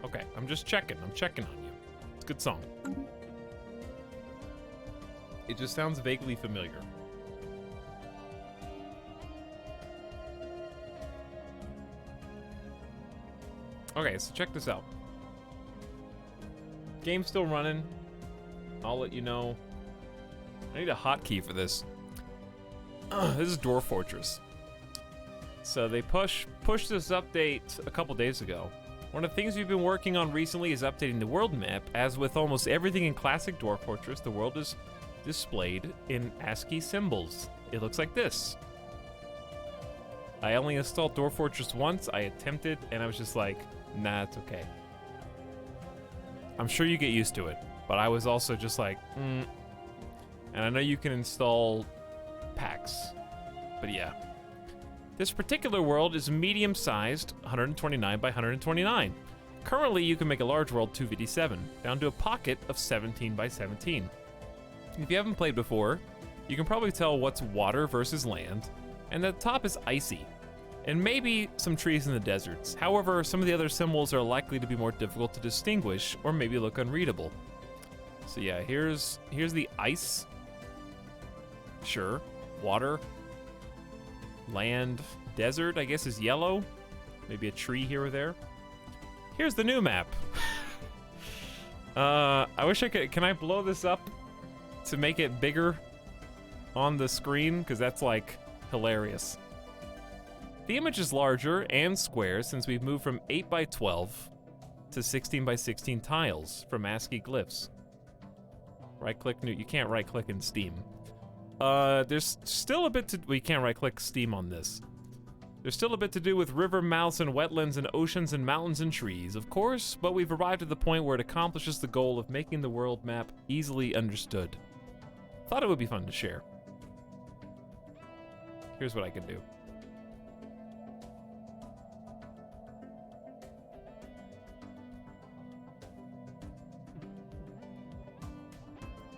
Okay, I'm just checking. I'm checking on you. It's a good song. It just sounds vaguely familiar. Okay, so check this out. Game's still running. I'll let you know. I need a hotkey for this. This is Dwarf Fortress. So they pushed this update a couple days ago. One of the things we've been working on recently is updating the world map. As with almost everything in classic Dwarf Fortress, the world is displayed in ASCII symbols. It looks like this. I only installed Dwarf Fortress once. I attempted, and I was just like, nah, it's okay. I'm sure you get used to it, but I was also just like, And I know you can install packs, but yeah. This particular world is medium-sized, 129 by 129. Currently, you can make a large world 257, down to a pocket of 17 by 17. If you haven't played before, you can probably tell what's water versus land, and the top is icy, and maybe some trees in the deserts. However, some of the other symbols are likely to be more difficult to distinguish, or maybe look unreadable. So yeah, here's the ice. Sure, water. Land, desert, I guess is yellow. Maybe a tree here or there. Here's the new map. I wish I could, can I blow this up to make it bigger on the screen? Because that's like hilarious. The image is larger and square since we've moved from 8 by 12 to 16 by 16 tiles from ASCII glyphs. Right click new, you can't right click in Steam. There's still a bit to, we can't right click Steam on this. There's still a bit to do with river mouths and wetlands and oceans and mountains and trees, of course, but we've arrived at the point where it accomplishes the goal of making the world map easily understood. Thought it would be fun to share. Here's what I can do.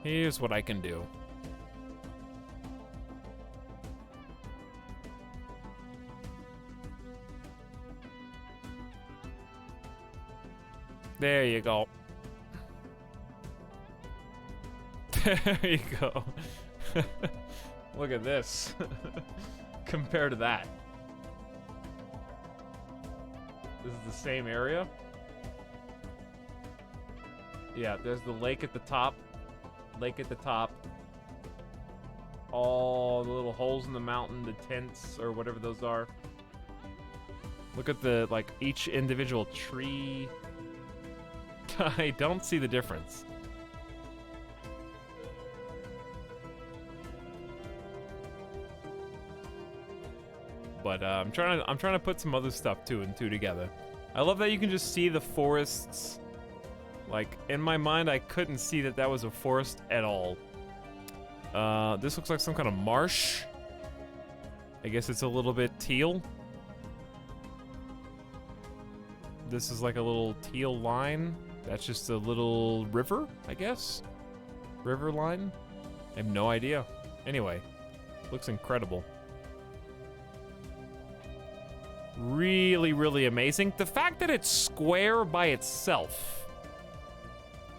Here's what I can do. There you go. There you go. Look at this. Compared to that. This is the same area. Yeah, there's the lake at the top. Lake at the top. All the little holes in the mountain, the tents, or whatever those are. Look at the, like, each individual tree. I don't see the difference. But I'm trying to put some other stuff two and two together. I love that you can just see the forests. Like, in my mind, I couldn't see that that was a forest at all. This looks like some kind of marsh. I guess it's a little bit teal. This is like a little teal line. That's just a little river, I guess? River line? I have no idea. Anyway, looks incredible. Really, really amazing. The fact that it's square by itself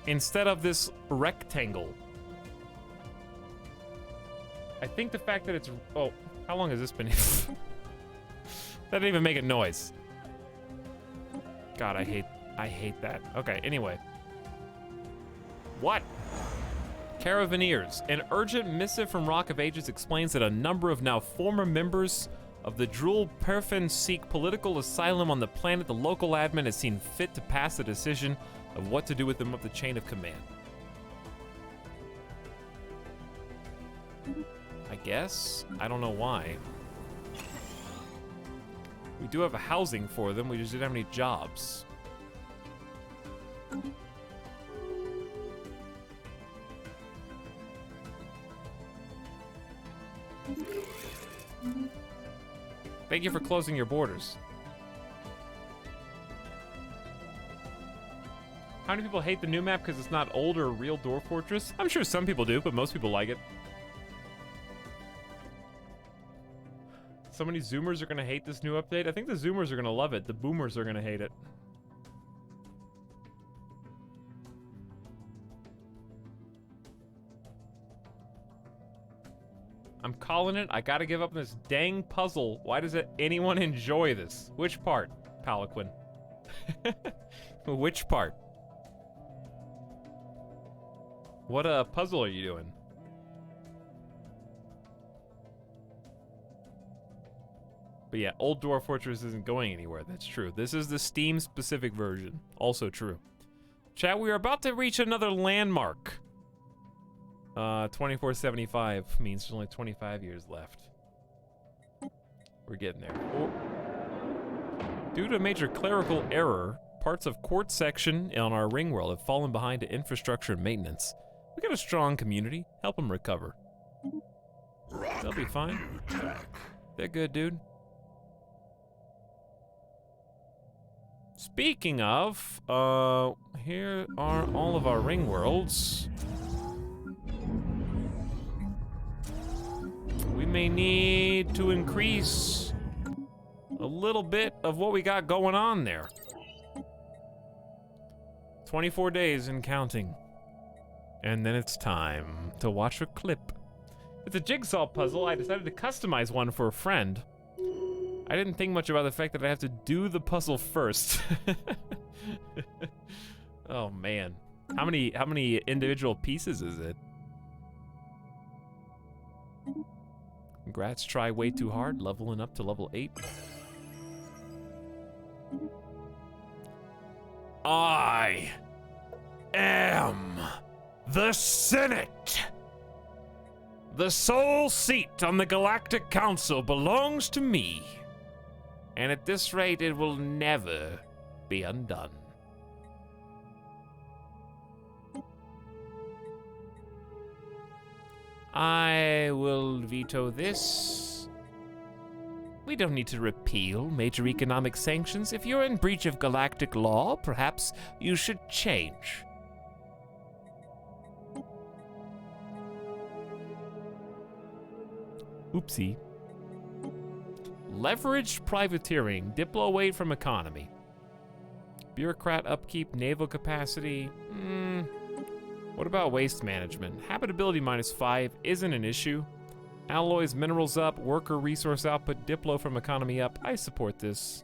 instead of this rectangle. I think the fact that it's... Oh, how long has this been? That didn't even make a noise. God, I hate that. Okay, anyway. What? Caravaneers. An urgent missive from Rock of Ages explains that a number of now former members of the Drul Perfin seek political asylum on the planet. The local admin has seen fit to pass a decision of what to do with them up the chain of command. I guess? I don't know why. We do have a housing for them, we just didn't have any jobs. Thank you for closing your borders. How many people hate the new map because it's not old or a real Dwarf Fortress? I'm sure some people do, but most people like it. So many Zoomers are gonna hate this new update. I think the Zoomers are gonna love it. The Boomers are gonna hate it. I'm calling it. I gotta give up this dang puzzle. Why does anyone enjoy this? Which part, Palaquin? Which part? What puzzle are you doing? But yeah, Old Dwarf Fortress isn't going anywhere. That's true. This is the Steam-specific version. Also true. Chat, we are about to reach another landmark. 2475 means there's only 25 years left. We're getting there. Oh. Due to a major clerical error, parts of Quartz section on our ring world have fallen behind to infrastructure and maintenance. We got a strong community. Help them recover. They'll be fine. They're good, dude. Speaking of, here are all of our ring worlds. We may need to increase a little bit of what we got going on there. 24 days and counting. And then it's time to watch a clip. It's a jigsaw puzzle. I decided to customize one for a friend. I didn't think much about the fact that I have to do the puzzle first. Oh man. How many individual pieces is it? Congrats, try way too hard, leveling up to level 8. I am the Senate. The sole seat on the Galactic Council belongs to me. And at this rate, it will never be undone. I will veto this. We don't need to repeal major economic sanctions. If you're in breach of galactic law, perhaps you should change. Oopsie. Leveraged privateering, Diplo away from economy. Bureaucrat upkeep, naval capacity. What about waste management? Habitability -5 isn't an issue. Alloys, minerals up, worker resource output, Diplo from economy up. I support this.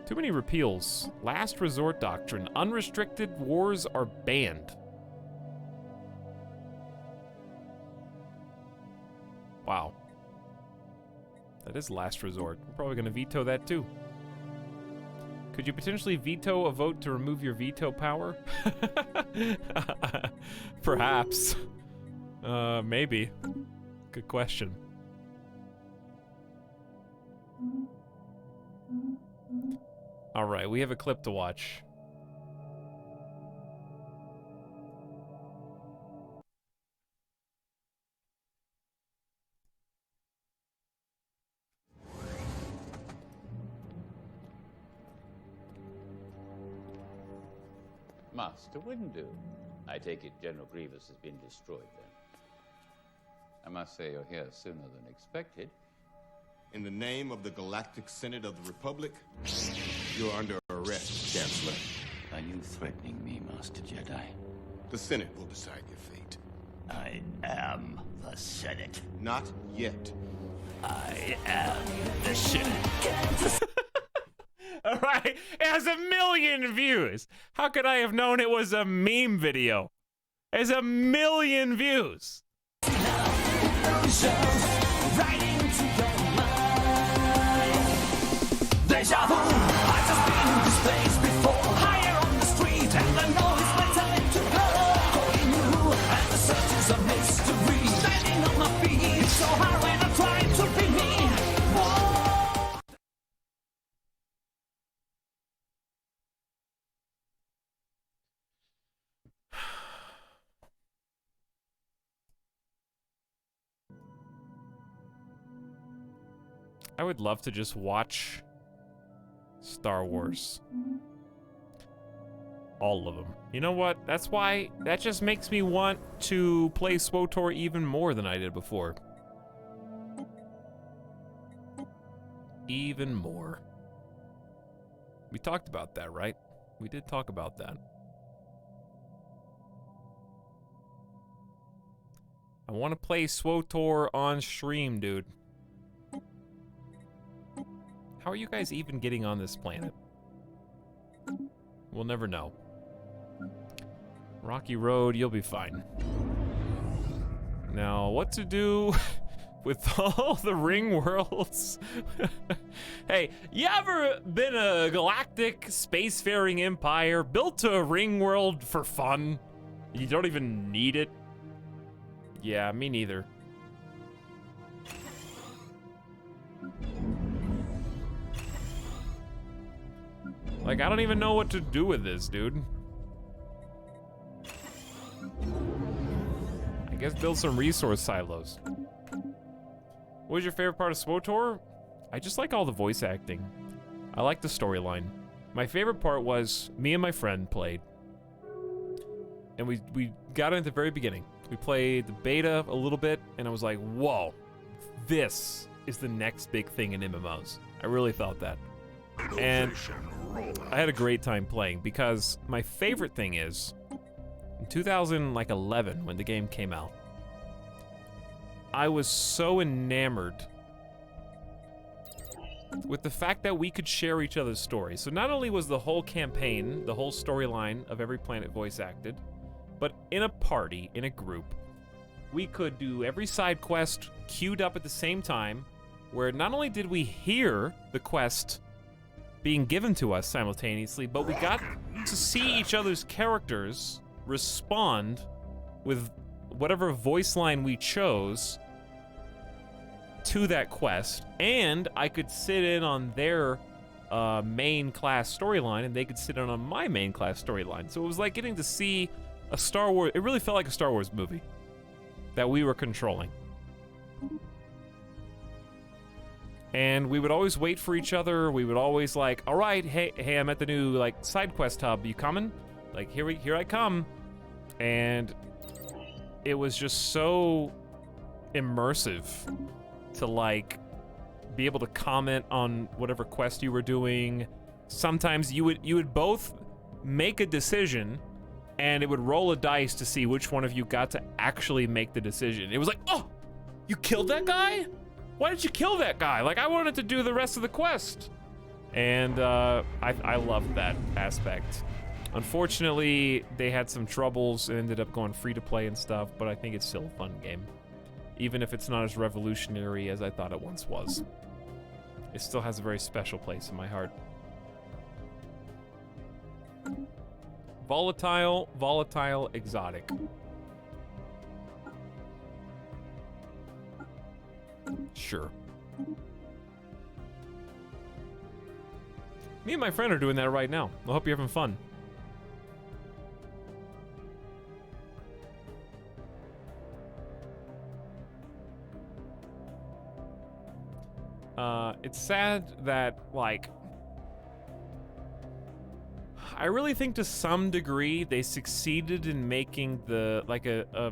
Too many repeals. Last resort doctrine. Unrestricted wars are banned. Wow. That is last resort. I'm probably gonna veto that too. Could you potentially veto a vote to remove your veto power? Perhaps. Maybe. Good question. All right, we have a clip to watch. Master Windu. I take it General Grievous has been destroyed then. I must say you're here sooner than expected. In the name of the Galactic Senate of the Republic, you're under arrest, Chancellor. Are you threatening me, Master Jedi? The Senate will decide your fate. I am the Senate. Not yet. I am the Senate. All right, it has 1 million views. How could I have known it was a meme video? It has 1 million views. Deja vu, I've just been in this place before. Higher on the street, and I know it's my time to go. Going new, and the search is a mystery. Standing on my feet, so hard when I try to be me. Whoa. I would love to just watch Star Wars. All of them. You know what? That's why, that just makes me want to play SWTOR even more than I did before. Even more. We talked about that, right? We did talk about that. I want to play SWTOR on stream, dude. How are you guys even getting on this planet? We'll never know. Rocky Road, you'll be fine. Now, what to do with all the ring worlds? Hey, you ever been a galactic spacefaring empire built a ring world for fun? You don't even need it? Yeah, me neither. Like, I don't even know what to do with this, dude. I guess build some resource silos. What was your favorite part of SWTOR? I just like all the voice acting. I like the storyline. My favorite part was me and my friend played. And we got in at the very beginning. We played the beta a little bit, and I was like, whoa, this is the next big thing in MMOs. I really thought that. And I had a great time playing because my favorite thing is, in 2011, when the game came out, I was so enamored with the fact that we could share each other's stories. So not only was the whole campaign, the whole storyline of every planet voice acted, but in a party, in a group, we could do every side quest queued up at the same time, where not only did we hear the quest being given to us simultaneously, but we got to see each other's characters respond with whatever voice line we chose to that quest, and I could sit in on their main class storyline, and they could sit in on my main class storyline. So it was like getting to see a Star Wars, it really felt like a Star Wars movie that we were controlling. And we would always wait for each other. We would always like, all right, hey, I'm at the new like side quest hub. You coming? Like here I come. And it was just so immersive to like be able to comment on whatever quest you were doing. Sometimes you would both make a decision, and it would roll a dice to see which one of you got to actually make the decision. It was like, oh, you killed that guy? Why did you kill that guy? Like, I wanted to do the rest of the quest. And I loved that aspect. Unfortunately, they had some troubles and ended up going free to play and stuff, but I think it's still a fun game. Even if it's not as revolutionary as I thought it once was. It still has a very special place in my heart. Volatile, exotic. Sure. Me and my friend are doing that right now. I hope you're having fun. It's sad that, like, I really think to some degree they succeeded in making the, like, a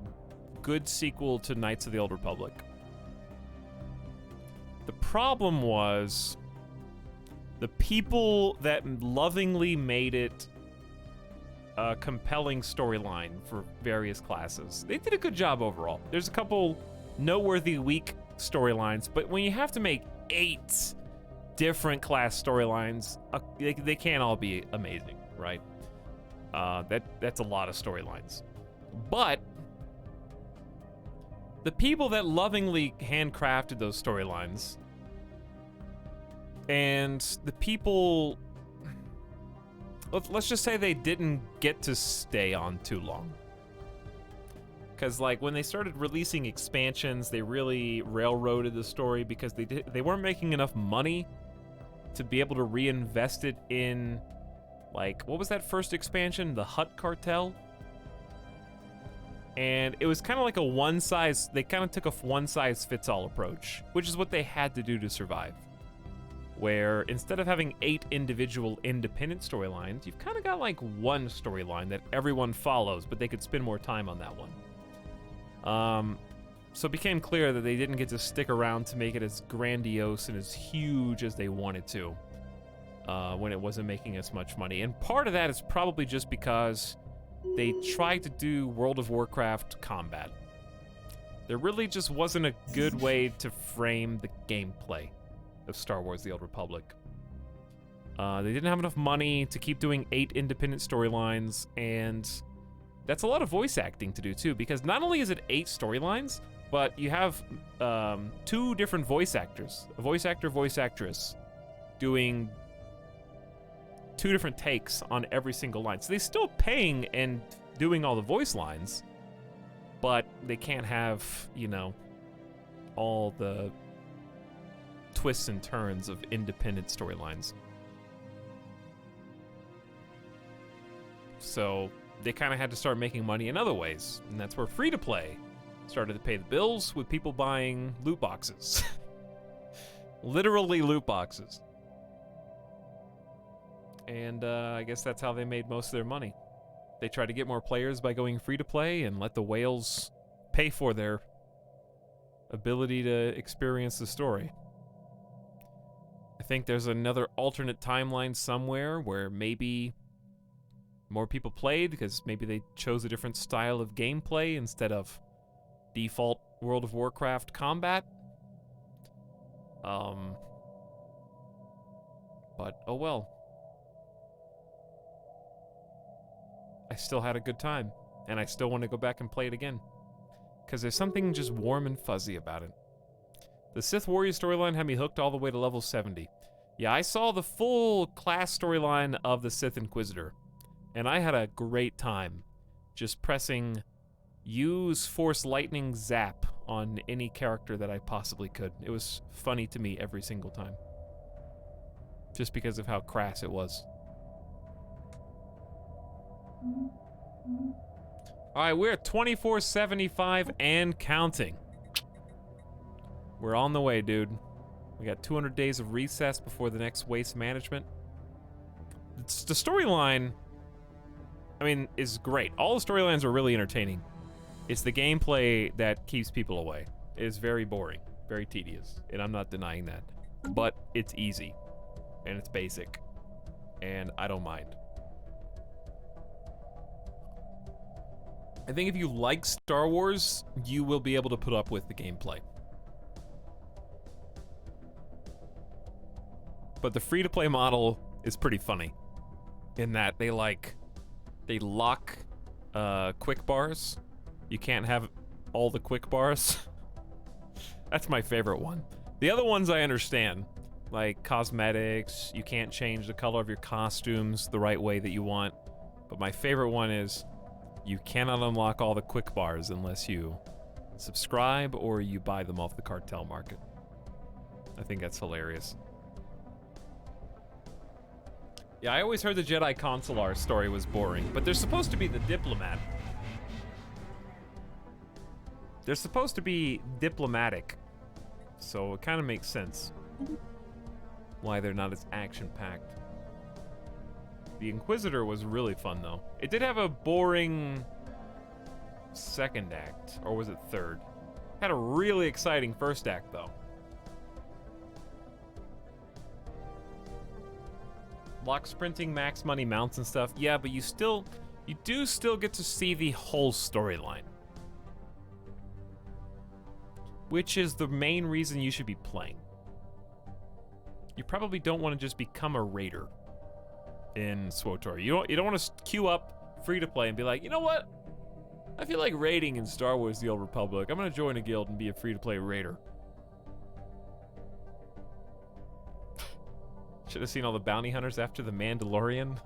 good sequel to Knights of the Old Republic. The problem was the people that lovingly made it a compelling storyline for various classes. They did a good job overall. There's a couple noteworthy weak storylines, but when you have to make 8 different class storylines, they can't all be amazing, right? That's a lot of storylines. But the people that lovingly handcrafted those storylines, and the people, let's just say they didn't get to stay on too long. Because, like, when they started releasing expansions, they really railroaded the story because they weren't making enough money to be able to reinvest it in, like, what was that first expansion? The Hutt Cartel? And it was kind of like they kind of took a one-size-fits-all approach, which is what they had to do to survive. Where instead of having 8 individual independent storylines, you've kind of got like one storyline that everyone follows, but they could spend more time on that one. So it became clear that they didn't get to stick around to make it as grandiose and as huge as they wanted to when it wasn't making as much money. And part of that is probably just because they tried to do World of Warcraft combat. There really just wasn't a good way to frame the gameplay of Star Wars: The Old Republic. They didn't have enough money to keep doing 8 independent storylines, and that's a lot of voice acting to do too, because not only is it 8 storylines, but you have 2 different voice actors, a voice actor, voice actress, doing 2 different takes on every single line. So they're still paying and doing all the voice lines, but they can't have, you know, all the twists and turns of independent storylines. So they kind of had to start making money in other ways, and that's where free-to-play started to pay the bills, with people buying loot boxes. Literally loot boxes. And I guess that's how they made most of their money. They tried to get more players by going free-to-play and let the whales pay for their ability to experience the story. I think there's another alternate timeline somewhere where maybe more people played because maybe they chose a different style of gameplay instead of default World of Warcraft combat. But oh well. I still had a good time, and I still want to go back and play it again, because there's something just warm and fuzzy about it. The Sith Warrior storyline had me hooked all the way to level 70. Yeah, I saw the full class storyline of the Sith Inquisitor, and I had a great time just pressing use Force Lightning Zap on any character that I possibly could. It was funny to me every single time, just because of how crass it was. Alright, we're at 2475 and counting. We're on the way, dude. We got 200 days of recess before the next waste management. The storyline, I mean, is great. All the storylines are really entertaining. It's the gameplay that keeps people away. It is very boring, very tedious, and I'm not denying that. But it's easy, and it's basic, and I don't mind. I think if you like Star Wars, you will be able to put up with the gameplay. But the free-to-play model is pretty funny, in that they lock quick bars. You can't have all the quick bars. That's my favorite one. The other ones I understand, like cosmetics, you can't change the color of your costumes the right way that you want. But my favorite one is you cannot unlock all the quick bars unless you subscribe or you buy them off the cartel market. I think that's hilarious. Yeah, I always heard the Jedi Consular story was boring, but they're supposed to be the diplomat. They're supposed to be diplomatic, so it kind of makes sense why they're not as action-packed. The Inquisitor was really fun, though. It did have a boring second act, or was it third? Had a really exciting first act, though. Lock sprinting, max money mounts and stuff. Yeah, but you do still get to see the whole storyline, which is the main reason you should be playing. You probably don't want to just become a raider in SWTOR. You don't want to queue up free to play and be like, you know what? I feel like raiding in Star Wars: The Old Republic. I'm gonna join a guild and be a free to play raider. Should have seen all the bounty hunters after the Mandalorian.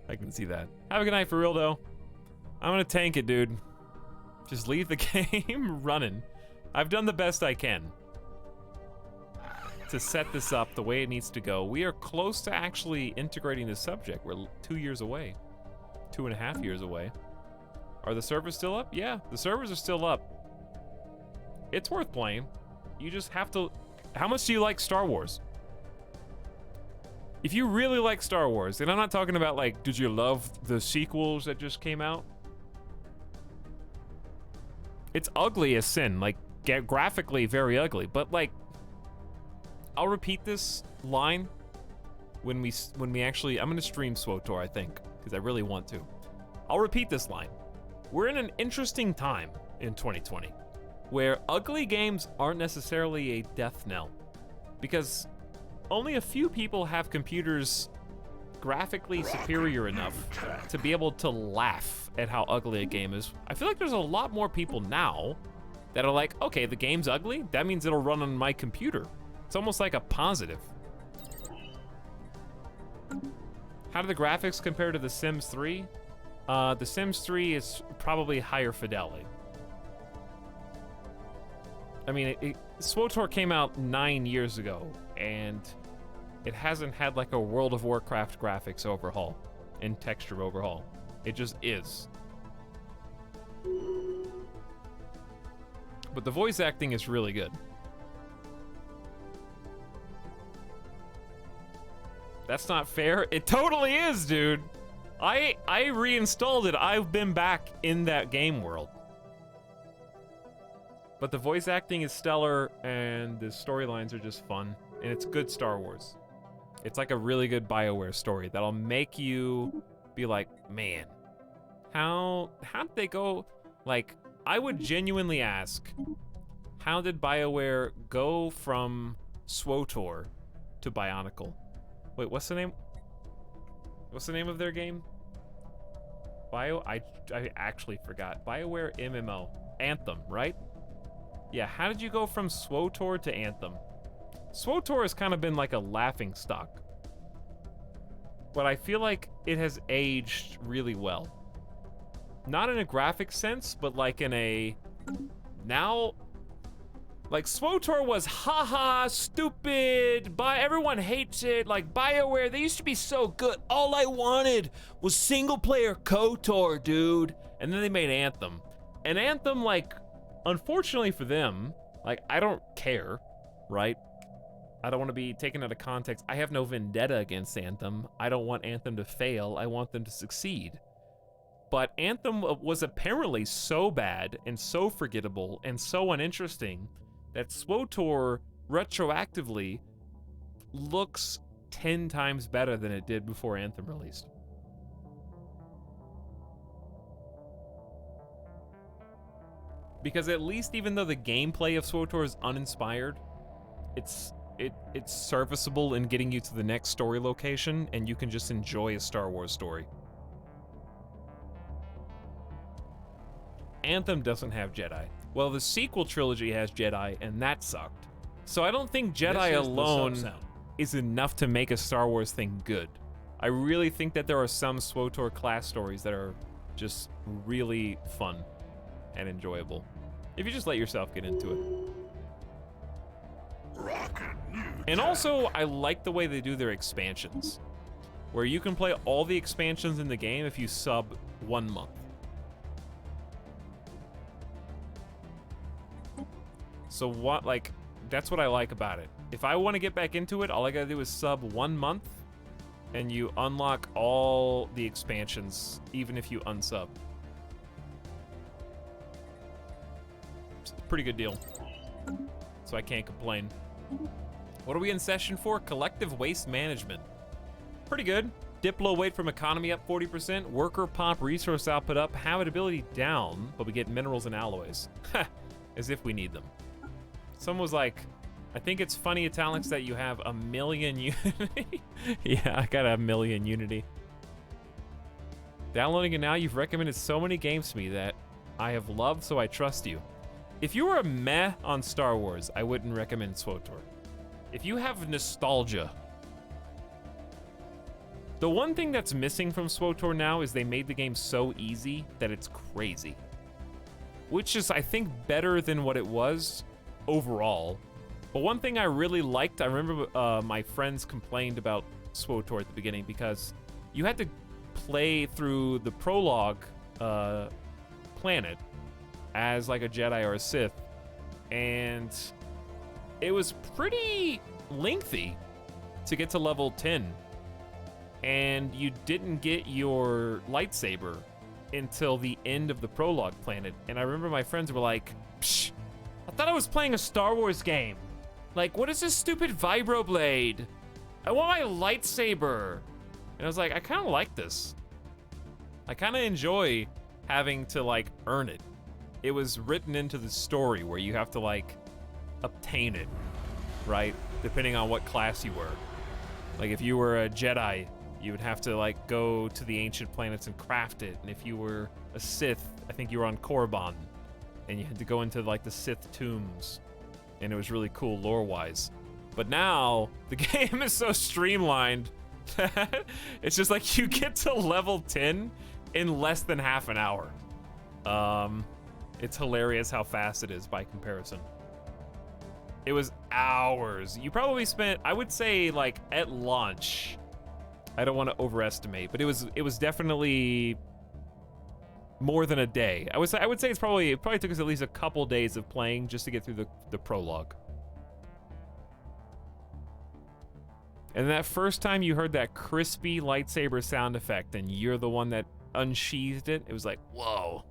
I can see that. Have a good night for real though. I'm gonna tank it, dude. Just leave the game running. I've done the best I can to set this up the way it needs to go. We are close to actually integrating the subject. We're 2 years away. 2.5 years away. Are the servers still up? Yeah, the servers are still up. It's worth playing. You just have to... How much do you like Star Wars? If you really like Star Wars, and I'm not talking about like, did you love the sequels that just came out? It's ugly as sin, like graphically very ugly, but like, I'll repeat this line when we actually, I'm gonna stream SWTOR, I think, because I really want to. I'll repeat this line. We're in an interesting time in 2020, where ugly games aren't necessarily a death knell, because only a few people have computers graphically superior enough to be able to laugh at how ugly a game is. I feel like there's a lot more people now that are like, okay, the game's ugly, that means it'll run on my computer. It's almost like a positive. How do the graphics compare to The Sims 3? The Sims 3 is probably higher fidelity. I mean, SWTOR came out 9 years ago, and it hasn't had like a World of Warcraft graphics overhaul and texture overhaul. It just is. But the voice acting is really good. That's not fair. It totally is, dude. I reinstalled it. I've been back in that game world. But the voice acting is stellar, and the storylines are just fun, and it's good Star Wars. It's like a really good BioWare story that'll make you be like, man, how did they go? Like, I would genuinely ask, how did BioWare go from SWTOR to Bionicle? Wait, what's the name? What's the name of their game? I actually forgot. BioWare MMO. Anthem, right? Yeah, how did you go from SWTOR to Anthem? SWTOR has kind of been like a laughing stock, but I feel like it has aged really well. Not in a graphic sense, but like in a... Now... Like, SWTOR was, haha, stupid, everyone hates it, like, BioWare, they used to be so good, all I wanted was single-player KOTOR, dude. And then they made Anthem. And Anthem, like, unfortunately for them, like, I don't care, right? I don't want to be taken out of context. I have no vendetta against Anthem. I don't want Anthem to fail, I want them to succeed. But Anthem was apparently so bad, and so forgettable, and so uninteresting, that SWTOR retroactively looks 10 times better than it did before Anthem released. Because at least, even though the gameplay of SWTOR is uninspired, it's serviceable in getting you to the next story location, and you can just enjoy a Star Wars story. Anthem doesn't have Jedi. Well, the sequel trilogy has Jedi, and that sucked. So I don't think Jedi alone is enough to make a Star Wars thing good. I really think that there are some SWTOR class stories that are just really fun and enjoyable, if you just let yourself get into it. And also, I like the way they do their expansions, where you can play all the expansions in the game if you sub 1 month. So what, like, that's what I like about it. If I want to get back into it, all I gotta do is sub 1 month, and you unlock all the expansions, even if you unsub. It's a pretty good deal. So I can't complain. What are we in session for? Collective waste management. Pretty good. Diplo weight from economy up 40%, worker pop resource output up, habitability down, but we get minerals and alloys. Ha! As if we need them. Someone was like, I think it's funny, Etalyx, that you have 1 million unity. Yeah, I got 1 million unity. Downloading it now, you've recommended so many games to me that I have loved, so I trust you. If you were a meh on Star Wars, I wouldn't recommend SWTOR. If you have nostalgia... The one thing that's missing from SWTOR now is they made the game so easy that it's crazy. Which is, I think, better than what it was overall. But one thing I really liked, I remember my friends complained about SWTOR at the beginning because you had to play through the prologue planet as like a Jedi or a Sith, and it was pretty lengthy to get to level 10, and you didn't get your lightsaber until the end of the prologue planet. And I remember my friends were like, psh, I thought I was playing a Star Wars game. Like, what is this stupid vibroblade? I want my lightsaber. And I was like, I kind of like this. I kind of enjoy having to, like, earn it. it was written into the story where you have to like obtain it, right? Depending on what class you were. Like if you were a Jedi, you would have to like go to the ancient planets and craft it. And if you were a Sith, I think you were on Korriban, and you had to go into like the Sith tombs, and it was really cool lore-wise. But now the game is so streamlined that it's just like you get to level 10 in less than half an hour. It's hilarious how fast it is by comparison. It was hours. You probably spent, I would say, like at launch. I don't want to overestimate, but it was definitely more than a day. I would say it probably took us at least a couple days of playing just to get through the prologue. And that first time you heard that crispy lightsaber sound effect and you're the one that unsheathed it, it was like, whoa.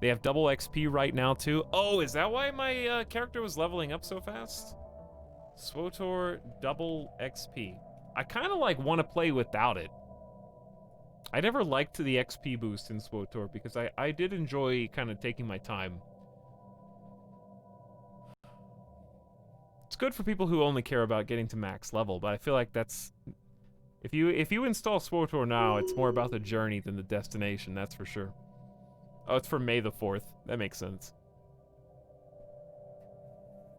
They have double XP right now too. Oh, is that why my character was leveling up so fast? SWTOR double XP. I kind of like want to play without it. I never liked the XP boost in SWTOR because I did enjoy kind of taking my time. It's good for people who only care about getting to max level, but I feel like that's... If you install SWTOR now, it's more about the journey than the destination, that's for sure. Oh, it's for May the 4th. That makes sense.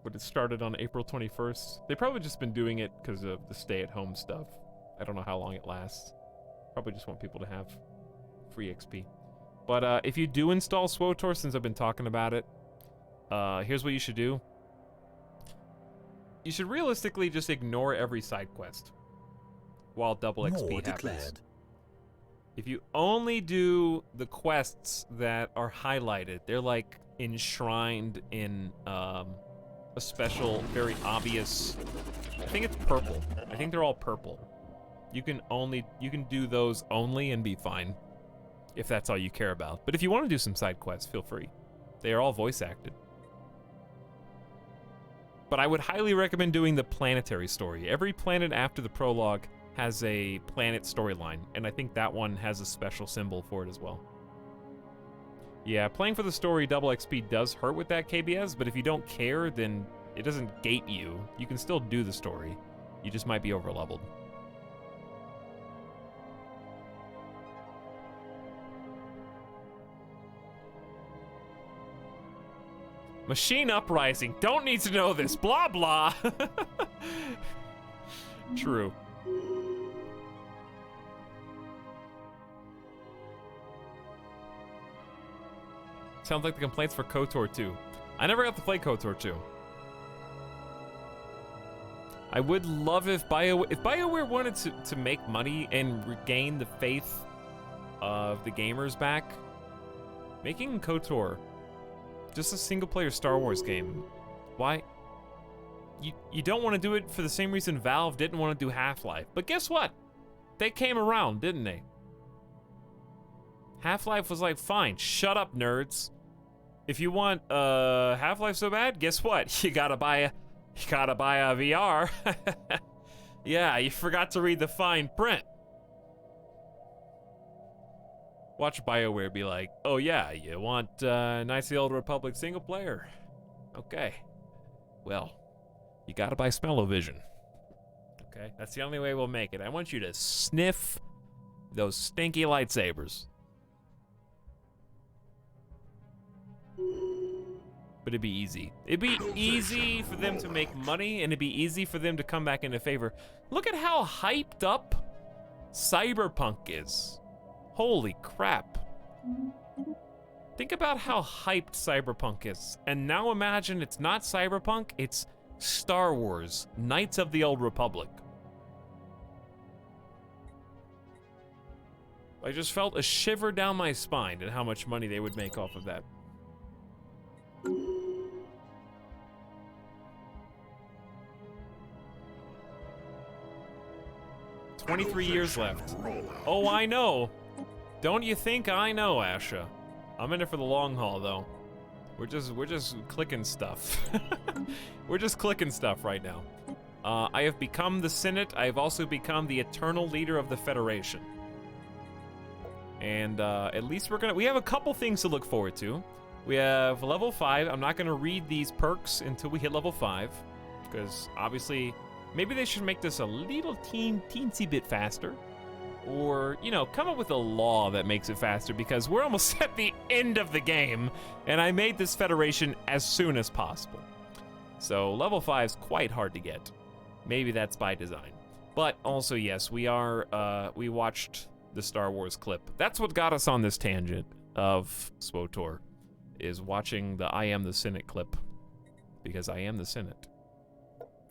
But it started on April 21st. They've probably just been doing it because of the stay-at-home stuff. I don't know how long it lasts. Probably just want people to have free XP. But if you do install SWTOR, since I've been talking about it, here's what you should do. You should realistically just ignore every side quest while double XP happens. If you only do the quests that are highlighted, they're like enshrined in a special, very obvious, I think it's purple. I think they're all purple. You can do those only and be fine if that's all you care about. But if you want to do some side quests, feel free. They are all voice acted. But I would highly recommend doing the planetary story. Every planet after the prologue has a planet storyline, and I think that one has a special symbol for it as well. Yeah, playing for the story double XP does hurt with that KBS, but if you don't care, then it doesn't gate you. You can still do the story. You just might be overleveled. Machine uprising. Don't need to know this. Blah, blah. True. Sounds like the complaints for KOTOR 2. I never got to play KOTOR 2. I would love if BioWare wanted to make money and regain the faith of the gamers back, making KOTOR just a single-player Star Wars game. Why? You don't want to do it for the same reason Valve didn't want to do Half-Life. But guess what? They came around, didn't they? Half-Life was like, fine, shut up, nerds. If you want Half-Life so bad, guess what? You gotta buy a VR. Yeah, you forgot to read the fine print. Watch BioWare be like, oh yeah, you want Knights of the Old Republic single player? Okay. Well, you gotta buy Smell-O-Vision. Okay, that's the only way we'll make it. I want you to sniff those stinky lightsabers. But it'd be easy. It'd be easy for them to make money, and it'd be easy for them to come back into favor. Look at how hyped up Cyberpunk is. Holy crap. Think about how hyped Cyberpunk is. And now imagine it's not Cyberpunk, it's Star Wars, Knights of the Old Republic. I just felt a shiver down my spine at how much money they would make off of that. 23 years left. Oh, I know. Don't you think I know, Asha? I'm in it for the long haul, though. We're just clicking stuff. We're just clicking stuff right now. I have become the Senate. I have also become the eternal leader of the Federation. And at least we have a couple things to look forward to. We have level 5. I'm not gonna read these perks until we hit level 5, because obviously, maybe they should make this a little teensy bit faster. Or, you know, come up with a law that makes it faster, because we're almost at the end of the game, and I made this Federation as soon as possible. So level 5 is quite hard to get. Maybe that's by design. But also, yes, we watched the Star Wars clip. That's what got us on this tangent of SWTOR, is watching the I Am the Senate clip. Because I am the Senate.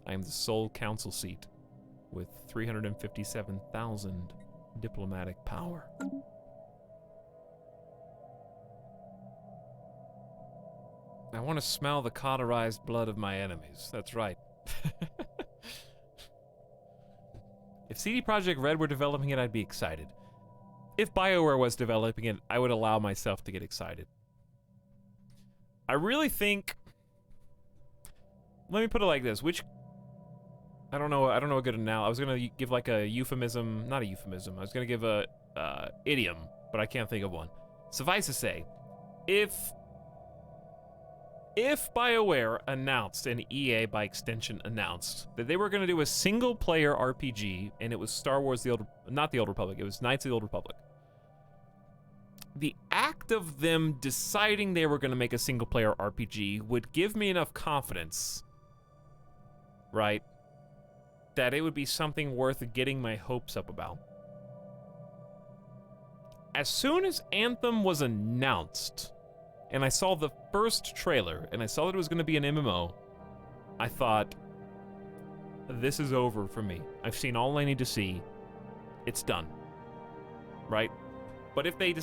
I am the sole council seat with 357,000 diplomatic power. I want to smell the cauterized blood of my enemies. That's right. If CD Projekt Red were developing it, I'd be excited. If BioWare was developing it, I would allow myself to get excited. I really think... Let me put it like this. I don't know a good analogy. I was gonna give like a euphemism, not a euphemism. I was gonna give a idiom, but I can't think of one. Suffice to say, if BioWare announced, and EA by extension announced, that they were gonna do a single-player RPG, and it was Star Wars: not the Old Republic, it was Knights of the Old Republic. The act of them deciding they were gonna make a single-player RPG would give me enough confidence, right, that it would be something worth getting my hopes up about. As soon as Anthem was announced, and I saw the first trailer, and I saw that it was going to be an MMO, I thought, this is over for me. I've seen all I need to see. It's done. Right? But if they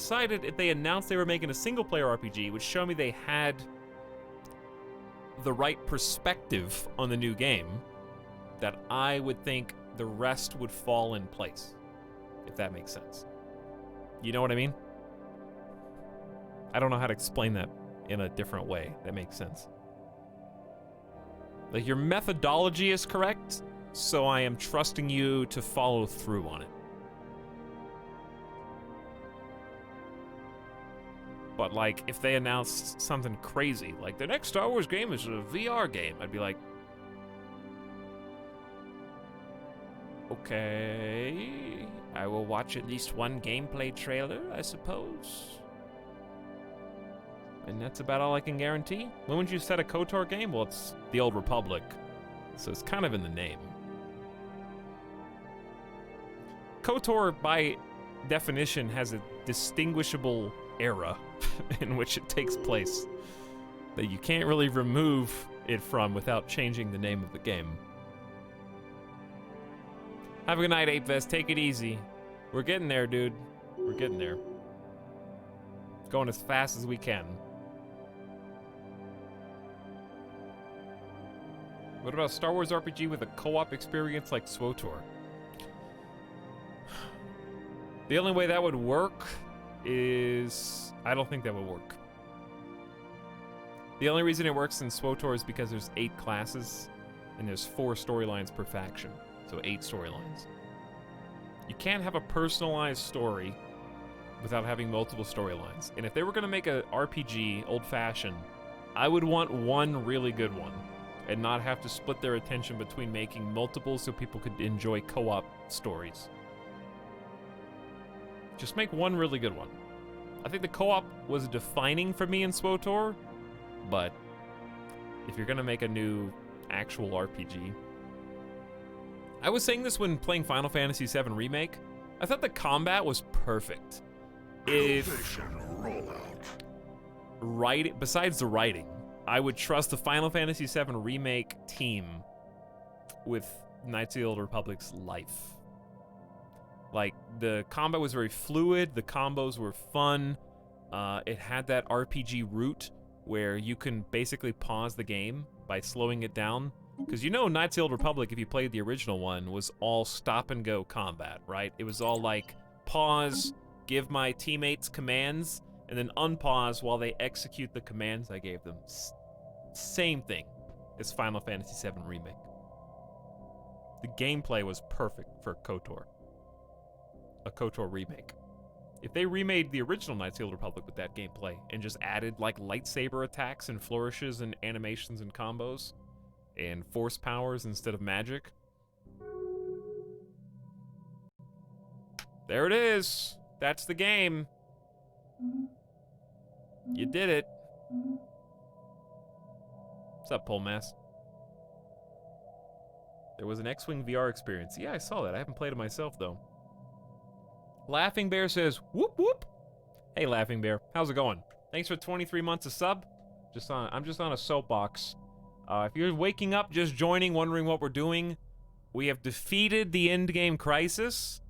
announced they were making a single-player RPG, it would show me they had the right perspective on the new game, that I would think the rest would fall in place, if that makes sense. You know what I mean? I don't know how to explain that in a different way that makes sense. Like, your methodology is correct, so I am trusting you to follow through on it. But, like, if they announced something crazy, like the next Star Wars game is a VR game, I'd be like, okay, I will watch at least one gameplay trailer, I suppose. And that's about all I can guarantee. When would you set a KOTOR game? Well, it's the Old Republic, so it's kind of in the name. KOTOR, by definition, has a distinguishable era in which it takes place that you can't really remove it from without changing the name of the game. Have a good night, Apefest. Take it easy. We're getting there, dude. We're getting there. Going as fast as we can. What about Star Wars RPG with a co-op experience like SWTOR? The only way that would work is... I don't think that would work. The only reason it works in SWTOR is because there's 8 classes, and there's 4 storylines per faction. So 8 storylines. You can't have a personalized story without having multiple storylines. And if they were going to make an RPG old-fashioned, I would want one really good one and not have to split their attention between making multiple so people could enjoy co-op stories. Just make one really good one. I think the co-op was defining for me in SWTOR, but if you're going to make a new actual RPG... I was saying this when playing Final Fantasy VII Remake. I thought the combat was perfect. Besides the writing, I would trust the Final Fantasy VII Remake team with Knights of the Old Republic's life. Like, the combat was very fluid, the combos were fun, it had that RPG route where you can basically pause the game by slowing it down. Because you know Knights of the Old Republic, if you played the original one, was all stop-and-go combat, right? It was all like, pause, give my teammates commands, and then unpause while they execute the commands I gave them. Same thing as Final Fantasy VII Remake. The gameplay was perfect for KOTOR. A KOTOR remake. If they remade the original Knights of the Old Republic with that gameplay and just added like lightsaber attacks and flourishes and animations and combos and force powers instead of magic. There it is. That's the game. You did it. What's up, Polmass? There was an X-Wing VR experience. Yeah, I saw that. I haven't played it myself, though. Laughing Bear says, whoop whoop. Hey, Laughing Bear. How's it going? Thanks for 23 months of sub. I'm just on a soapbox. If you're waking up, just joining, wondering what we're doing, we have defeated the endgame crisis.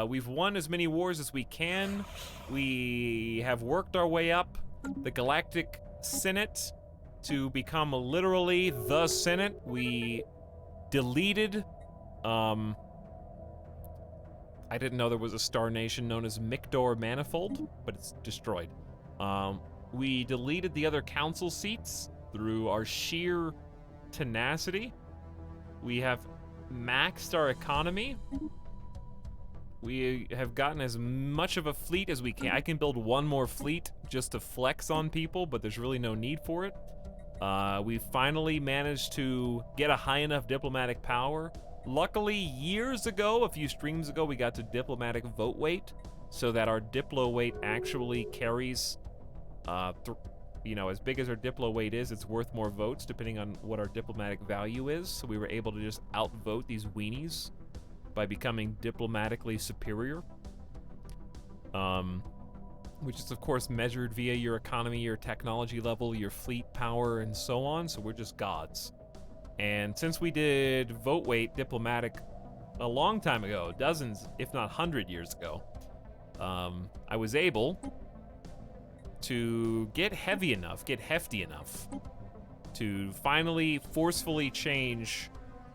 We've won as many wars as we can. We have worked our way up the Galactic Senate to become literally the Senate. We deleted, I didn't know there was a star nation known as Micdor Manifold, but it's destroyed. We deleted the other council seats through our sheer tenacity. We have maxed our economy. We have gotten as much of a fleet as we can. I can build one more fleet just to flex on people, but there's really no need for it. We finally managed to get a high enough diplomatic power. Luckily, years ago, a few streams ago, we got to diplomatic vote weight, so that our diplo weight actually carries, you know, as big as our diplo weight is, it's worth more votes depending on what our diplomatic value is. So we were able to just outvote these weenies by becoming diplomatically superior, which is of course measured via your economy, your technology level, your fleet power, and so on. So we're just gods. And since we did vote weight diplomatic a long time ago, dozens, if not 100 years ago, I was able to get heavy enough, get hefty enough to finally forcefully change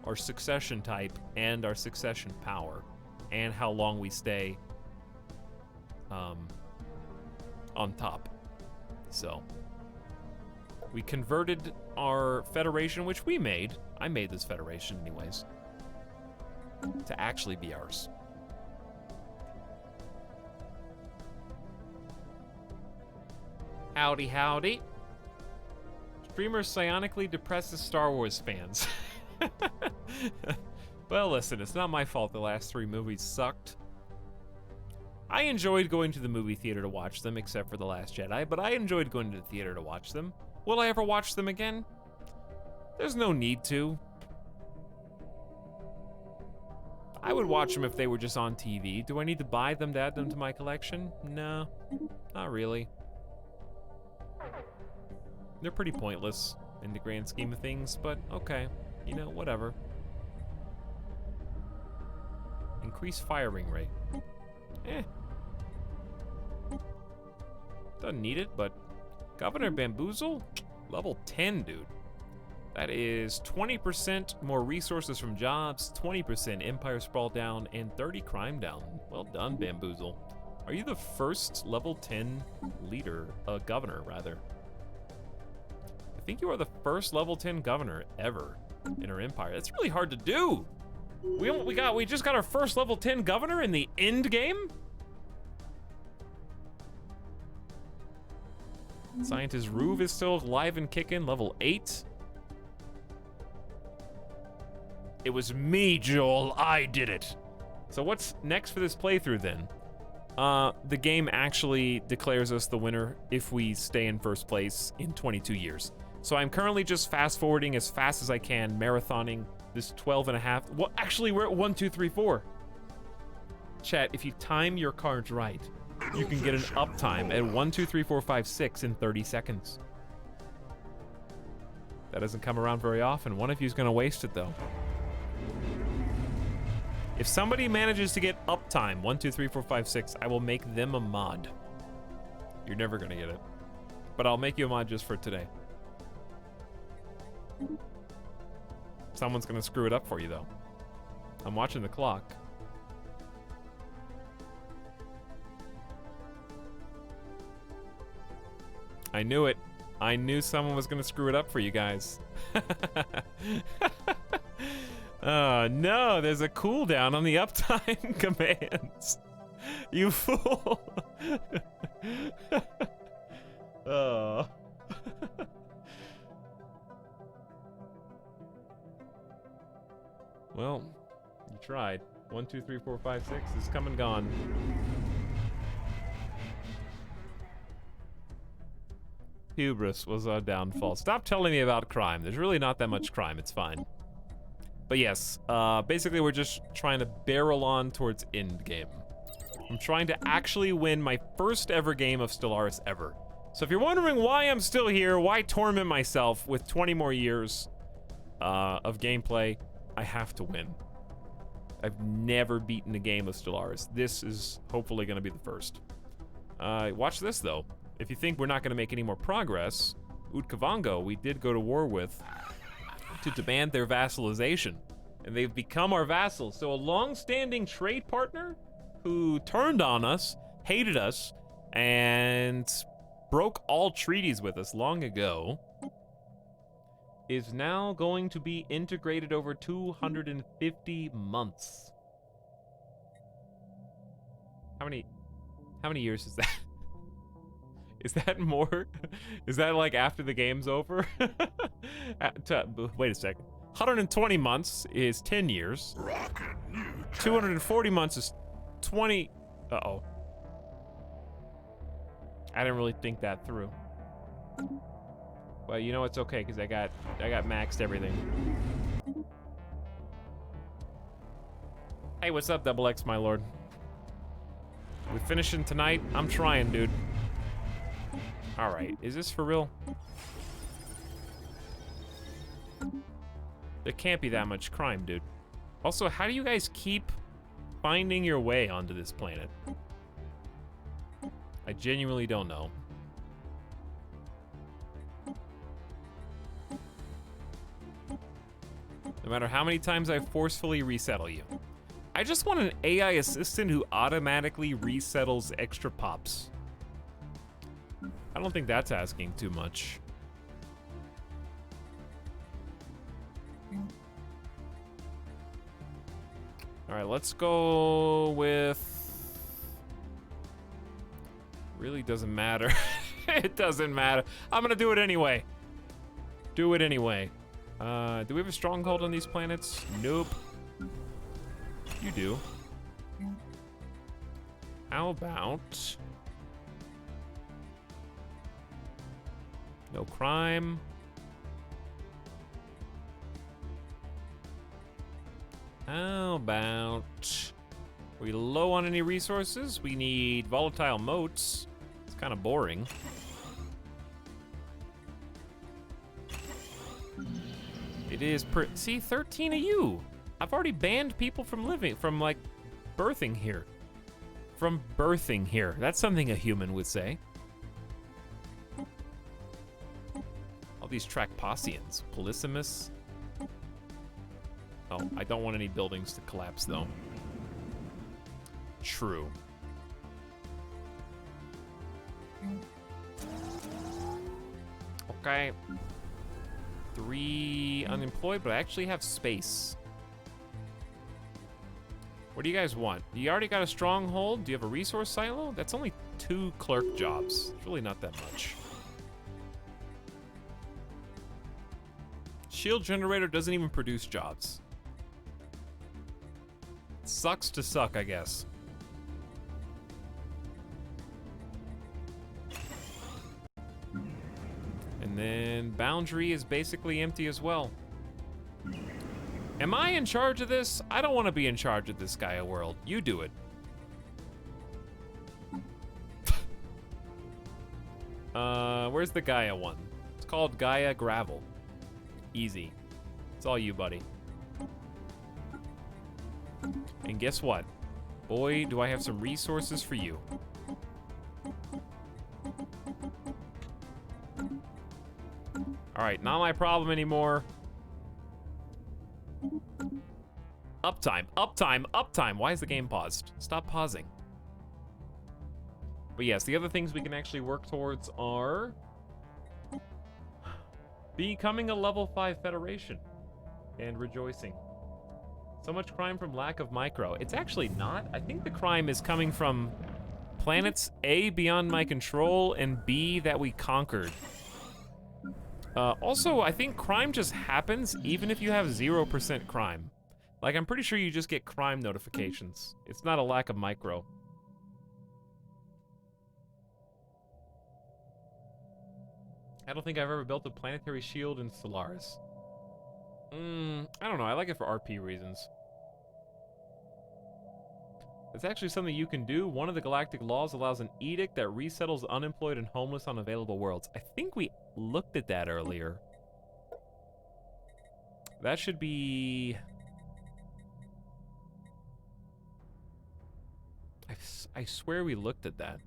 our succession type and our succession power and how long we stay on top. So we converted our federation, which we made. I made this federation anyways, to actually be ours. Howdy, howdy. Streamer psionically depresses Star Wars fans. Well, listen, it's not my fault the last 3 movies sucked. I enjoyed going to the movie theater to watch them, except for The Last Jedi, but I enjoyed going to the theater to watch them. Will I ever watch them again? There's no need to. I would watch them if they were just on TV. Do I need to buy them to add them to my collection? No, not really. They're pretty pointless in the grand scheme of things, but okay. You know, whatever. Increase firing rate. Doesn't need it, but Governor Bamboozle? Level 10, dude. That is 20% more resources from jobs, 20% Empire Sprawl down, and 30 crime down. Well done, Bamboozle. Are you the first level 10 leader, governor, rather? I think you are the first level 10 governor ever in our empire. That's really hard to do. We just got our first level 10 governor in the end game? Scientist Ruve is still alive and kicking, level 8. It was me, Joel. I did it. So what's next for this playthrough then? The game actually declares us the winner if we stay in first place in 22 years. So I'm currently just fast forwarding as fast as I can, marathoning this 12 and a half. Well, actually, we're at 1, 2, 3, 4. Chat, if you time your cards right, you can get an uptime at 1, 2, 3, 4, 5, 6 in 30 seconds. That doesn't come around very often. One of you's gonna waste it though. If somebody manages to get uptime, 1, 2, 3, 4, 5, 6, I will make them a mod. You're never gonna get it. But I'll make you a mod just for today. Someone's gonna screw it up for you though. I'm watching the clock. I knew it. I knew someone was gonna screw it up for you guys. Oh no, there's a cooldown on the uptime commands. You fool. Oh. Well, you tried. 1, 2, 3, 4, 5, 6 is come and gone. Hubris was our downfall. Stop telling me about crime. There's really not that much crime. It's fine. But yes, basically we're just trying to barrel on towards endgame. I'm trying to actually win my first ever game of Stellaris ever. So if you're wondering why I'm still here, why torment myself with 20 more years of gameplay, I have to win. I've never beaten a game of Stellaris. This is hopefully going to be the first. Watch this, though. If you think we're not going to make any more progress, Utkavango, we did go to war with to demand their vassalization. And they've become our vassals. So a long-standing trade partner who turned on us, hated us, and broke all treaties with us long ago, is now going to be integrated over 250 months. How many years is that? Is that more? Is that like after the game's over? Wait a second. 120 months is 10 years. 240 months is 20. Uh-oh. I didn't really think that through. Well, you know it's okay because I got maxed everything. Hey, what's up, Double X, my lord? We finishing tonight? I'm trying, dude. All right, is this for real? There can't be that much crime, dude. Also, how do you guys keep finding your way onto this planet? I genuinely don't know. No matter how many times I forcefully resettle you. I just want an AI assistant who automatically resettles extra pops. I don't think that's asking too much. All right, let's go with... Really doesn't matter. It doesn't matter. I'm gonna do it anyway. Do it anyway. Do we have a stronghold on these planets? Nope. You do. How about... No crime. How about... Are we low on any resources? We need volatile motes. It's kind of boring. It is see, 13 of you. I've already banned people from like, birthing here. From birthing here. That's something a human would say. All these Tracposians. Polysimus. Oh, I don't want any buildings to collapse, though. True. Okay. 3 unemployed, but I actually have space. What do you guys want? You already got a stronghold? Do you have a resource silo? That's only 2 clerk jobs. It's really not that much. Shield generator doesn't even produce jobs. Sucks to suck, I guess. And then Boundary is basically empty as well. Am I in charge of this? I don't want to be in charge of this Gaia world. You do it. Where's the Gaia one? It's called Gaia Gravel. Easy. It's all you, buddy. And guess what? Boy, do I have some resources for you. Alright, not my problem anymore. Uptime, uptime, uptime. Why is the game paused? Stop pausing. But yes, the other things we can actually work towards are becoming a level 5 federation and rejoicing. So much crime from lack of micro. It's actually not. I think the crime is coming from planets A, beyond my control, and B, that we conquered. Also, I think crime just happens even if you have 0% crime. Like, I'm pretty sure you just get crime notifications. It's not a lack of micro. I don't think I've ever built a planetary shield in Stellaris. I don't know. I like it for RP reasons. It's actually something you can do. One of the galactic laws allows an edict that resettles unemployed and homeless on available worlds. I think we looked at that earlier. That should be... I swear we looked at that.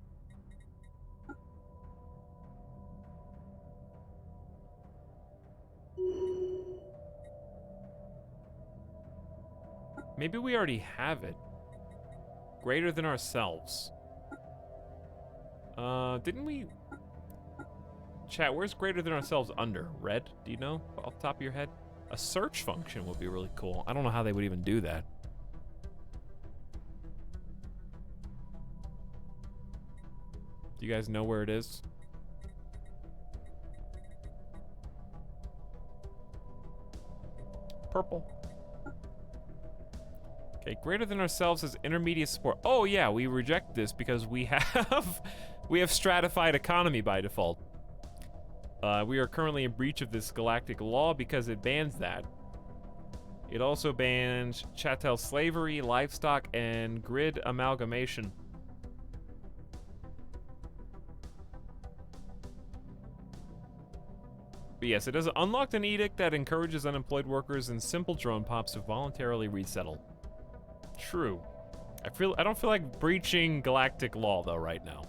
Maybe we already have it. Greater than ourselves. Didn't we... Chat, where's greater than ourselves under? Red? Do you know? Off the top of your head? A search function would be really cool. I don't know how they would even do that. Do you guys know where it is? Purple. Okay, greater than ourselves is intermediate support. Oh yeah, we reject this because we have stratified economy by default. We are currently in breach of this galactic law because it bans that. It also bans chattel slavery, livestock, and grid amalgamation. But yes, it has unlocked an edict that encourages unemployed workers and simple drone pops to voluntarily resettle. True. I don't feel like breaching galactic law though right now.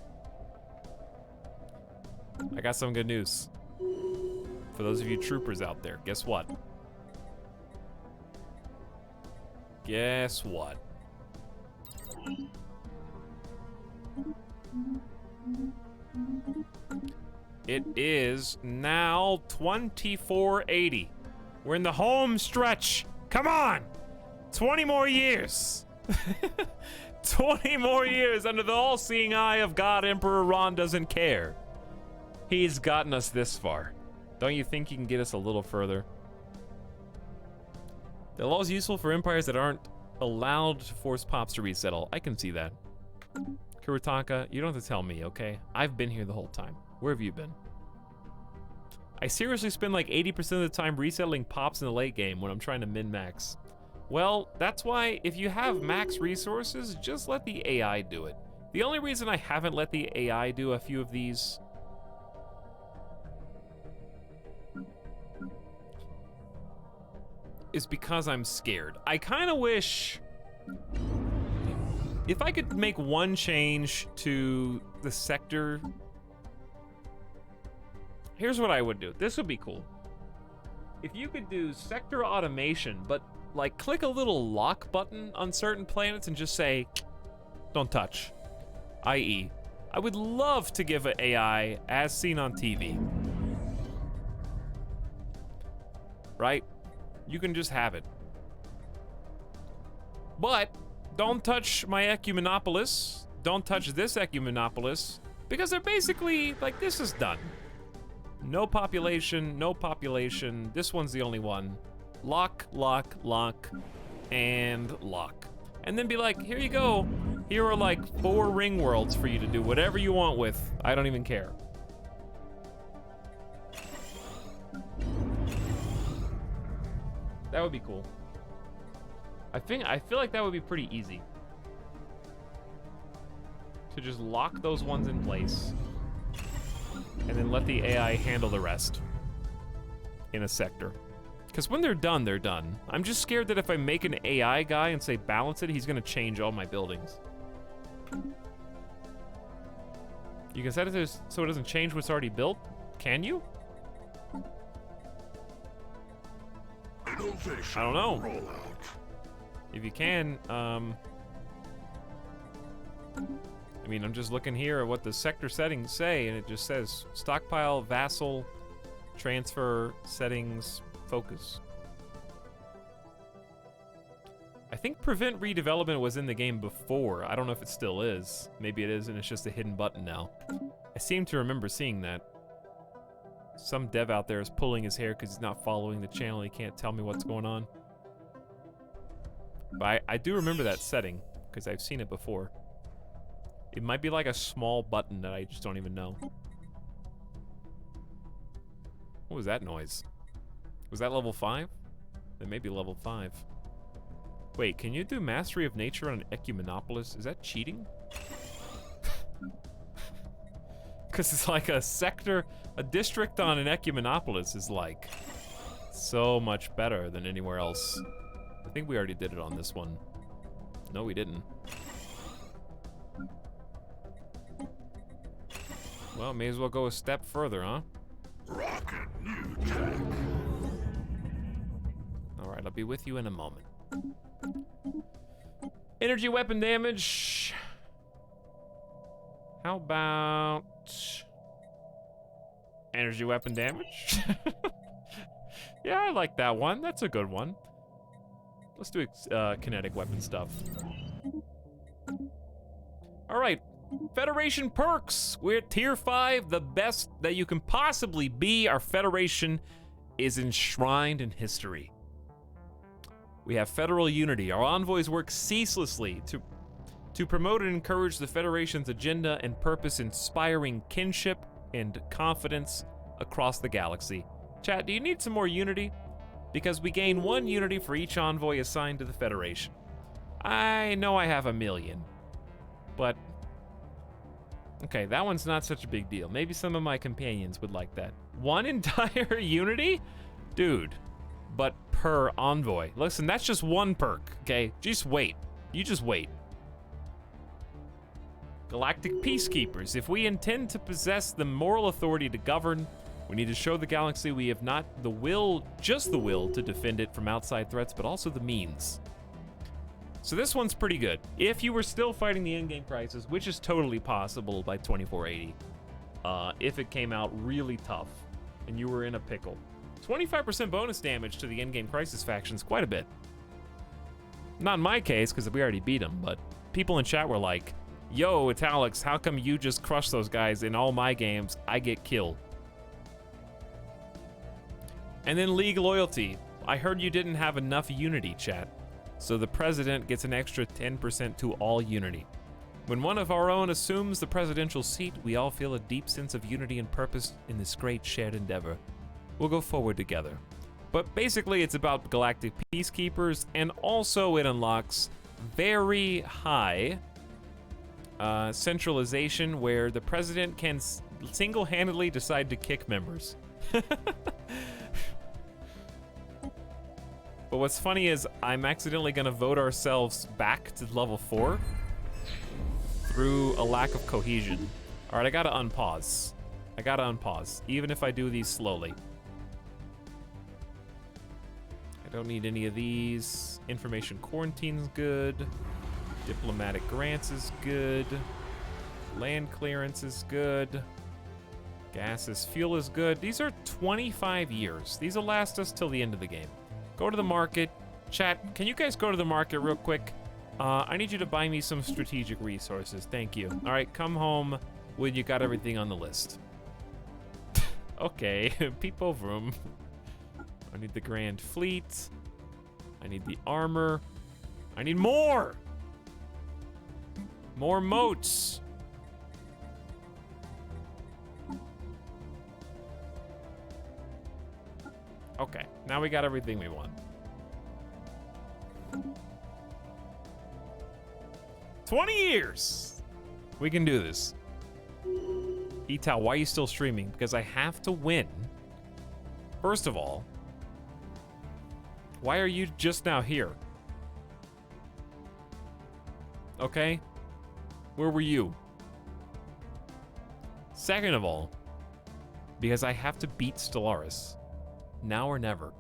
I got some good news. For those of you troopers out there, guess what? Guess what? It is now 2480. We're in the home stretch. Come on! 20 more years. 20 more years under the all-seeing eye of God Emperor Ron doesn't care. He's gotten us this far. Don't you think he can get us a little further? The law is useful for empires that aren't allowed to force pops to resettle. I can see that. Kuritaka, you don't have to tell me, okay? I've been here the whole time. Where have you been? I seriously spend like 80% of the time resettling pops in the late game when I'm trying to min-max. Well, that's why if you have max resources, just let the AI do it. The only reason I haven't let the AI do a few of these is because I'm scared. I kind of wish if I could make one change to the sector. Here's what I would do. This would be cool. If you could do sector automation, but like click a little lock button on certain planets and just say, don't touch. I.e., I would love to give an AI as seen on TV. Right? You can just have it. But don't touch my Ecumenopolis. Don't touch this Ecumenopolis. Because they're basically, like, this is done. No population, no population. This one's the only one. Lock, lock, lock, and lock. And then be like, here you go. Here are like 4 ring worlds for you to do whatever you want with. I don't even care. That would be cool. I feel like that would be pretty easy. To just lock those ones in place. And then let the AI handle the rest. In a sector. Because when they're done, they're done. I'm just scared that if I make an AI guy and say balance it, he's gonna change all my buildings. You can set it so it doesn't change what's already built? Can you? I don't know. If you can, I mean, I'm just looking here at what the sector settings say, and it just says stockpile, vassal, transfer, settings, focus. think prevent redevelopment was in the game before. I don't know if it still is. Maybe it is, and it's just a hidden button now. I seem to remember seeing that. Some dev out there is pulling his hair because he's not following the channel. He can't tell me what's going on. But I do remember that setting because I've seen it before. It might be like a small button that I just don't even know. What was that noise? Was that level 5? That may be level 5. Wait, can you do Mastery of Nature on an Ecumenopolis? Is that cheating? Because it's like a sector, a district on an Ecumenopolis is like so much better than anywhere else. I think we already did it on this one. No, we didn't. Well, may as well go a step further, huh? Rocket new tech. Alright, I'll be with you in a moment. Energy weapon damage. How about energy weapon damage? Yeah, I like that one. That's a good one. Let's do kinetic weapon stuff. Alright, Federation perks. We're at tier 5, the best that you can possibly be. Our Federation is enshrined in history. We have federal unity. Our envoys work ceaselessly to promote and encourage the Federation's agenda and purpose, inspiring kinship and confidence across the galaxy. Chat, do you need some more unity? Because we gain 1 unity for each envoy assigned to the Federation. I know I have 1 million, but okay, that one's not such a big deal. Maybe some of my companions would like that. 1 entire unity? Dude, but per envoy. Listen, that's just 1 perk, okay? Just wait. You just wait. Galactic Peacekeepers. If we intend to possess the moral authority to govern, we need to show the galaxy we have not the will, just the will, to defend it from outside threats, but also the means. So this one's pretty good. If you were still fighting the in-game crisis, which is totally possible by 2480, if it came out really tough and you were in a pickle. 25% bonus damage to the in-game crisis factions, quite a bit. Not in my case, because we already beat them, but people in chat were like, yo, Etalyx, how come you just crush those guys in all my games? I get killed. And then League Loyalty. I heard you didn't have enough unity, chat. So the president gets an extra 10% to all unity. When one of our own assumes the presidential seat, we all feel a deep sense of unity and purpose in this great shared endeavor. We'll go forward together. But basically it's about galactic peacekeepers, and also it unlocks very high centralization where the president can single-handedly decide to kick members. But what's funny is I'm accidentally gonna vote ourselves back to level 4 through a lack of cohesion. All right, I gotta unpause. I gotta unpause, even if I do these slowly. I don't need any of these. Information quarantine's good. Diplomatic grants is good. Land clearance is good. Gases fuel is good. These are 25 years. These will last us till the end of the game. Go to the market. Chat, can you guys go to the market real quick? I need you to buy me some strategic resources. Thank you. All right, come home when you got everything on the list. Okay, peep over them. I need the Grand Fleet. I need the armor. I need more! More moats. Okay, now we got everything we want. 20 years! We can do this. Etal, why are you still streaming? Because I have to win. First of all, why are you just now here? Okay? Where were you? Second of all, because I have to beat Stellaris. Now or never.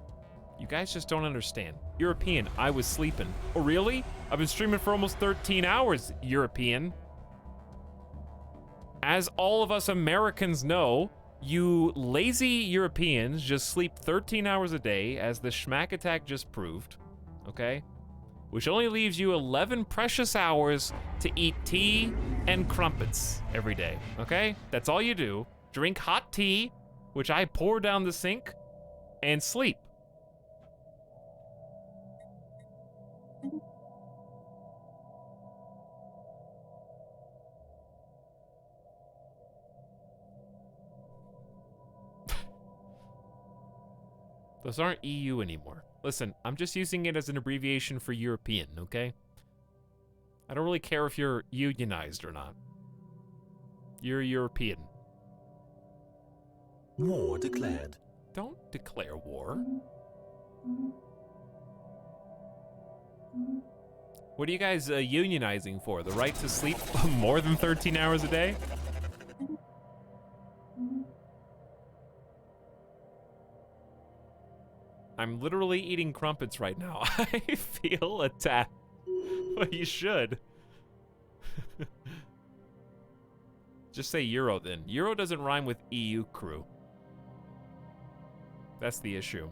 You guys just don't understand. European, I was sleeping. Oh, really? I've been streaming for almost 13 hours, European. As all of us Americans know, you lazy Europeans just sleep 13 hours a day, as the Schmack attack just proved. Okay? which only leaves you 11 precious hours to eat tea and crumpets every day, okay? That's all you do. Drink hot tea, which I pour down the sink, and sleep. Those aren't EU anymore. Listen, I'm just using it as an abbreviation for European, okay? I don't really care if you're unionized or not. You're European. War declared. Don't declare war. What are you guys unionizing for? The right to sleep more than 13 hours a day? I'm literally eating crumpets right now. I feel attacked. Well, you should. Just say Euro then. Euro doesn't rhyme with EU crew. That's the issue.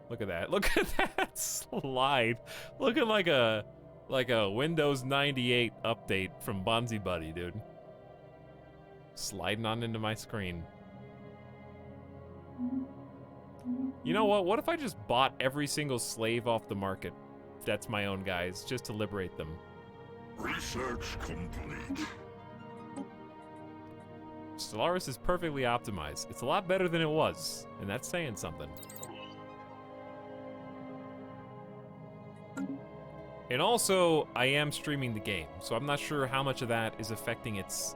Look at that. Look at that slide. Looking like a Windows 98 update from Bonzi Buddy, dude. Sliding on into my screen. You know what? What if I just bought every single slave off the market? That's my own guys, just to liberate them. Research complete. Stellaris is perfectly optimized. It's a lot better than it was, and that's saying something. And also, I am streaming the game, so I'm not sure how much of that is affecting its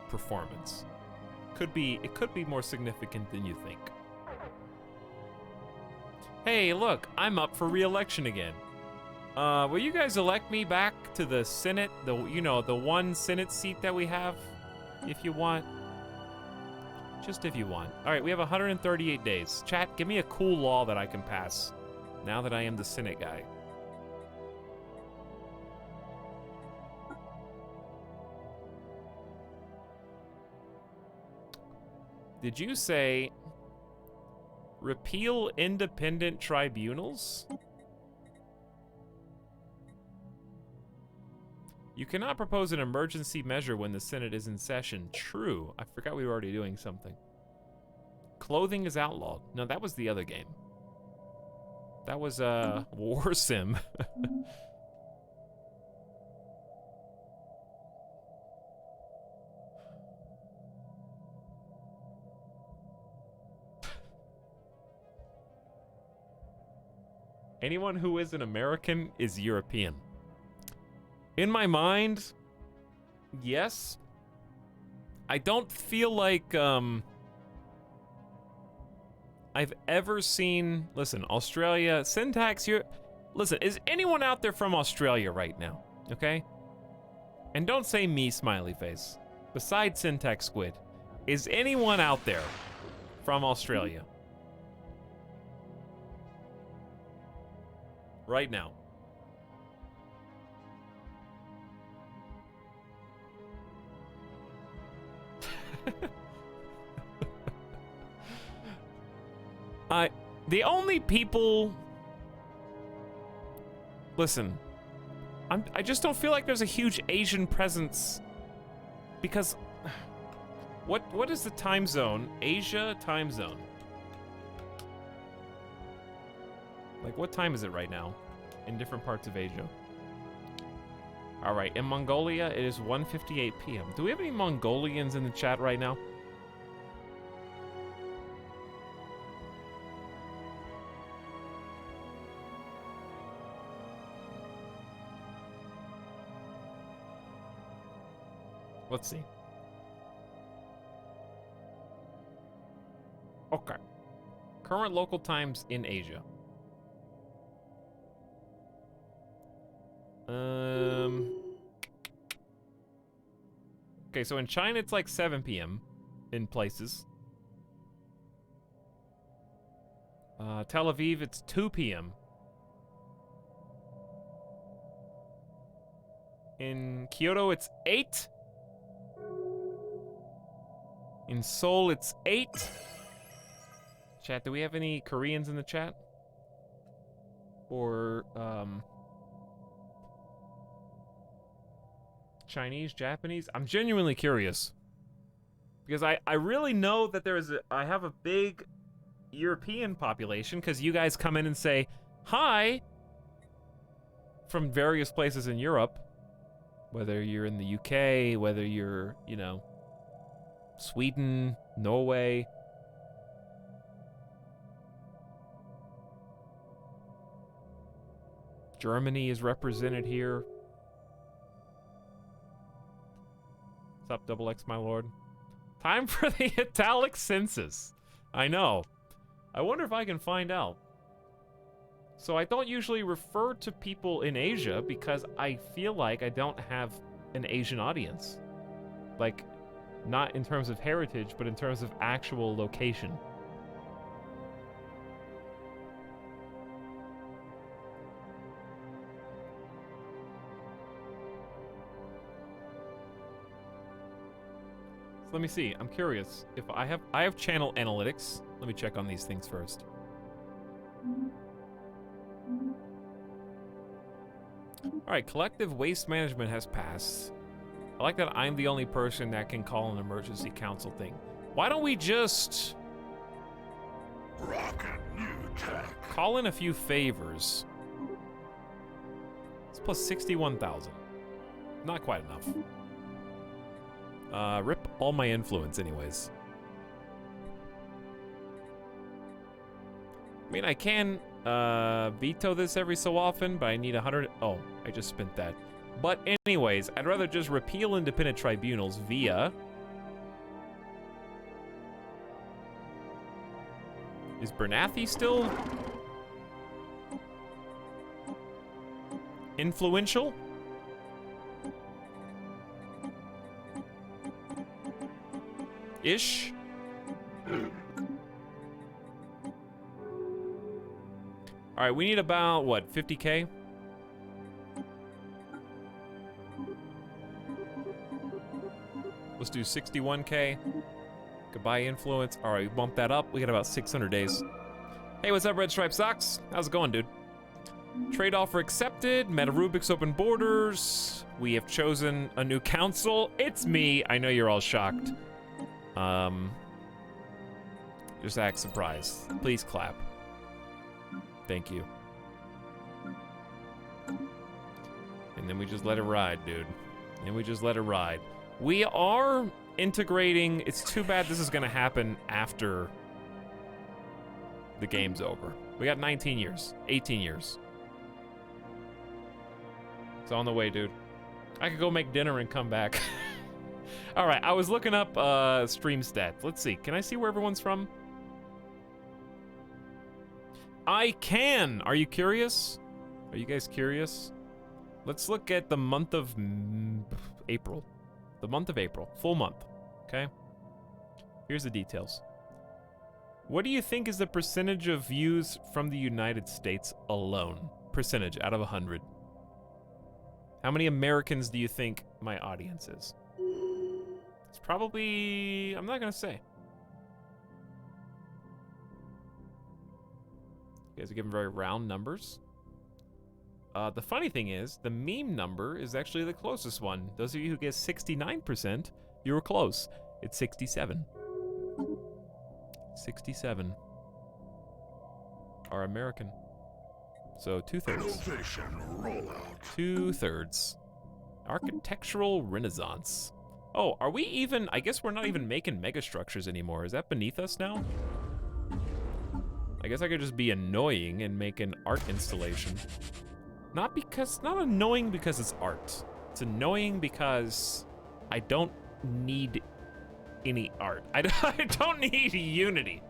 performance. It could be more significant than you think. Hey, look, I'm up for re-election again. Will you guys elect me back to the Senate? The one Senate seat that we have, if you want. Just if you want. All right, we have 138 days. Chat, give me a cool law that I can pass now that I am the Senate guy. Did you say repeal independent tribunals? You cannot propose an emergency measure when the Senate is in session. True. I forgot we were already doing something. Clothing is outlawed. No, that was the other game. That was War Sim. Anyone who is an American is European. In my mind, yes. I don't feel like I've ever seen, listen, Australia, syntax here. Listen, is anyone out there from Australia right now? Okay? And don't say me, smiley face. Besides syntax squid, is anyone out there from Australia? Right now. The only people... Listen, I just don't feel like there's a huge Asian presence because what is the time zone? Asia time zone. Like, what time is it right now in different parts of Asia? All right, in Mongolia, it is 1:58 p.m. Do we have any Mongolians in the chat right now? Let's see. Okay. Current local times in Asia. Okay, so in China it's like 7 p.m. in places. Tel Aviv, it's 2 p.m. In Kyoto, it's 8. In Seoul, it's 8. Chat, do we have any Koreans in the chat? or Chinese, Japanese? I'm genuinely curious. Because I really know that I have a big European population, because you guys come in and say, hi, from various places in Europe. Whether you're in the UK, whether you're, you know, Sweden, Norway. Germany is represented here. What's up, Double X, my lord? Time for the Etalyx census. I know. I wonder if I can find out. So I don't usually refer to people in Asia because I feel like I don't have an Asian audience. Like, not in terms of heritage, but in terms of actual location. So let me see. I'm curious if I have channel analytics. Let me check on these things first. Alright, collective waste management has passed. I like that I'm the only person that can call an emergency council thing. Why don't we just Rocket new tech. call in a few favors? It's plus 61,000. Not quite enough. Rip all my influence anyways. I mean, I can veto this every so often, but I need 100. Oh, I just spent that. But anyways, I'd rather just repeal independent tribunals via. Is Bernathi still influential? Ish. All right, we need about, what, 50K? Let's do 61K. Goodbye, influence. All right, bump that up. We got about 600 days. Hey, what's up, Red Stripe Socks? How's it going, dude? Trade offer accepted. Meta Rubik's open borders. We have chosen a new council. It's me. I know you're all shocked. Just act surprised. Please clap. Thank you. And then we just let it ride, dude. And we just let it ride. We are integrating. It's too bad this is gonna happen after the game's over. We got 19 years, 18 years. It's on the way, dude. I could go make dinner and come back. All right, I was looking up stream stats. Let's see. Can I see where everyone's from? I can. Are you curious? Are you guys curious? Let's look at the month of April. The month of April. Full month. Okay? Here's the details. What do you think is the percentage of views from the United States alone? Percentage out of 100. How many Americans do you think my audience is? It's probably... I'm not gonna say. You guys are giving very round numbers. The funny thing is, the meme number is actually the closest one. Those of you who get 69%, you were close. It's 67. 67 are American. So 2/3. Innovation rollout. 2/3. Architectural renaissance. Oh, are we even... I guess we're not even making megastructures anymore. Is that beneath us now? I guess I could just be annoying and make an art installation. Not annoying because it's art. It's annoying because I don't need any art. I don't need Unity,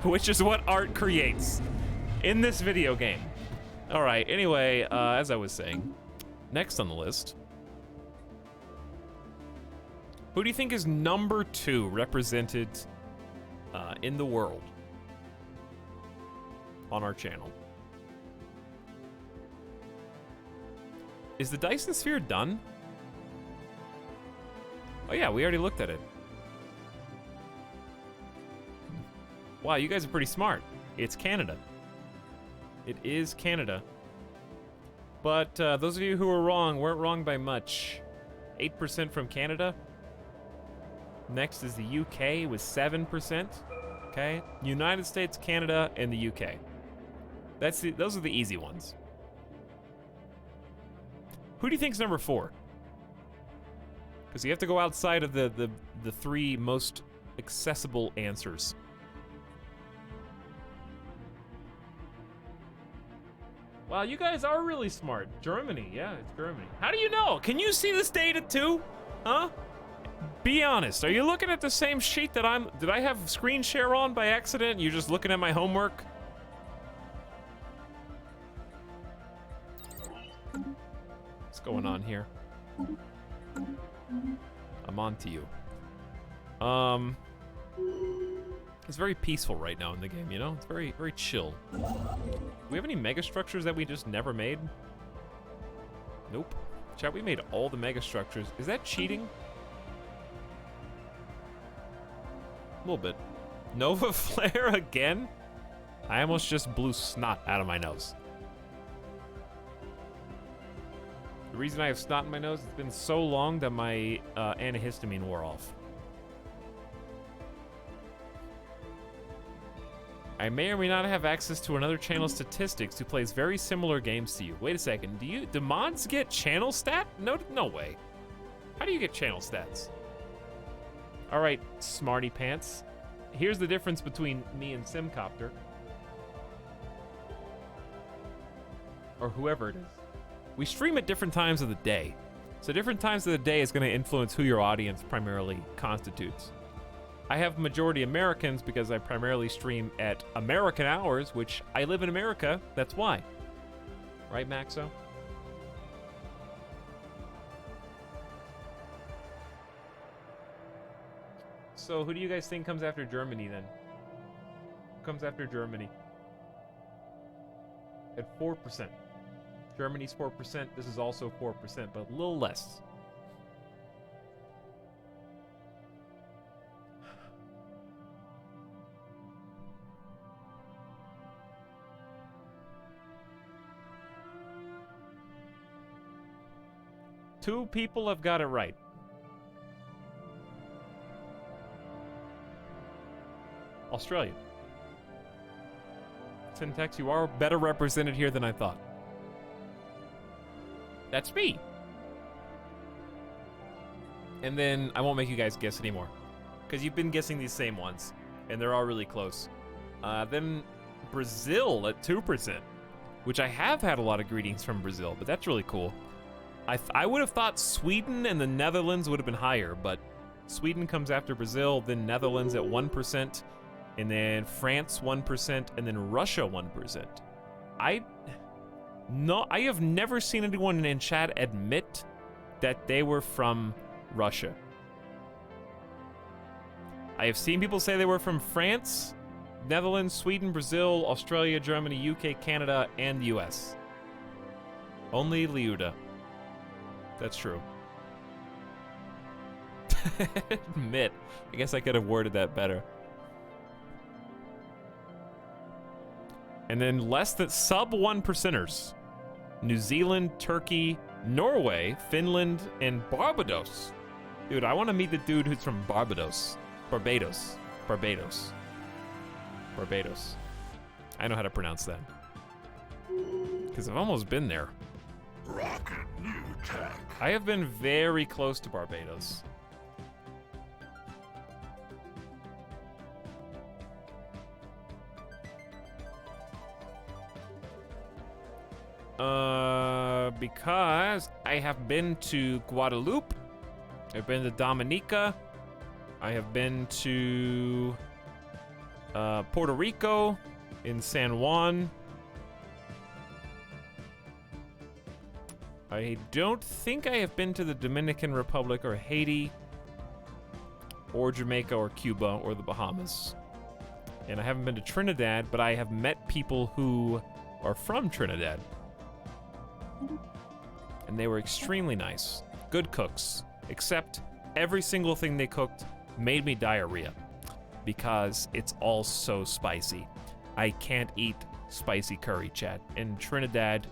which is what art creates in this video game. All right, anyway, as I was saying, next on the list, who do you think is number 2 represented in the world on our channel? Is the Dyson Sphere done? Oh yeah, we already looked at it. Wow, you guys are pretty smart. It's Canada. It is Canada. But those of you who were wrong weren't wrong by much. 8% from Canada. Next is the UK with 7%. Okay, United States, Canada, and the UK. Those are the easy ones. Who do you think's number 4? Because you have to go outside of the 3 most accessible answers. Wow, you guys are really smart. Germany, yeah, it's Germany. How do you know? Can you see this data too? Huh? Be honest. Are you looking at the same sheet that did I have screen share on by accident? You're just looking at my homework? What's going on here? I'm on to you. It's very peaceful right now in the game, you know? It's very, very chill. Do we have any mega structures that we just never made? Nope. Chat, we made all the mega structures. Is that cheating? A little bit. Nova Flare again? I almost just blew snot out of my nose. The reason I have snot in my nose, it's been so long that my antihistamine wore off. I may or may not have access to another channel's statistics who plays very similar games to you. Wait a second, do mods get channel stat? No way. How do you get channel stats? All right, smarty pants. Here's the difference between me and Simcopter. Or whoever it is. We stream at different times of the day. So different times of the day is going to influence who your audience primarily constitutes. I have majority Americans because I primarily stream at American hours, which I live in America, that's why. Right, Maxo? So who do you guys think comes after Germany then? Who comes after Germany? At 4%. Germany's 4%, this is also 4%, but a little less. Two people have got it right. Australia. Syntax, you are better represented here than I thought. That's me. And then I won't make you guys guess anymore, because you've been guessing these same ones, and they're all really close. Then Brazil at 2%, which I have had a lot of greetings from Brazil, but that's really cool. I would have thought Sweden and the Netherlands would have been higher, but Sweden comes after Brazil, then Netherlands at 1%, and then France 1%, and then Russia 1%. I have never seen anyone in chat admit that they were from Russia. I have seen people say they were from France, Netherlands, Sweden, Brazil, Australia, Germany, UK, Canada, and the US. Only Liuda. That's true. Admit. I guess I could have worded that better. And then less than sub 1%ers. New Zealand, Turkey, Norway, Finland, and Barbados. Dude, I want to meet the dude who's from Barbados. Barbados. I know how to pronounce that. Because I've almost been there. Rocket new tech. I have been very close to Barbados. Because I have been to Guadeloupe, I've been to Dominica, I have been to Puerto Rico, in San Juan. I don't think I have been to the Dominican Republic or Haiti or Jamaica or Cuba or the Bahamas. And I haven't been to Trinidad, but I have met people who are from Trinidad. And they were extremely nice. Good cooks. Except every single thing they cooked made me diarrhea because it's all so spicy. I can't eat spicy curry, chat. And Trinidad,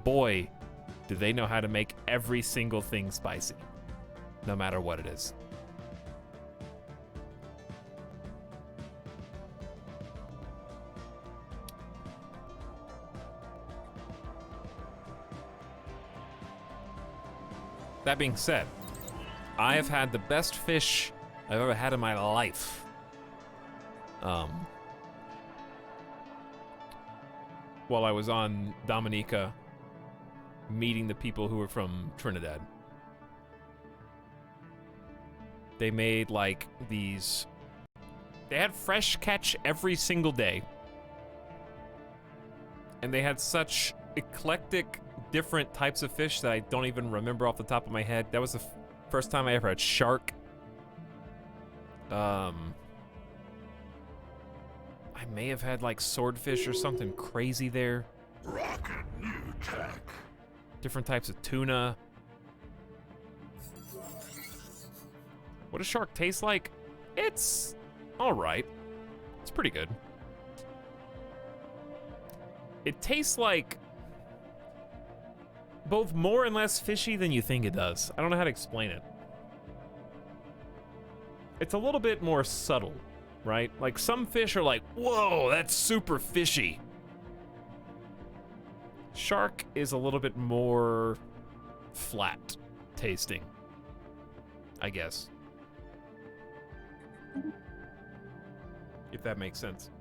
boy, do they know how to make every single thing spicy, no matter what it is. That being said, I have had the best fish I've ever had in my life. While I was on Dominica, meeting the people who were from Trinidad. They made like these, they had fresh catch every single day. And they had such eclectic, different types of fish that I don't even remember off the top of my head. That was the first time I ever had shark. I may have had like swordfish or something crazy there. Rocket new tech. Different types of tuna. What does shark taste like? It's all right. It's pretty good. It tastes like both more and less fishy than you think it does. I don't know how to explain it. It's a little bit more subtle, right? Like some fish are like, whoa, that's super fishy. Shark is a little bit more flat tasting, I guess. If that makes sense.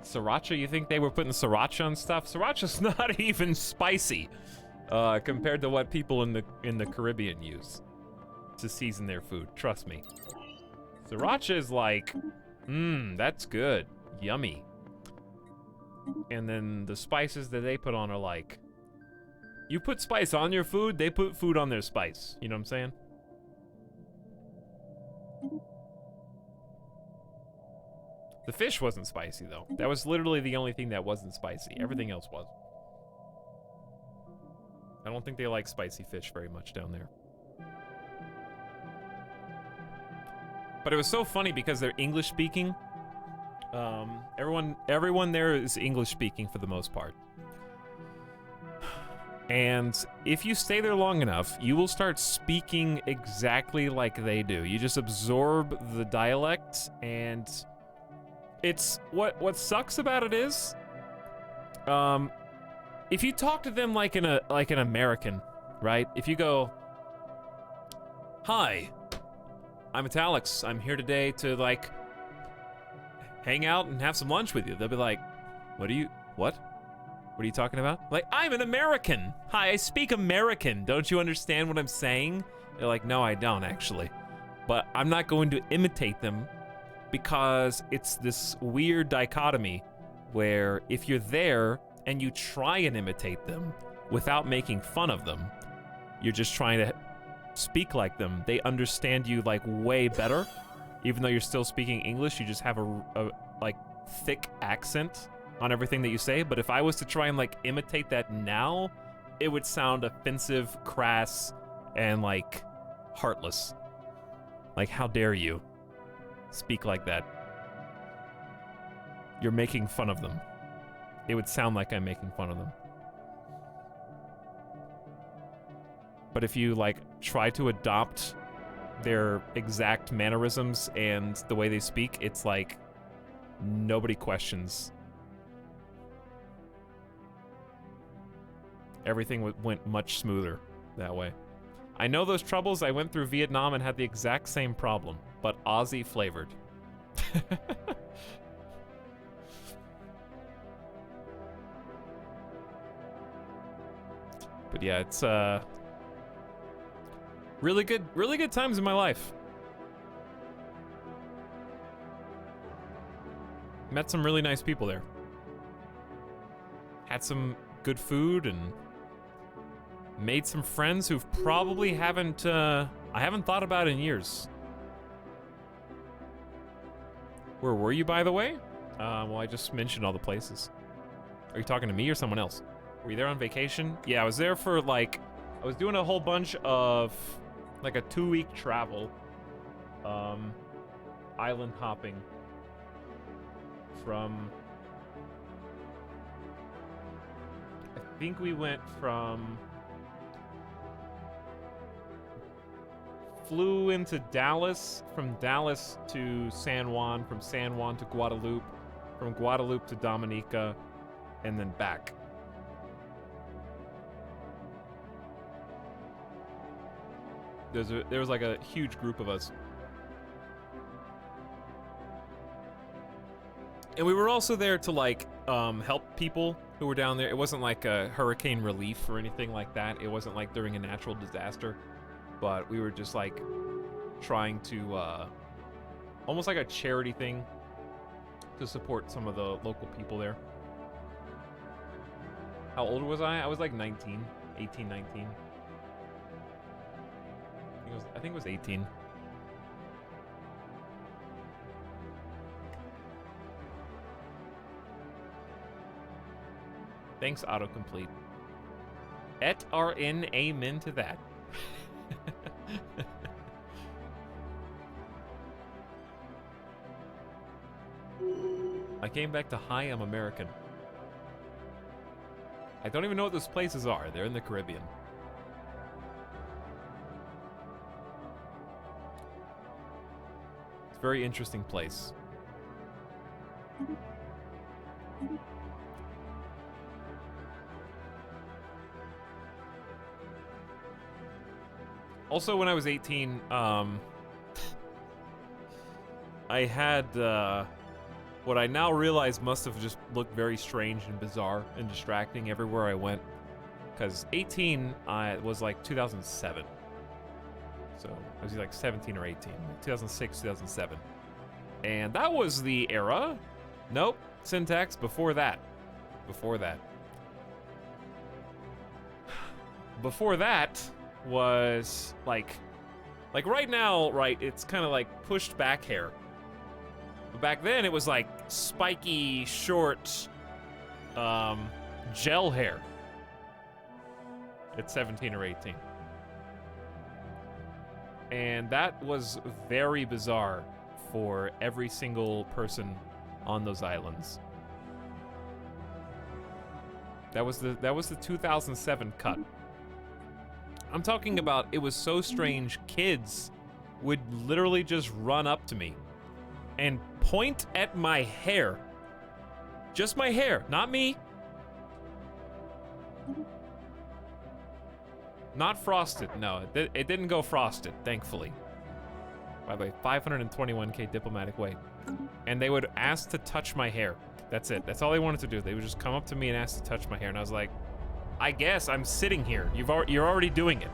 Sriracha, you think they were putting sriracha on stuff? Sriracha's not even spicy compared to what people in the Caribbean use to season their food. Trust me. Sriracha is like, that's good. Yummy. And then the spices that they put on are like, you put spice on your food, they put food on their spice. You know what I'm saying? The fish wasn't spicy, though. That was literally the only thing that wasn't spicy. Everything else was. I don't think they like spicy fish very much down there. But it was so funny because they're English speaking. Everyone there is English speaking for the most part. And if you stay there long enough, you will start speaking exactly like they do. You just absorb the dialect, and it's what sucks about it is, if you talk to them like an American, right? If you go, "Hi, I'm Etalyx. I'm here today to like hang out and have some lunch with you." They'll be like, What are you talking about? Like, I'm an American. Hi, I speak American. Don't you understand what I'm saying? They're like, no, I don't actually. But I'm not going to imitate them because it's this weird dichotomy where if you're there and you try and imitate them without making fun of them, you're just trying to speak like them. They understand you like way better. Even though you're still speaking English, you just have a like thick accent on everything that you say. But if I was to try and like imitate that now, it would sound offensive, crass, and like heartless. Like, how dare you speak like that? You're making fun of them. It would sound like I'm making fun of them. But if you like try to adopt their exact mannerisms and the way they speak, it's like nobody questions. Everything went much smoother that way. I know those troubles. I went through Vietnam and had the exact same problem, but Aussie flavored. But yeah, it's really good times in my life. Met some really nice people there. Had some good food and made some friends who probably haven't, I haven't thought about in years. Where were you, by the way? Well, I just mentioned all the places. Are you talking to me or someone else? Were you there on vacation? Yeah, I was there for like, I was doing a whole bunch of like a 2-week travel, island hopping from, I think we went from, flew into Dallas, from Dallas to San Juan, from San Juan to Guadalupe, from Guadalupe to Dominica, and then back. There was like a huge group of us. And we were also there to like help people who were down there. It wasn't like a hurricane relief or anything like that. It wasn't like during a natural disaster. But we were just like trying to almost like a charity thing to support some of the local people there. How old was I? I was like 19, 18, 19. I think it was 18. Thanks, autocomplete. Et RN, amen to that. I came back to hi, I'm American. I don't even know what those places are. They're in the Caribbean. It's a very interesting place. Also, when I was 18, I had what I now realize must have just looked very strange and bizarre and distracting everywhere I went. Because 18 was like 2007. So I was like 17 or 18. 2006, 2007. And that was the era. Nope. Syntax before that. Before that. Before that was like right now, right, it's kind of like pushed back hair. But back then it was like spiky, short, gel hair. At 17 or 18. And that was very bizarre for every single person on those islands. That was the 2007 cut. I'm talking about, it was so strange, kids would literally just run up to me and point at my hair. Just my hair, not me. Not frosted, no, it didn't go frosted, thankfully. By the way, 521k diplomatic weight. And they would ask to touch my hair. That's it, that's all they wanted to do. They would just come up to me and ask to touch my hair, and I was like, I guess I'm sitting here. You're already doing it.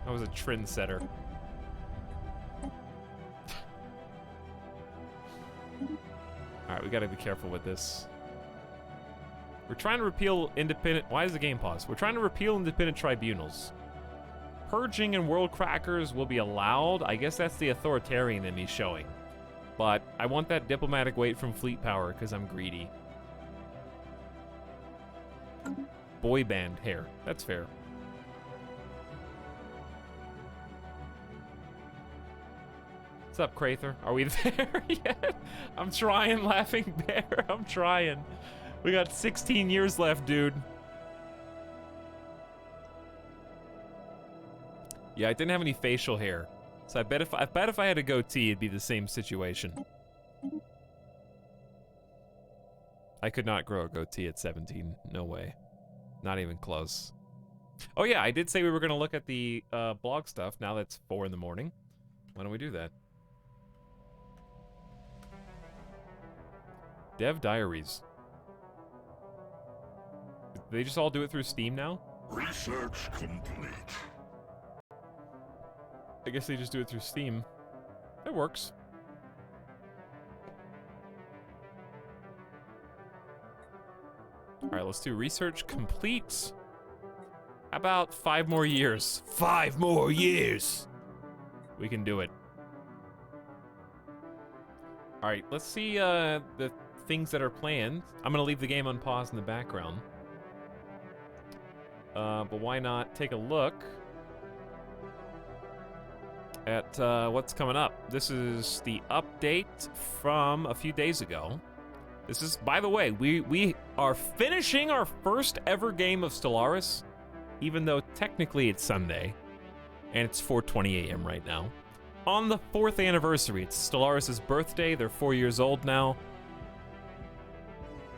I was a trendsetter. Alright, we gotta be careful with this. We're trying to repeal independent... Why is the game paused? We're trying to repeal independent tribunals. Purging and world crackers will be allowed. I guess that's the authoritarian in me showing. But I want that diplomatic weight from Fleet Power because I'm greedy. Boy band hair. That's fair. What's up, Crather? Are we there yet? I'm trying, Laughing Bear. I'm trying. We got 16 years left, dude. Yeah, I didn't have any facial hair. So I bet if I had a goatee, it'd be the same situation. I could not grow a goatee at 17. No way. Not even close. Oh yeah, I did say we were going to look at the blog stuff. Now that's 4 in the morning. Why don't we do that? Dev Diaries. They just all do it through Steam now? Research complete. I guess they just do it through Steam. It works. Alright, let's do research complete. How about 5 more years? 5 more years! We can do it. Alright, let's see the things that are planned. I'm gonna leave the game on pause in the background. But why not take a look at what's coming up. This is the update from a few days ago. This is, by the way, we are finishing our first ever game of Stellaris, even though technically it's Sunday, and it's 4:20 a.m. right now. On the 4th anniversary, it's Stellaris' birthday. They're 4 years old now.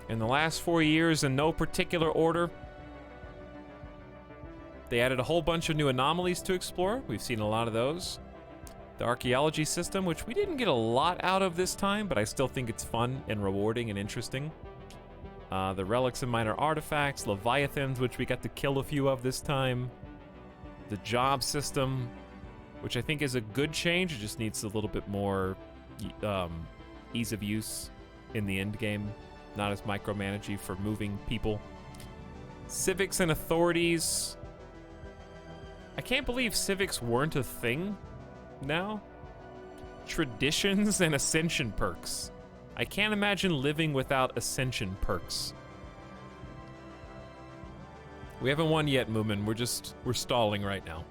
In the last 4 years, in no particular order, they added a whole bunch of new anomalies to explore. We've seen a lot of those. The archaeology system, which we didn't get a lot out of this time, but I still think it's fun and rewarding and interesting. The relics and minor artifacts, leviathans, which we got to kill a few of this time. The job system, which I think is a good change. It just needs a little bit more ease of use in the end game. Not as micromanagey for moving people. Civics and authorities. I can't believe civics weren't a thing now. Traditions and ascension perks. I can't imagine living without ascension perks. We haven't won yet, Moomin. We're stalling right now.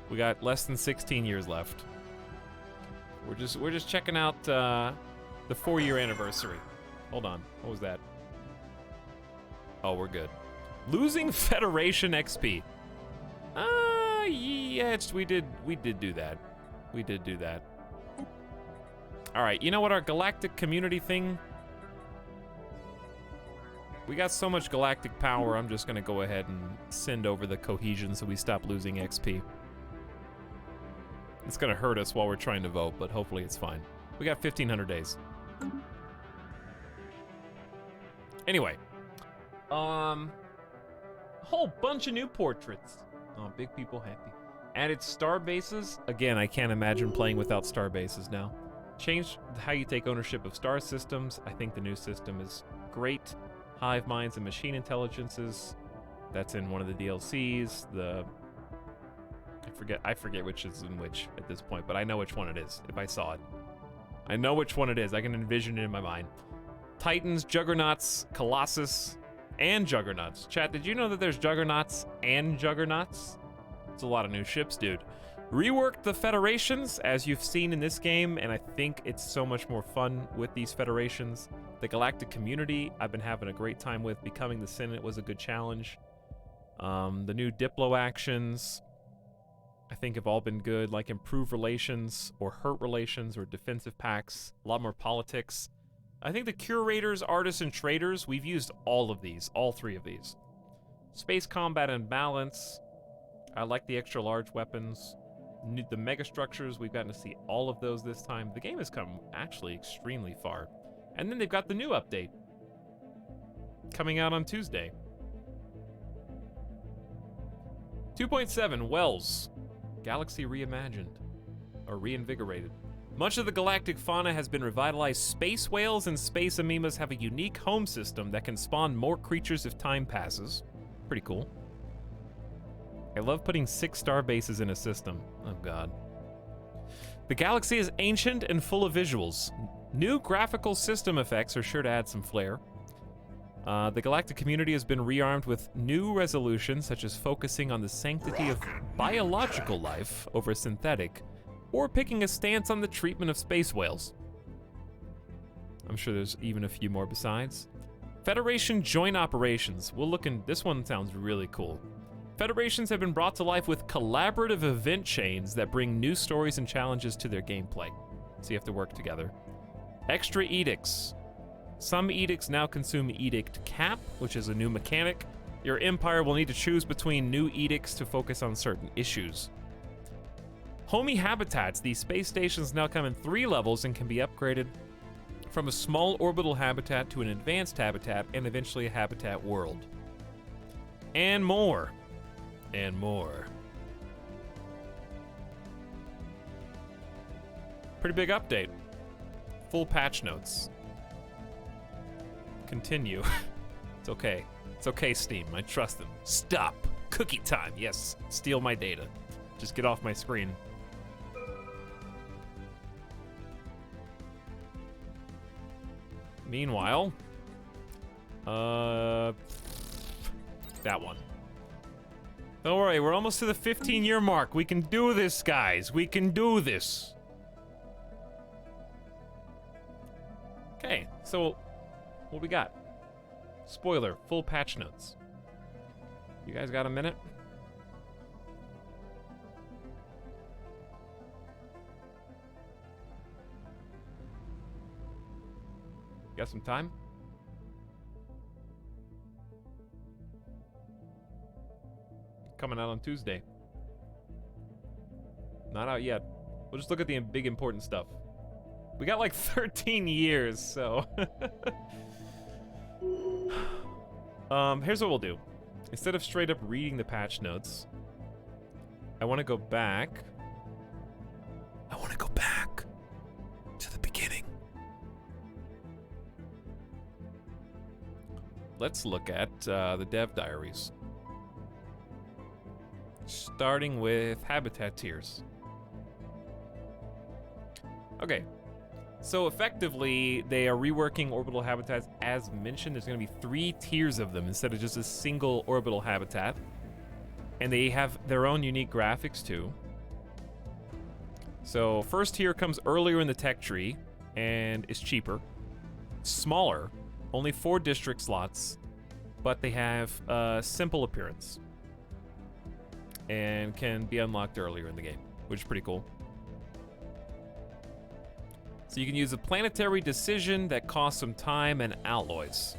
We got less than 16 years left. We're just checking out the 4-year anniversary. Hold on. What was that? Oh, we're good. Losing Federation XP. Yeah, we did do that. We did do that. All right, you know what, our galactic community thing? We got so much galactic power, I'm just gonna go ahead and send over the cohesion so we stop losing XP. It's gonna hurt us while we're trying to vote, but hopefully it's fine. We got 1,500 days. Anyway. Whole bunch of new portraits. Oh, big people happy. Added star bases. Again, I can't imagine playing without star bases now. Changed how you take ownership of star systems. I think the new system is great. Hive minds and machine intelligences. That's in one of the DLCs. I forget which is in which at this point, but I know which one it is if I saw it. I know which one it is. I can envision it in my mind. Titans, Juggernauts, Colossus, and Juggernauts. Chat, did you know that there's Juggernauts and Juggernauts? It's a lot of new ships, dude. Reworked the Federations, as you've seen in this game, and I think it's so much more fun with these Federations. The Galactic Community, I've been having a great time with. Becoming the Senate was a good challenge. The new Diplo actions, I think have all been good, like improve relations, or hurt relations, or defensive pacts. A lot more politics. I think the Curators, Artists, and Traders, we've used all of these, all 3 of these. Space combat and balance. I like the extra large weapons. The mega structures, we've gotten to see all of those this time. The game has come actually extremely far. And then they've got the new update coming out on Tuesday. 2.7, Wells. Galaxy reimagined. Or reinvigorated. Much of the galactic fauna has been revitalized. Space whales and space amoebas have a unique home system that can spawn more creatures if time passes. Pretty cool. I love putting 6 star bases in a system. Oh god. The galaxy is ancient and full of visuals. New graphical system effects are sure to add some flair. The galactic community has been rearmed with new resolutions, such as focusing on the sanctity of biological life over synthetic, or picking a stance on the treatment of space whales. I'm sure there's even a few more besides. Federation joint operations. We'll look in, this one sounds really cool. Federations have been brought to life with collaborative event chains that bring new stories and challenges to their gameplay. So you have to work together. Extra edicts. Some edicts now consume edict cap, which is a new mechanic. Your empire will need to choose between new edicts to focus on certain issues. Homey habitats. These space stations now come in 3 levels and can be upgraded from a small orbital habitat to an advanced habitat and eventually a habitat world. And more. And more. Pretty big update. Full patch notes. Continue. It's okay. It's okay, Steam. I trust them. Stop. Cookie time. Yes. Steal my data. Just get off my screen. Meanwhile, that one. Don't worry, we're almost to the 15-year mark. We can do this, guys. We can do this. Okay, so what we got? Spoiler, full patch notes. You guys got a minute? Got some time? Coming out on Tuesday. Not out yet. We'll just look at the big important stuff. We got like 13 years, so... here's what we'll do. Instead of straight up reading the patch notes, I want to go back. I want to go back to the beginning. Let's look at the dev diaries. Starting with habitat tiers. Okay, so effectively they are reworking orbital habitats as mentioned. There's going to be 3 tiers of them instead of just a single orbital habitat. And they have their own unique graphics too. So first tier comes earlier in the tech tree and is cheaper. Smaller, only 4 district slots, but they have a simple appearance. And can be unlocked earlier in the game, which is pretty cool. So you can use a planetary decision that costs some time and alloys.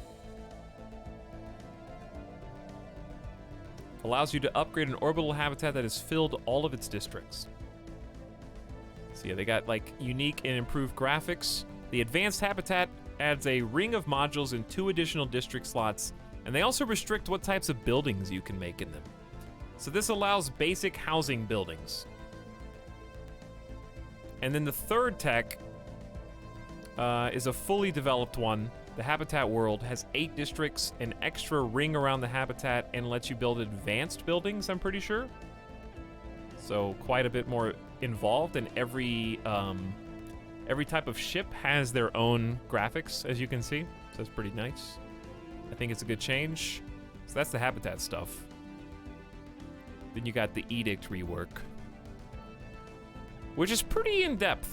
Allows you to upgrade an orbital habitat that has filled all of its districts. So yeah, they got like unique and improved graphics. The advanced habitat adds a ring of modules and 2 additional district slots, and they also restrict what types of buildings you can make in them. So this allows basic housing buildings. And then the third tech is a fully developed one. The habitat world has 8 districts, an extra ring around the habitat, and lets you build advanced buildings, I'm pretty sure. So quite a bit more involved, and every type of ship has their own graphics, as you can see. So that's pretty nice. I think it's a good change. So that's the habitat stuff. Then you got the edict rework, which is pretty in-depth.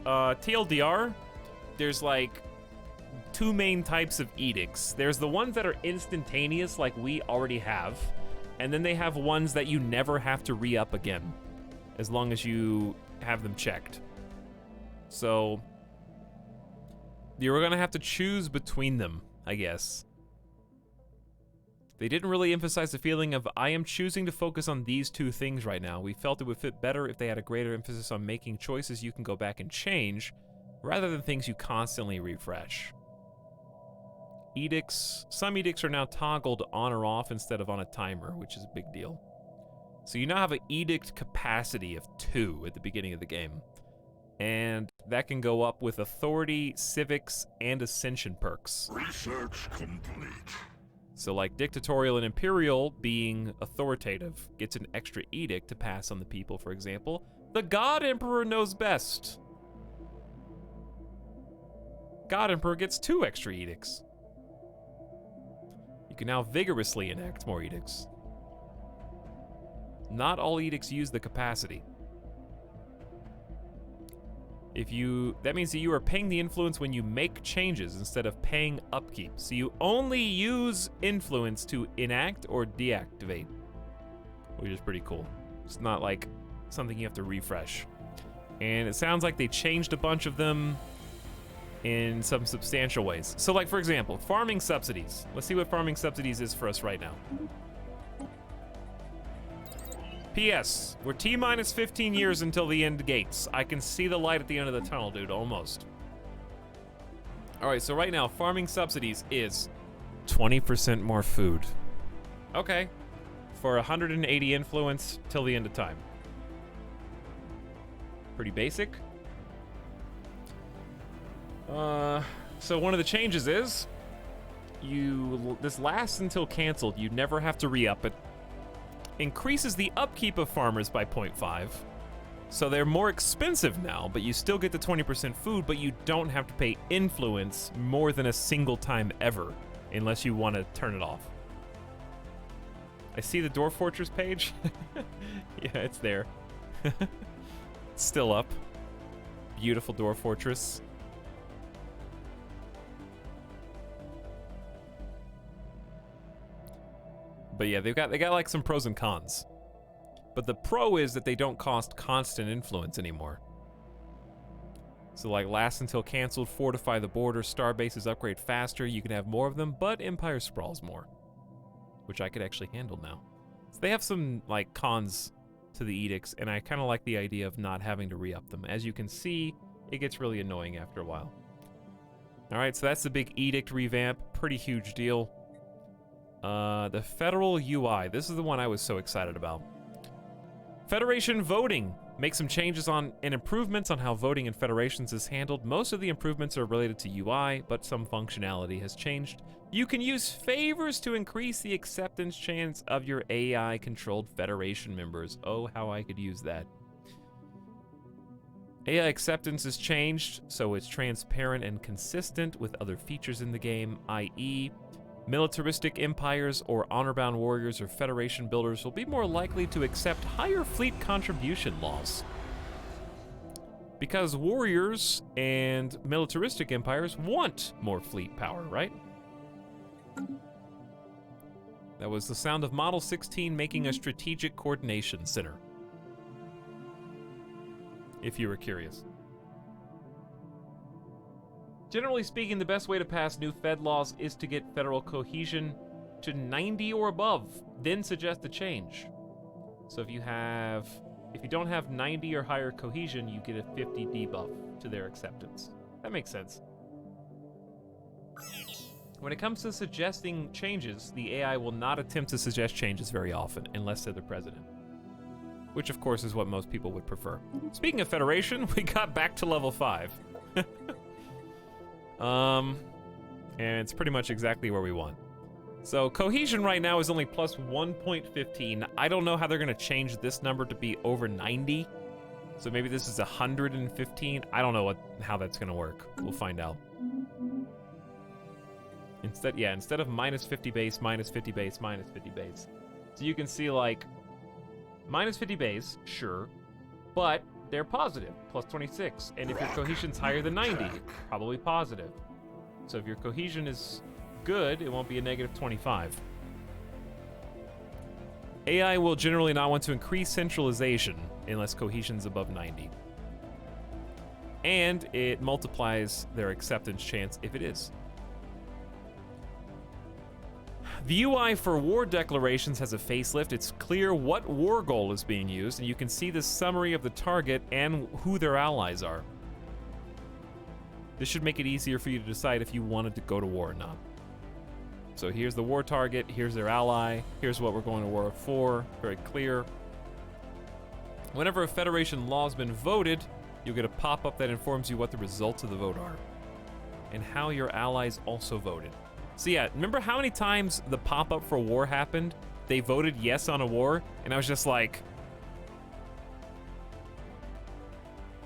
TLDR, there's like 2 main types of edicts. There's the ones that are instantaneous, like we already have, and then they have ones that you never have to re-up again, as long as you have them checked. So you're gonna have to choose between them, I guess. They didn't really emphasize the feeling of, I am choosing to focus on these 2 things right now. We felt it would fit better if they had a greater emphasis on making choices you can go back and change, rather than things you constantly refresh. Edicts. Some edicts are now toggled on or off instead of on a timer, which is a big deal. So you now have an edict capacity of 2 at the beginning of the game. And that can go up with authority, civics, and ascension perks. Research complete. So like dictatorial and imperial being authoritative gets an extra edict to pass on the people, for example. The God Emperor knows best. God Emperor gets 2 extra edicts. You can now vigorously enact more edicts. Not all edicts use the capacity. That means that you are paying the influence when you make changes instead of paying upkeep. So you only use influence to enact or deactivate, which is pretty cool. It's not like something you have to refresh. And it sounds like they changed a bunch of them in some substantial ways. So like, for example, farming subsidies. Let's see what farming subsidies is for us right now. P.S. We're T-minus 15 years until the end gates. I can see the light at the end of the tunnel, dude, almost. Alright, so right now, farming subsidies is 20% more food. Okay. For 180 influence till the end of time. Pretty basic. So one of the changes is, this lasts until canceled. You never have to re-up it. Increases the upkeep of farmers by 0.5. So they're more expensive now, but you still get the 20% food, but you don't have to pay influence more than a single time ever, unless you want to turn it off. I see the Dwarf Fortress page. Yeah, it's there. It's still up. Beautiful Dwarf Fortress. But yeah, they got like some pros and cons. But the pro is that they don't cost constant influence anymore. So like last until canceled, fortify the border, star bases upgrade faster, you can have more of them, but Empire sprawls more. Which I could actually handle now. So they have some like cons to the edicts, and I kind of like the idea of not having to re-up them. As you can see, it gets really annoying after a while. Alright, so that's the big edict revamp. Pretty huge deal. The federal UI. This is the one I was so excited about. Federation voting. Make some changes on and improvements on how voting in federations is handled. Most of the improvements are related to UI, but some functionality has changed. You can use favors to increase the acceptance chance of your AI-controlled federation members. Oh, how I could use that. AI acceptance is changed, so it's transparent and consistent with other features in the game, i.e., militaristic empires or honor-bound warriors or federation builders will be more likely to accept higher fleet contribution laws. Because warriors and militaristic empires want more fleet power, right? That was the sound of Model 16 making a strategic coordination center. If you were curious. Generally speaking, the best way to pass new Fed laws is to get federal cohesion to 90 or above, then suggest a change. So if you don't have 90 or higher cohesion, you get a 50 debuff to their acceptance. That makes sense. When it comes to suggesting changes, the AI will not attempt to suggest changes very often, unless they're the president. Which, of course, is what most people would prefer. Speaking of Federation, we got back to level 5. And it's pretty much exactly where we want. So cohesion right now is only plus 1.15. I don't know how they're gonna change this number to be over 90. So maybe this is 115. I don't know how that's gonna work. We'll find out. Instead of minus 50 base, minus 50 base, minus 50 base. So you can see like minus 50 base, sure, but they're positive, plus 26. And if your cohesion's higher than 90, probably positive. So if your cohesion is good, it won't be a negative 25. AI will generally not want to increase centralization unless cohesion's above 90. And it multiplies their acceptance chance if it is. The UI for war declarations has a facelift. It's clear what war goal is being used, and you can see the summary of the target and who their allies are. This should make it easier for you to decide if you wanted to go to war or not. So here's the war target, here's their ally, here's what we're going to war for, very clear. Whenever a Federation law has been voted, you'll get a pop-up that informs you what the results of the vote are, and how your allies also voted. So yeah, remember how many times the pop-up for war happened? They voted yes on a war, and I was just like,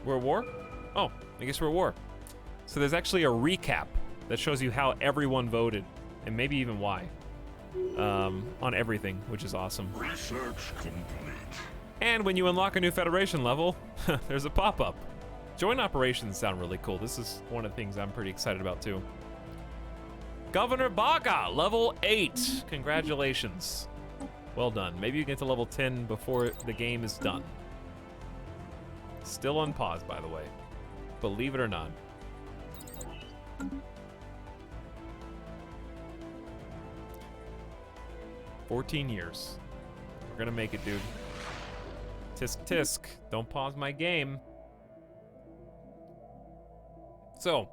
we're at war? Oh, I guess we're at war. So there's actually a recap that shows you how everyone voted, and maybe even why, on everything, which is awesome. Research complete. And when you unlock a new Federation level, there's a pop-up. Joint operations sound really cool. This is one of the things I'm pretty excited about too. Governor Baga, level 8. Congratulations. Well done. Maybe you get to level 10 before the game is done. Still on pause, by the way. Believe it or not. "14 years. We're gonna make it, dude. Tisk tisk. Don't pause my game." So,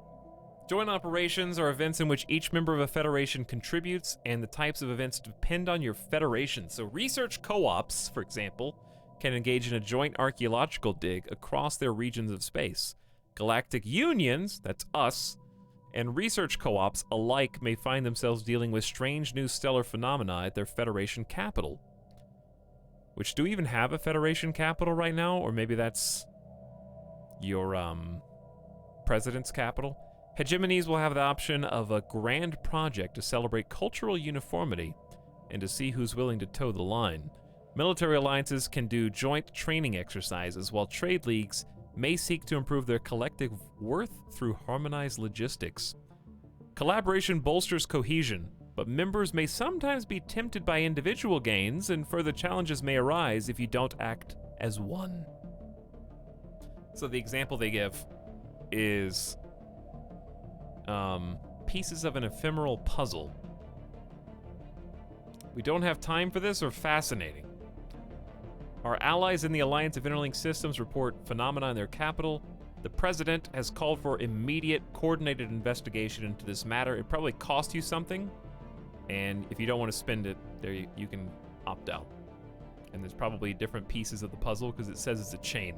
joint operations are events in which each member of a federation contributes, and the types of events depend on your federation. So research co-ops, for example, can engage in a joint archaeological dig across their regions of space. Galactic unions, that's us, and research co-ops alike may find themselves dealing with strange new stellar phenomena at their federation capital. Which, do we even have a federation capital right now? Or maybe that's your, president's capital? Hegemonies will have the option of a grand project to celebrate cultural uniformity, and to see who's willing to toe the line. Military alliances can do joint training exercises, while trade leagues may seek to improve their collective worth through harmonized logistics. Collaboration bolsters cohesion, but members may sometimes be tempted by individual gains, and further challenges may arise if you don't act as one. So the example they give is pieces of an ephemeral puzzle. We don't have time for this, or fascinating. Our allies in the Alliance of Interlinked Systems report phenomena in their capital. The president has called for immediate, coordinated investigation into this matter. It probably cost you something, and if you don't want to spend it, there you can opt out. And there's probably different pieces of the puzzle because it says it's a chain.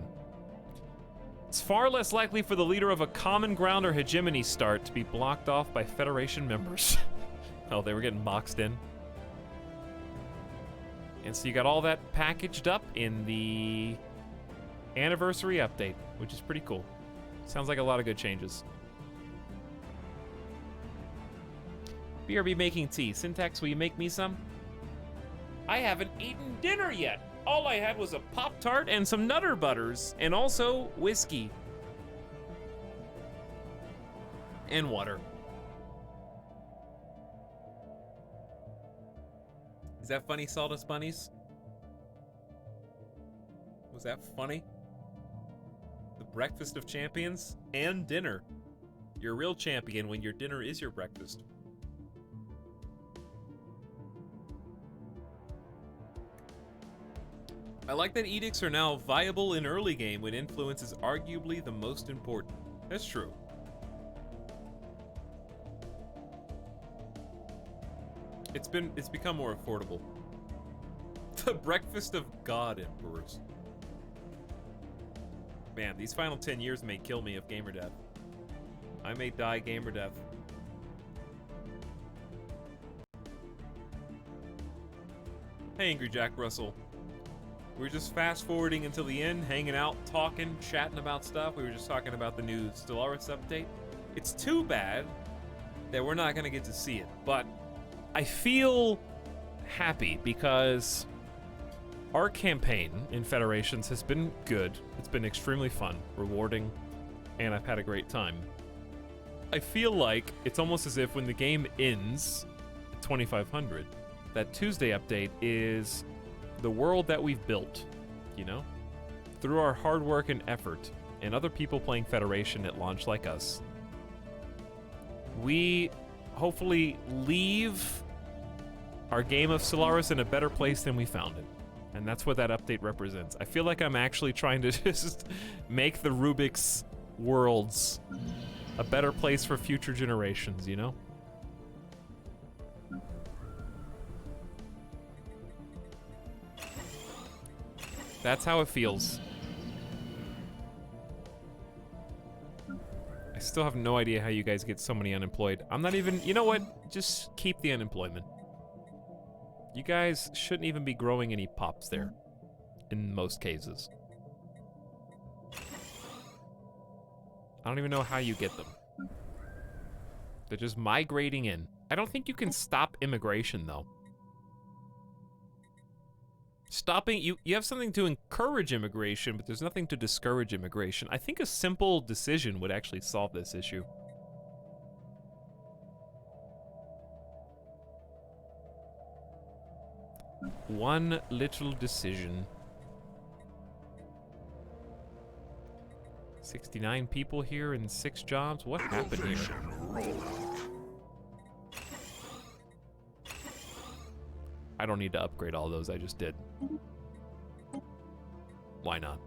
It's far less likely for the leader of a common ground or hegemony start to be blocked off by Federation members. Oh, they were getting boxed in. And so you got all that packaged up in the anniversary update, which is pretty cool. Sounds like a lot of good changes. BRB making tea. Syntax, will you make me some? I haven't eaten dinner yet. All I had was a Pop-Tart and some Nutter Butters, and also whiskey. And water. Is that funny, Sawdust Bunnies? Was that funny? The breakfast of champions and dinner. You're a real champion when your dinner is your breakfast. I like that edicts are now viable in early game when influence is arguably the most important. That's true. It's become more affordable. The breakfast of God emperors. Man, these final 10 years may kill me of gamer death. I may die gamer death. Hey, Angry Jack Russell. We were just fast forwarding until the end, hanging out, talking, chatting about stuff. We were just talking about the new Stellaris update. It's too bad that we're not going to get to see it, but I feel happy because our campaign in Federations has been good. It's been extremely fun, rewarding, and I've had a great time. I feel like it's almost as if when the game ends at 2500, that Tuesday update is the world that we've built, you know? Through our hard work and effort, and other people playing Federation at launch like us, we hopefully leave our game of Stellaris in a better place than we found it. And that's what that update represents. I feel like I'm actually trying to just make the Rubik's worlds a better place for future generations, you know? That's how it feels. I still have no idea how you guys get so many unemployed. I'm not even, you know what? Just keep the unemployment. You guys shouldn't even be growing any pops there, in most cases. I don't even know how you get them. They're just migrating in. I don't think you can stop immigration, though. Stopping, you have something to encourage immigration, but there's nothing to discourage immigration. I think a simple decision would actually solve this issue. One little decision. 69 people here and 6 jobs? What happened here? I don't need to upgrade all those, I just did. Why not?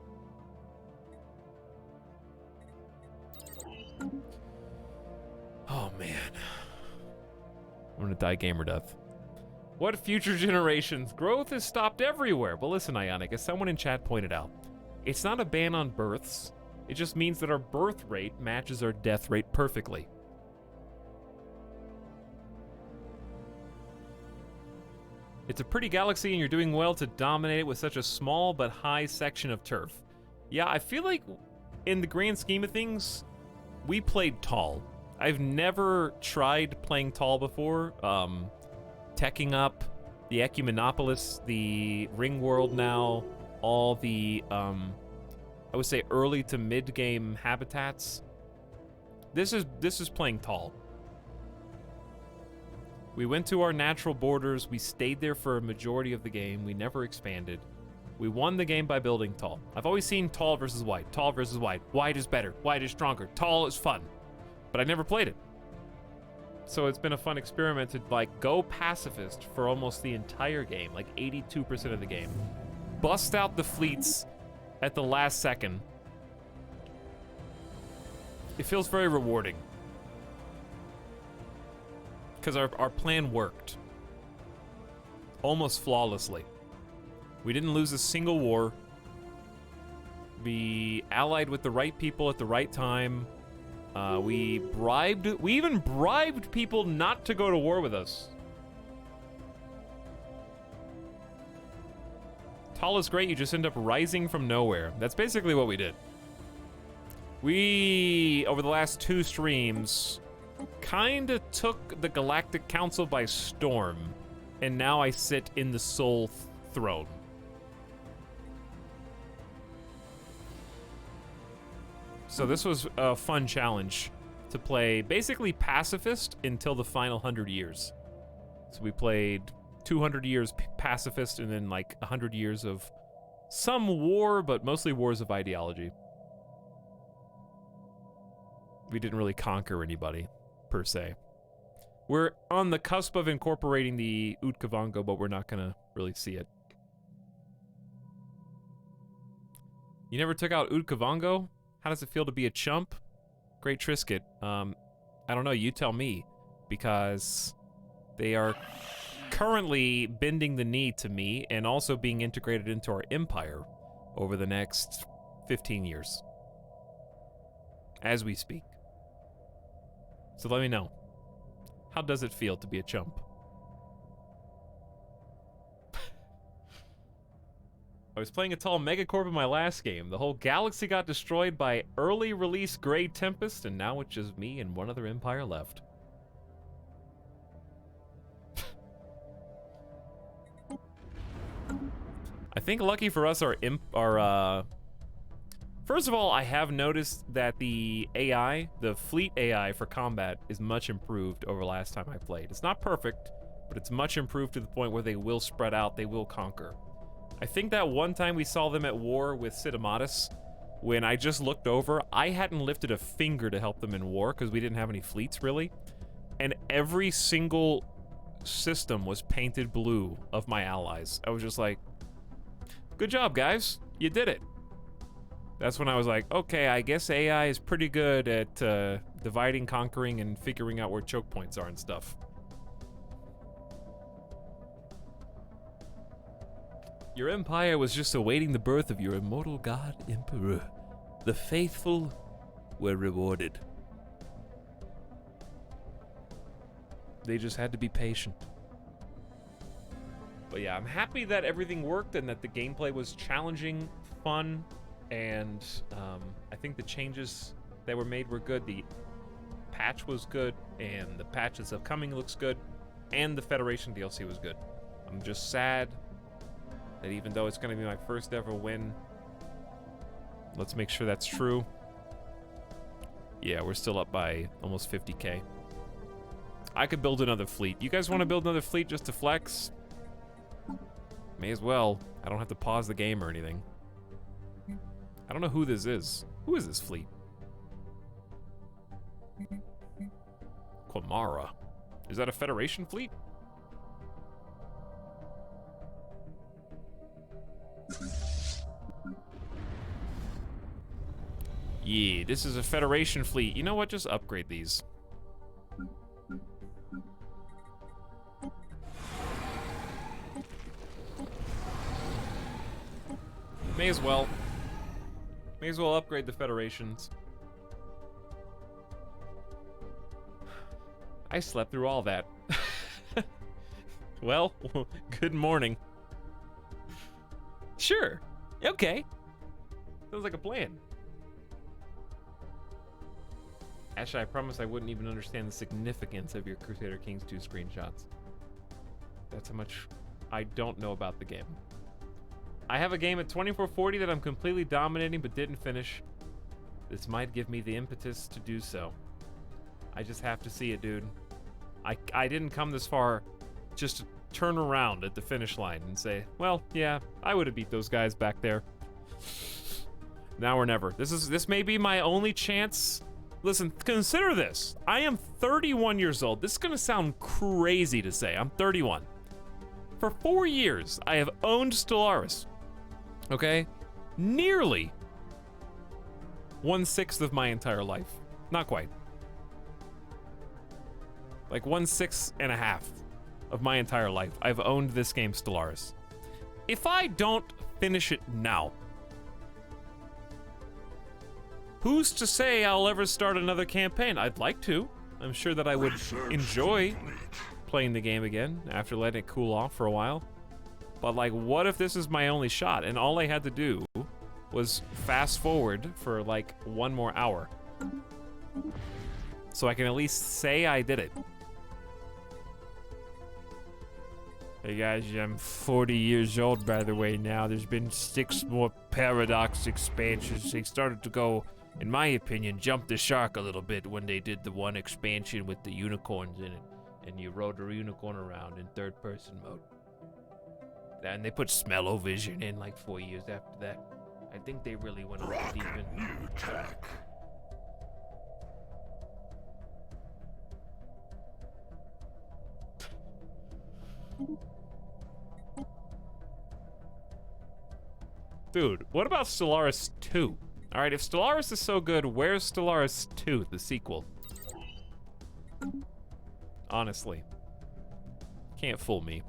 Oh man. I'm gonna die gamer death. What future generations? Growth is stopped everywhere. But listen, Ionic, as someone in chat pointed out, it's not a ban on births. It just means that our birth rate matches our death rate perfectly. It's a pretty galaxy and you're doing well to dominate it with such a small but high section of turf. Yeah, I feel like in the grand scheme of things, we played tall. I've never tried playing tall before. Teching up, the Ecumenopolis, the Ring World now, all the, I would say early to mid-game habitats. This is playing tall. We went to our natural borders, we stayed there for a majority of the game, we never expanded. We won the game by building tall. I've always seen tall versus wide, tall versus wide. Wide is better, wide is stronger, tall is fun. But I never played it. So it's been a fun experiment to like go pacifist for almost the entire game, like 82% of the game. Bust out the fleets at the last second. It feels very rewarding. Because our plan worked. Almost flawlessly. We didn't lose a single war. We allied with the right people at the right time. We even bribed people not to go to war with us. Tall is great, you just end up rising from nowhere. That's basically what we did. We, over the last 2 streams, kinda took the Galactic Council by storm, and now I sit in the Soul Throne. So this was a fun challenge to play basically pacifist until the final 100 years. So we played 200 years pacifist and then like 100 years of some war, but mostly wars of ideology. We didn't really conquer anybody, per se. We're on the cusp of incorporating the Utkavango, but we're not gonna really see it. You never took out Utkavango? How does it feel to be a chump? Great Trisket. I don't know, you tell me. Because they are currently bending the knee to me and also being integrated into our empire over the next 15 years. As we speak. So let me know. How does it feel to be a chump? I was playing a tall megacorp in my last game. The whole galaxy got destroyed by early release Grey Tempest, and now it's just me and one other empire left. I think lucky for us, first of all, I have noticed that the AI, the fleet AI for combat, is much improved over last time I played. It's not perfect, but it's much improved to the point where they will spread out, they will conquer. I think that one time we saw them at war with Sidamatis, when I just looked over, I hadn't lifted a finger to help them in war because we didn't have any fleets really, and every single system was painted blue of my allies. I was just like, good job, guys. You did it. That's when I was like, okay, I guess AI is pretty good at dividing, conquering, and figuring out where choke points are and stuff. Your empire was just awaiting the birth of your immortal god emperor. The faithful were rewarded. They just had to be patient. But yeah, I'm happy that everything worked and that the gameplay was challenging, fun, and I think the changes that were made were good. The patch was good, and the patches upcoming looks good, and the Federation DLC was good. I'm just sad that even though it's going to be my first ever win, let's make sure that's true. Yeah, we're still up by almost 50k. I could build another fleet. You guys want to build another fleet just to flex? May as well. I don't have to pause the game or anything. I don't know who this is. Who is this fleet? Quamara. Is that a Federation fleet? Yeah, this is a Federation fleet. You know what? Just upgrade these. May as well. May as well upgrade the Federations. I slept through all that. Well, good morning. Sure. Okay. Sounds like a plan. Asha, I promise I wouldn't even understand the significance of your Crusader Kings 2 screenshots. That's how much I don't know about the game. I have a game at 2440 that I'm completely dominating but didn't finish. This might give me the impetus to do so. I just have to see it, dude. I didn't come this far just to turn around at the finish line and say, well, yeah, I would have beat those guys back there. Now or never. This may be my only chance. Listen, consider this. I am 31 years old. This is gonna sound crazy to say. I'm 31. For 4 years, I have owned Stellaris. Okay? Nearly 1/6 of my entire life. Not quite. Like 1/6 and a half of my entire life, I've owned this game, Stellaris. If I don't finish it now, who's to say I'll ever start another campaign? I'd like to. I'm sure that I would enjoy playing the game again after letting it cool off for a while. But like, what if this is my only shot and all I had to do was fast forward for like 1 more hour? So I can at least say I did it. Hey guys, I'm 40 years old by the way now. There's been 6 more Paradox expansions. They started to go, in my opinion, jump the shark a little bit when they did the one expansion with the unicorns in it. And you rode a unicorn around in 3rd-person mode. And they put smell-o-vision in like 4 years after that. I think they really went on the deep end. New tech. Dude, what about Stellaris 2? Alright, if Stellaris is so good, where's Stellaris 2, the sequel? Honestly. Can't fool me.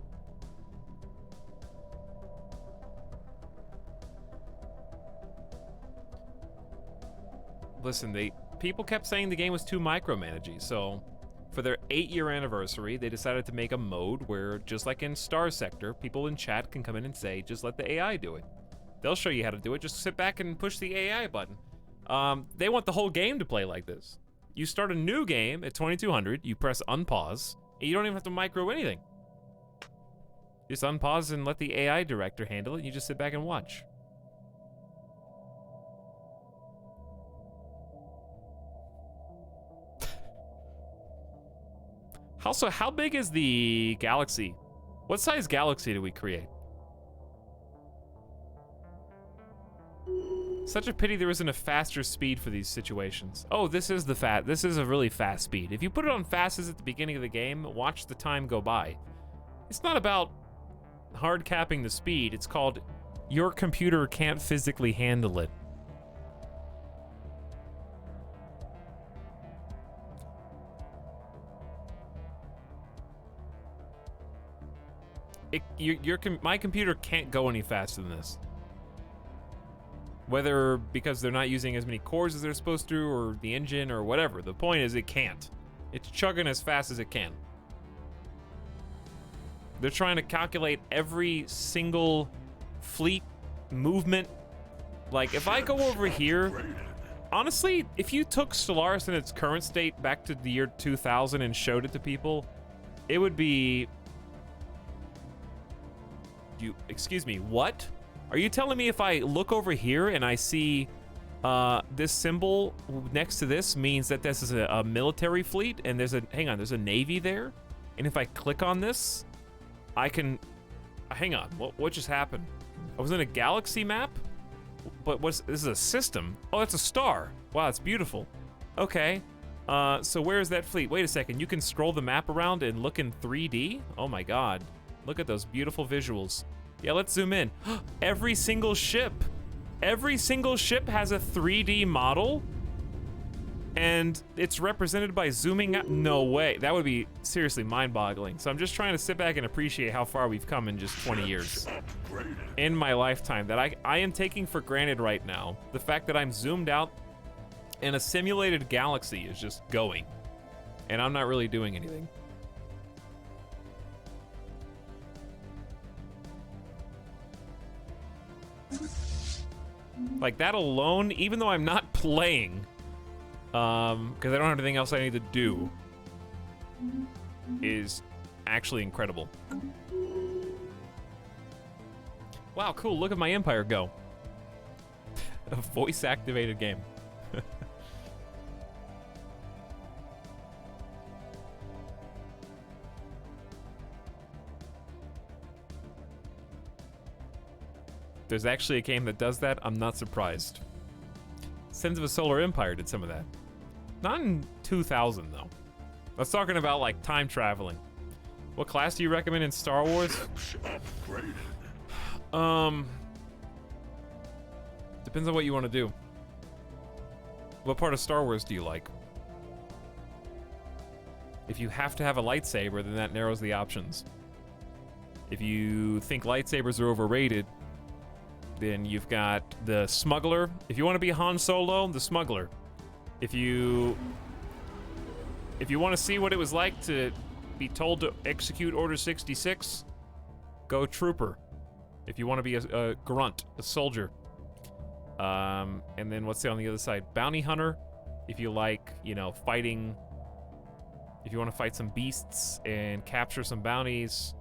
Listen, people kept saying the game was too micromanagey, so for their 8-year anniversary, they decided to make a mode where, just like in Star Sector, people in chat can come in and say, just let the AI do it. They'll show you how to do it, just sit back and push the AI button. They want the whole game to play like this. You start a new game at 2200, you press unpause, and you don't even have to micro anything. Just unpause and let the AI director handle it, and you just sit back and watch. Also, how big is the galaxy? What size galaxy do we create? Such a pity there isn't a faster speed for these situations. Oh, this is a really fast speed. If you put it on fastest at the beginning of the game, watch the time go by. It's not about hard capping the speed. It's called your computer can't physically handle it. My computer can't go any faster than this. Whether because they're not using as many cores as they're supposed to, or the engine, or whatever. The point is, it can't. It's chugging as fast as it can. They're trying to calculate every single fleet movement. Like, if I go over here, honestly, if you took Stellaris in its current state back to the year 2000 and showed it to people, it would be... Excuse me, what? Are you telling me if I look over here and I see this symbol next to this means that this is a military fleet and there's a navy there? And if I click on this, I can, hang on, what just happened? I was in a galaxy map? But this is a system? Oh, that's a star. Wow, it's beautiful. Okay, so where's that fleet? Wait a second, you can scroll the map around and look in 3D? Oh my God, look at those beautiful visuals. Yeah, let's zoom in. Every single ship has a 3D model, and it's represented by zooming out. No way, that would be seriously mind-boggling. So I'm just trying to sit back and appreciate how far we've come in just 20 years. In my lifetime, that I am taking for granted right now. The fact that I'm zoomed out and a simulated galaxy is just going, and I'm not really doing anything. Like that alone, even though I'm not playing, because I don't have anything else I need to do, is actually incredible. Wow, cool. Look at my empire go. A voice-activated game. There's actually a game that does that. I'm not surprised. Sins of a Solar Empire did some of that. Not in 2000, though. I was talking about, like, time traveling. What class do you recommend in Star Wars? Ships upgraded. Depends on what you want to do. What part of Star Wars do you like? If you have to have a lightsaber, then that narrows the options. If you think lightsabers are overrated, then you've got the Smuggler. If you want to be Han Solo, the Smuggler. If you want to see what it was like to be told to execute Order 66, go Trooper. If you want to be a grunt, a soldier. And then what's on the other side? Bounty Hunter. If you like, you know, fighting. If you want to fight some beasts and capture some bounties.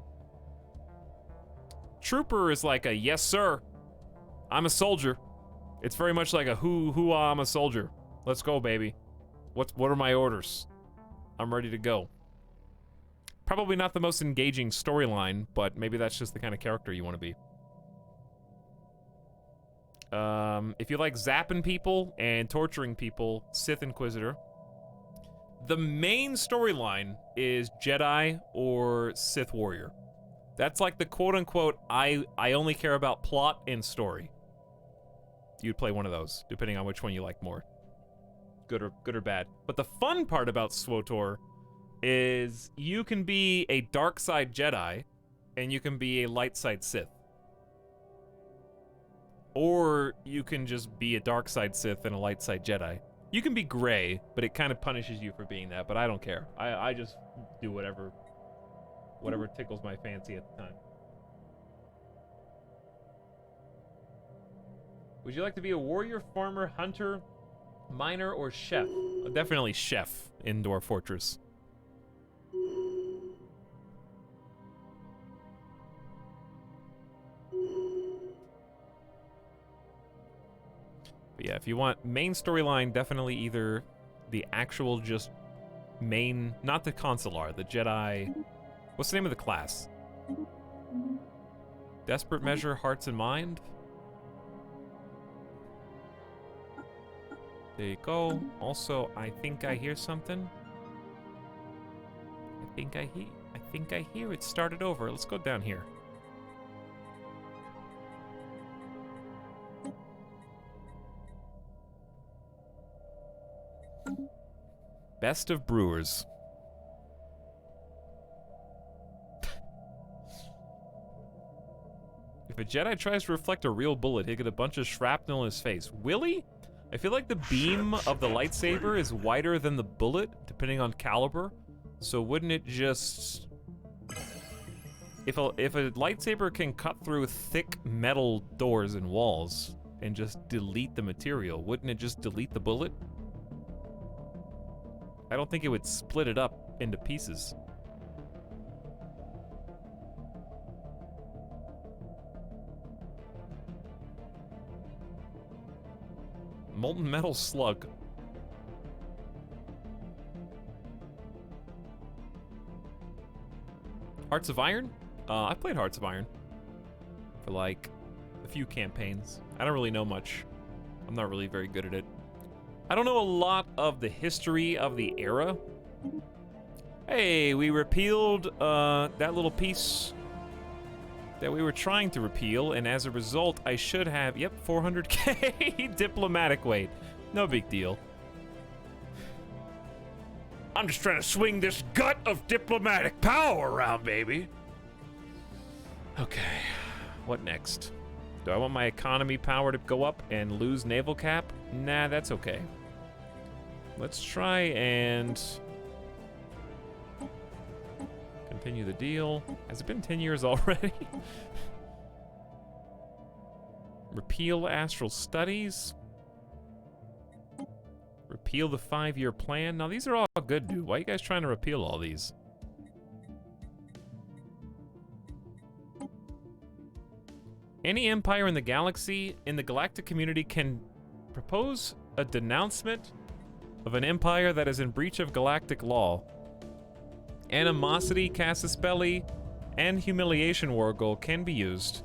Trooper is like a yes sir, I'm a soldier. It's very much like a I'm a soldier. Let's go, baby. What are my orders? I'm ready to go. Probably not the most engaging storyline, but maybe that's just the kind of character you want to be. If you like zapping people and torturing people, Sith Inquisitor. The main storyline is Jedi or Sith Warrior. That's like the quote-unquote, I only care about plot and story. You'd play one of those, depending on which one you like more. Good or bad. But the fun part about SWTOR is you can be a dark side Jedi, and you can be a light side Sith. Or you can just be a dark side Sith and a light side Jedi. You can be gray, but it kind of punishes you for being that, but I don't care. I just do whatever tickles my fancy at the time. Would you like to be a warrior, farmer, hunter, miner, or chef? Definitely chef in Dwarf Fortress. But yeah, if you want main storyline, definitely either the actual just main, not the Consular, the Jedi. What's the name of the class? Desperate Measure, Hearts and Mind. There you go. Also, I think I hear something. I think I hear it started over. Let's go down here. Best of Brewers. If a Jedi tries to reflect a real bullet, he'll get a bunch of shrapnel in his face. Will he? I feel like the beam of the lightsaber is wider than the bullet, depending on caliber. So wouldn't it just... If a lightsaber can cut through thick metal doors and walls and just delete the material, wouldn't it just delete the bullet? I don't think it would split it up into pieces. Molten metal slug. Hearts of Iron? I've played Hearts of Iron for like a few campaigns. I don't really know much. I'm not really very good at it. I don't know a lot of the history of the era. Hey, we repealed that little piece that we were trying to repeal, and as a result, I should have, yep, 400k diplomatic weight. No big deal. I'm just trying to swing this gut of diplomatic power around, baby. Okay, what next? Do I want my economy power to go up and lose naval cap? Nah, that's okay. Let's try and continue the deal. Has it been 10 years already? Repeal Astral Studies. Repeal the 5-year plan. Now, these are all good, dude. Why are you guys trying to repeal all these? Any empire in the galaxy, in the galactic community, can propose a denouncement of an empire that is in breach of galactic law. Animosity, casus belli, and humiliation war goal can be used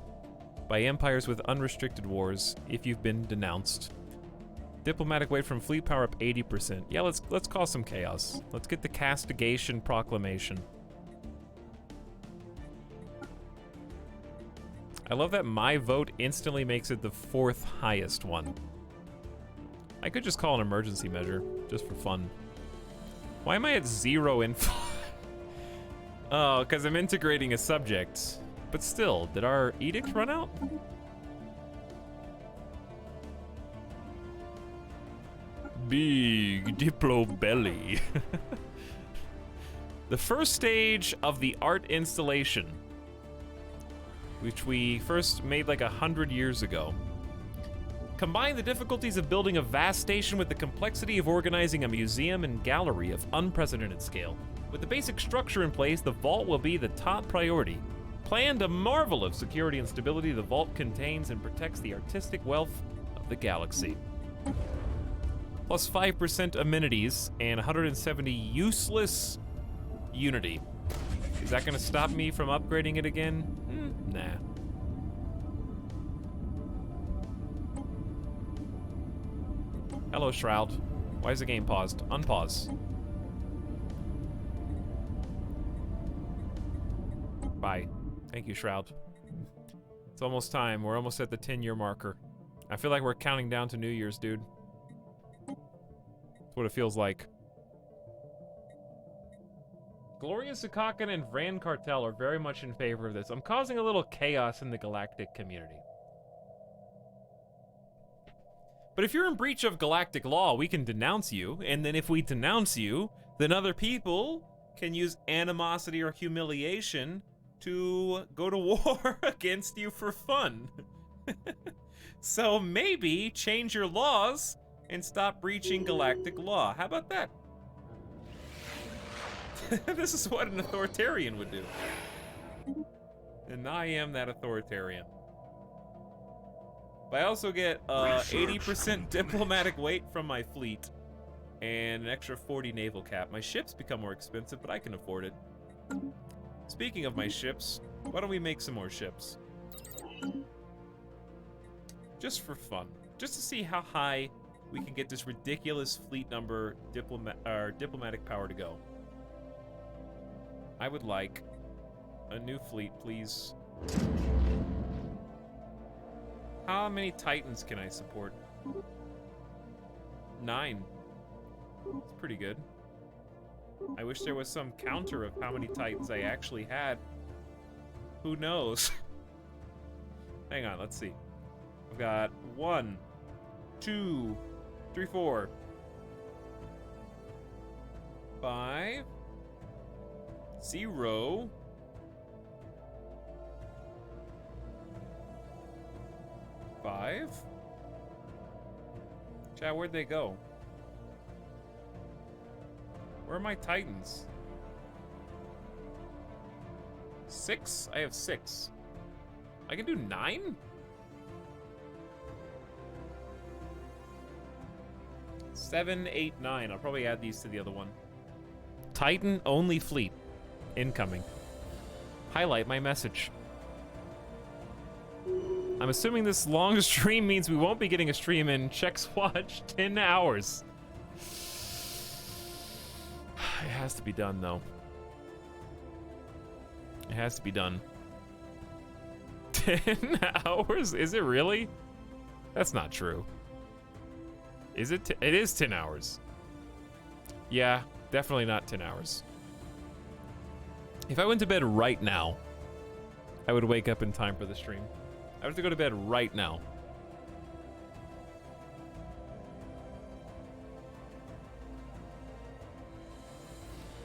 by empires with unrestricted wars if you've been denounced. Diplomatic weight from fleet power up 80%. Yeah, let's cause some chaos. Let's get the castigation proclamation. I love that my vote instantly makes it the 4th highest one. I could just call an emergency measure, just for fun. Why am I at 0 info? Oh, because I'm integrating a subject. But still, did our edict run out? Big Diplo belly. The first stage of the art installation, which we first made like 100 years ago. Combine the difficulties of building a vast station with the complexity of organizing a museum and gallery of unprecedented scale. With the basic structure in place, the vault will be the top priority. Planned a marvel of security and stability, the vault contains and protects the artistic wealth of the galaxy. Plus 5% amenities and 170 useless unity. Is that gonna stop me from upgrading it again? Nah. Hello, Shroud. Why is the game paused? Unpause. Bye. Thank you, Shroud. It's almost time. We're almost at the 10-year marker. I feel like we're counting down to New Year's, dude. That's what it feels like. Gloria Sukakin and Vran Cartel are very much in favor of this. I'm causing a little chaos in the galactic community. But if you're in breach of galactic law, we can denounce you, and then if we denounce you, then other people can use animosity or humiliation to go to war against you for fun. So maybe change your laws and stop breaching galactic law. How about that? This is what an authoritarian would do. And I am that authoritarian. But I also get 80% diplomatic weight from my fleet and an extra 40 naval cap. My ships become more expensive, but I can afford it. Speaking of my ships, why don't we make some more ships? Just for fun. Just to see how high we can get this ridiculous fleet number diplomatic power to go. I would like a new fleet, please. How many Titans can I support? 9. It's pretty good. I wish there was some counter of how many Titans I actually had. Who knows? Hang on, let's see. I've got 1, 2, 3, 4, 5, 0, 5. Chat, where'd they go? Where are my Titans? 6? I have 6. I can do 9? Seven, 8, 9. I'll probably add these to the other one. Titan only fleet. Incoming. Highlight my message. I'm assuming this long stream means we won't be getting a stream in Check's Watch 10 hours. It has to be done, though. It has to be done. 10 hours? Is it really? That's not true. Is it? It is 10 hours. Yeah, definitely not 10 hours. If I went to bed right now, I would wake up in time for the stream. I would have to go to bed right now.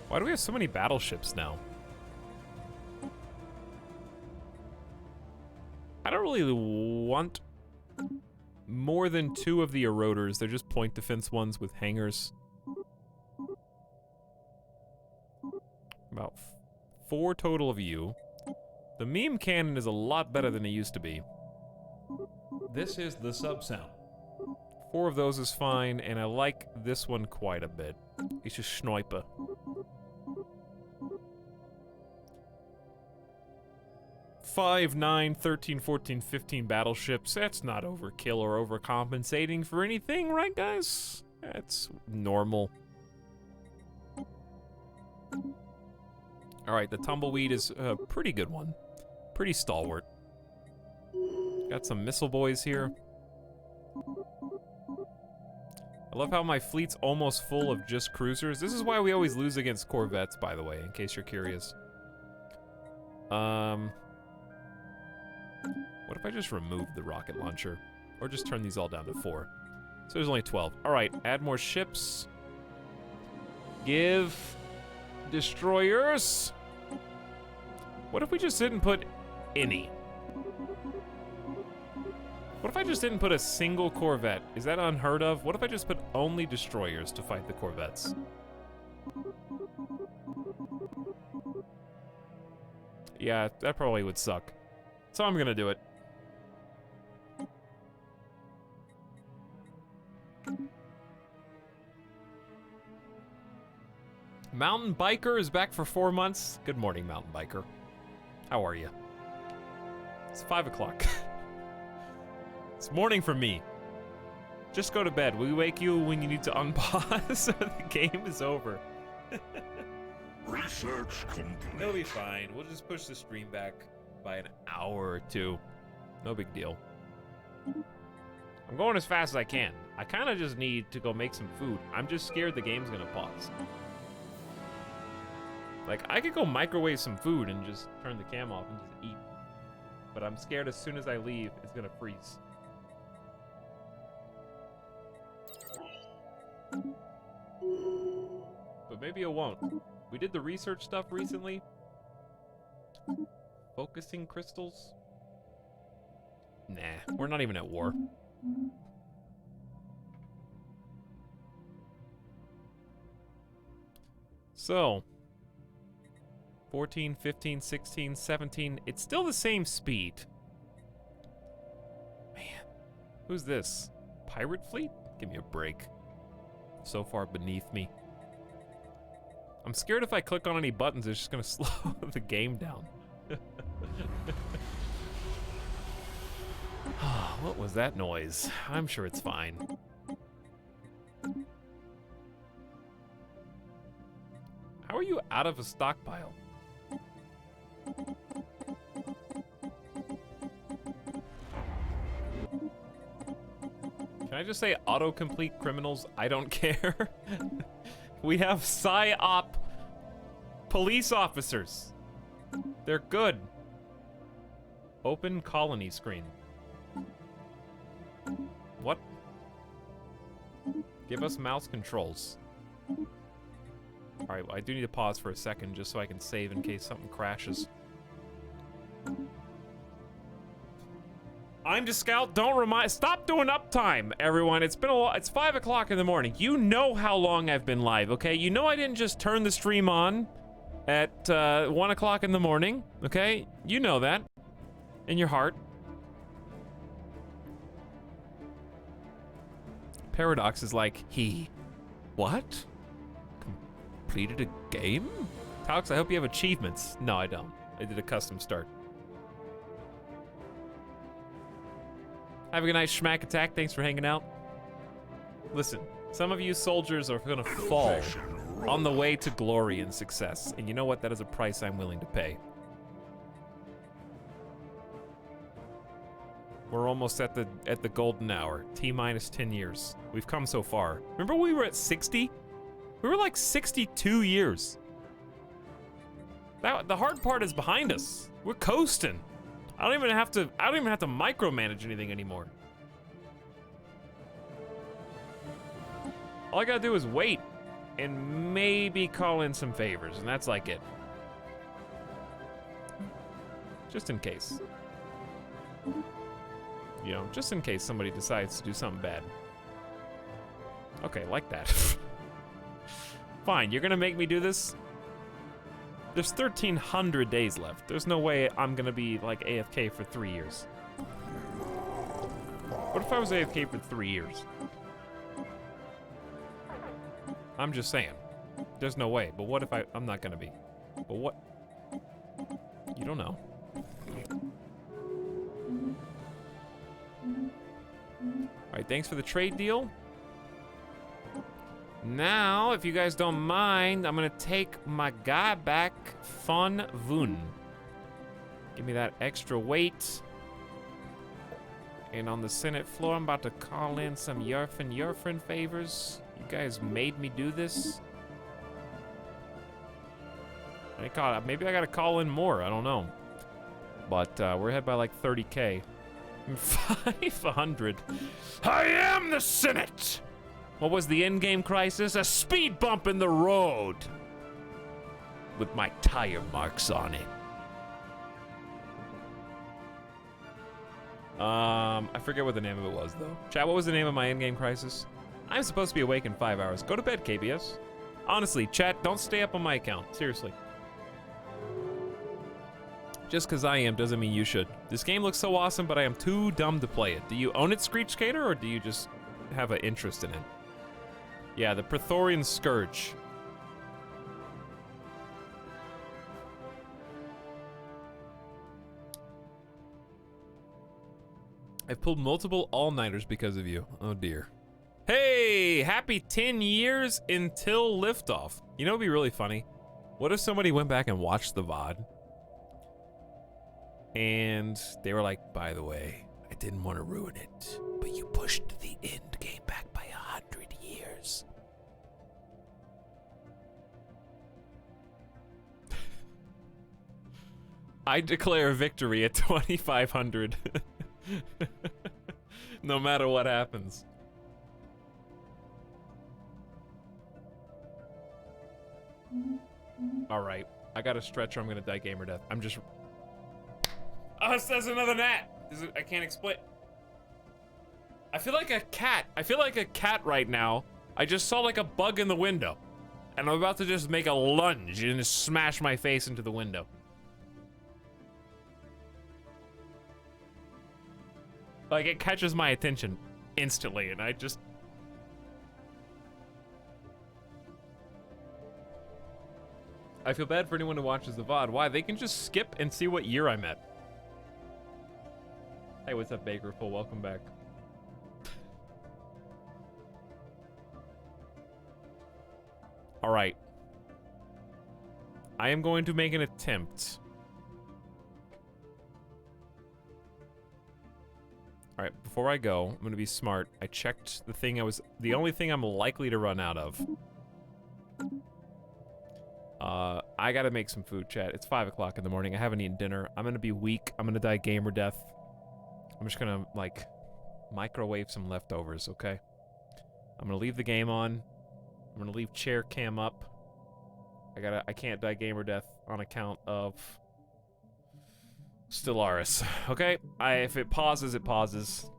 Why do we have so many battleships now? I don't really want more than 2 of the eroders. They're just point defense ones with hangars. About 4 total of you. The meme cannon is a lot better than it used to be. This is the sub sound. 4 of those is fine, and I like this one quite a bit. It's just Schnoipe. Five, 9, 13, 14, 15 battleships. That's not overkill or overcompensating for anything, right, guys? That's normal. All right, the Tumbleweed is a pretty good one. Pretty stalwart. Got some missile boys here. I love how my fleet's almost full of just cruisers. This is why we always lose against corvettes, by the way, in case you're curious. What if I just remove the rocket launcher? Or just turn these all down to 4? So there's only 12. All right, add more ships. Give destroyers. What if we just didn't put any? What if I just didn't put a single corvette? Is that unheard of? What if I just put only destroyers to fight the corvettes? Yeah, that probably would suck. So I'm gonna do it. Mountain Biker is back for 4 months. Good morning, Mountain Biker. How are you? It's 5 o'clock. It's morning for me. Just go to bed. We wake you when you need to unpause or the game is over. Research complete. It'll be fine. We'll just push the stream back by an hour or 2. No big deal. I'm going as fast as I can. I kind of just need to go make some food. I'm just scared the game's gonna pause. Like, I could go microwave some food and just turn the cam off and just eat. But I'm scared as soon as I leave, it's gonna freeze. But maybe it won't. We did the research stuff recently. Focusing crystals? Nah, we're not even at war. So, 14, 15, 16, 17. It's still the same speed. Man, who's this? Pirate fleet? Give me a break. So far beneath me. I'm scared if I click on any buttons, it's just gonna slow the game down. What was that noise? I'm sure it's fine. How are you out of a stockpile? Can I just say autocomplete criminals? I don't care. We have PSYOP police officers. They're good. Open colony screen. What? Give us mouse controls. Alright, well, I do need to pause for a second just so I can save in case something crashes. I'm just Scout. Don't remind. Stop doing uptime, everyone. It's been a while. It's 5 o'clock in the morning. You know how long I've been live, okay? You know I didn't just turn the stream on at 1 o'clock in the morning, okay? You know that in your heart. Paradox is like, what? Completed a game? Talks, I hope you have achievements. No, I don't. I did a custom start. Have a good night, Schmack Attack. Thanks for hanging out. Listen, some of you soldiers are gonna fall on the way to glory and success. And you know what? That is a price I'm willing to pay. We're almost at the golden hour. T-minus 10 years. We've come so far. Remember we were at 60? We were like 62 years. The hard part is behind us. We're coasting. I don't even have to micromanage anything anymore. All I gotta do is wait and maybe call in some favors, and that's like it. Just in case. You know, just in case somebody decides to do something bad. Okay, like that. Fine, you're gonna make me do this? There's 1,300 days left. There's no way I'm gonna be like AFK for 3 years. What if I was AFK for 3 years? I'm just saying. There's no way. But what if I'm not gonna be? But what? You don't know. Alright, thanks for the trade deal. Now, if you guys don't mind, I'm gonna take my guy back, Fun Vun. Give me that extra weight. And on the Senate floor, I'm about to call in some Yerfin favors. You guys made me do this. Maybe I gotta call in more, I don't know. But we're ahead by like 30K. 500. I am the Senate! What was the endgame crisis? A speed bump in the road! With my tire marks on it. I forget what the name of it was, though. Chat, what was the name of my endgame crisis? I'm supposed to be awake in 5 hours. Go to bed, KBS. Honestly, chat, don't stay up on my account. Seriously. Just because I am doesn't mean you should. This game looks so awesome, but I am too dumb to play it. Do you own it, Screech Skater, or do you just have an interest in it? Yeah, the Praetorian Scourge. I've pulled multiple all-nighters because of you. Oh dear. Hey, happy 10 years until liftoff. You know what'd be really funny? What if somebody went back and watched the VOD? And they were like, by the way, I didn't want to ruin it, but you pushed the end game back by 100 years. I declare victory at 2,500. No matter what happens. Alright, I got a stretch or I'm gonna die gamer death. I'm just... Oh, it says another gnat! I can't explain... I feel like a cat. I feel like a cat right now. I just saw like a bug in the window. And I'm about to just make a lunge and just smash my face into the window. Like, it catches my attention instantly, and I just... I feel bad for anyone who watches the VOD. Why? They can just skip and see what year I'm at. Hey, what's up, Bakerful? Welcome back. Alright. I am going to make an attempt. Alright, before I go, I'm gonna be smart. I checked the thing the only thing I'm likely to run out of. I gotta make some food, chat. It's 5 o'clock in the morning. I haven't eaten dinner. I'm gonna be weak. I'm gonna die gamer death. I'm just gonna, like, microwave some leftovers, okay? I'm gonna leave the game on. I'm gonna leave chair cam up. I can't die gamer death on account of Stellaris, okay? If it pauses, it pauses.